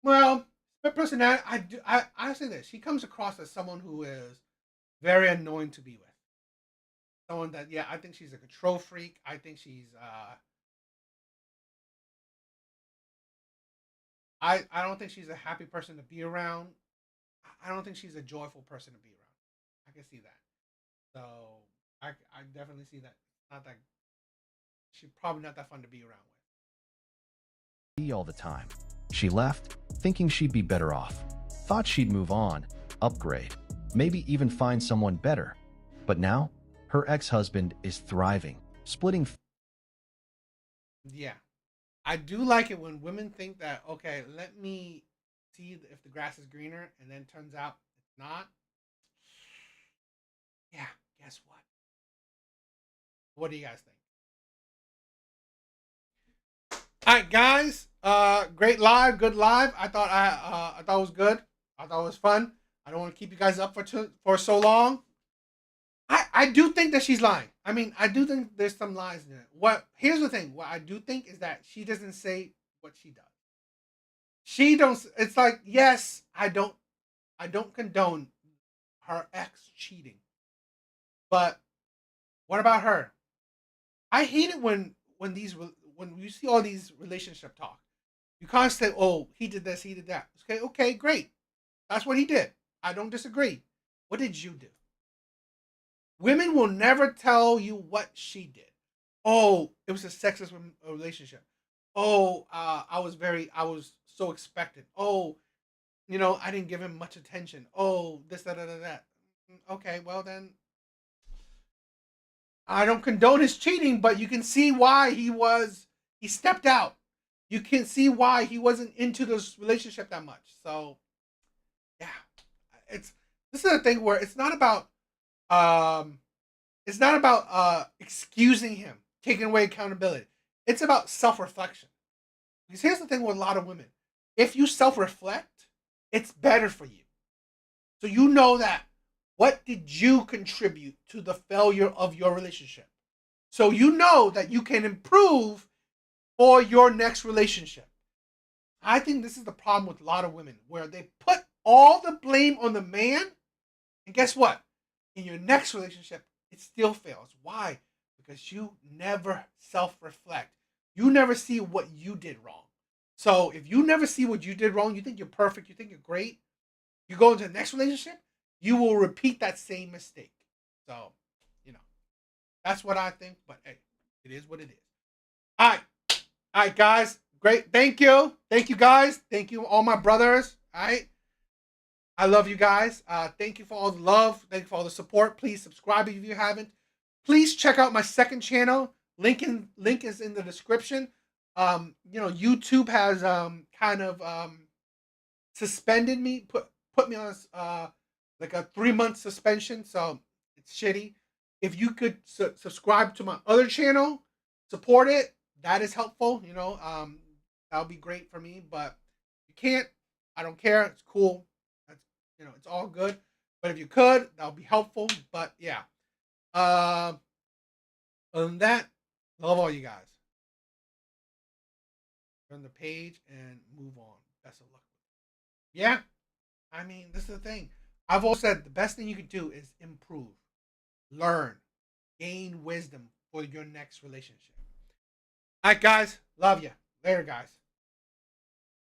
Well, her personality, I say this. She comes across as someone who is very annoying to be with. Someone that, I think she's a control freak. I think she's I don't think she's a happy person to be around. I don't think she's a joyful person to be around. I can see that. So I definitely see that. Not that she's probably not that fun to be around with. All the time. She left, thinking she'd be better off. Thought she'd move on, upgrade, maybe even find someone better. But now, her ex-husband is thriving, splitting. Yeah. I do like it when women think that, okay, let me see if the grass is greener, and then turns out it's not. Yeah, guess what? What do you guys think? All right, guys. Great live, good live. I thought it was good. I thought it was fun. I don't want to keep you guys up for so long. I do think that she's lying. I mean, I do think there's some lies in it. Here's the thing. What I do think is that she doesn't say what she does. She don't. It's like, yes, I don't condone her ex cheating, but what about her? I hate it when you see all these relationship talk. You can't say, oh, he did this, he did that. Okay, great. That's what he did. I don't disagree. What did you do? Women will never tell you what she did. Oh, it was a sexist relationship. Oh, I was so expectant. Oh, I didn't give him much attention. Oh, this, that. Okay, well then, I don't condone his cheating, but you can see why he stepped out. You can see why he wasn't into this relationship that much. So, yeah, this is a thing where it's not about excusing him, taking away accountability. It's about self-reflection. Because here's the thing with a lot of women. If you self-reflect, it's better for you. So you know that what did you contribute to the failure of your relationship? So you know that you can improve for your next relationship. I think this is the problem with a lot of women, where they put all the blame on the man, and guess what? In your next relationship, it still fails. Why? Because you never self-reflect. You never see what you did wrong. So if you never see what you did wrong, you think you're perfect, you think you're great, you go into the next relationship, you will repeat that same mistake. So, that's what I think. But hey, it is what it is. All right, guys. Great. Thank you. Thank you, guys. Thank you, all my brothers. All right. I love you guys. Thank you for all the love. Thank you for all the support. Please subscribe if you haven't. Please check out my second channel. Link is in the description. YouTube has kind of suspended me, put me on like a 3-month suspension, so it's shitty. If you could subscribe to my other channel, support it, that is helpful. That would be great for me. But if you can't, I don't care. It's cool. That's it's all good. But if you could, that would be helpful. But yeah. Other than that, love all you guys. Turn the page and move on. Best of luck. Yeah. I mean, this is the thing. I've always said the best thing you could do is improve, learn, gain wisdom for your next relationship. All right, guys. Love you. Later, guys.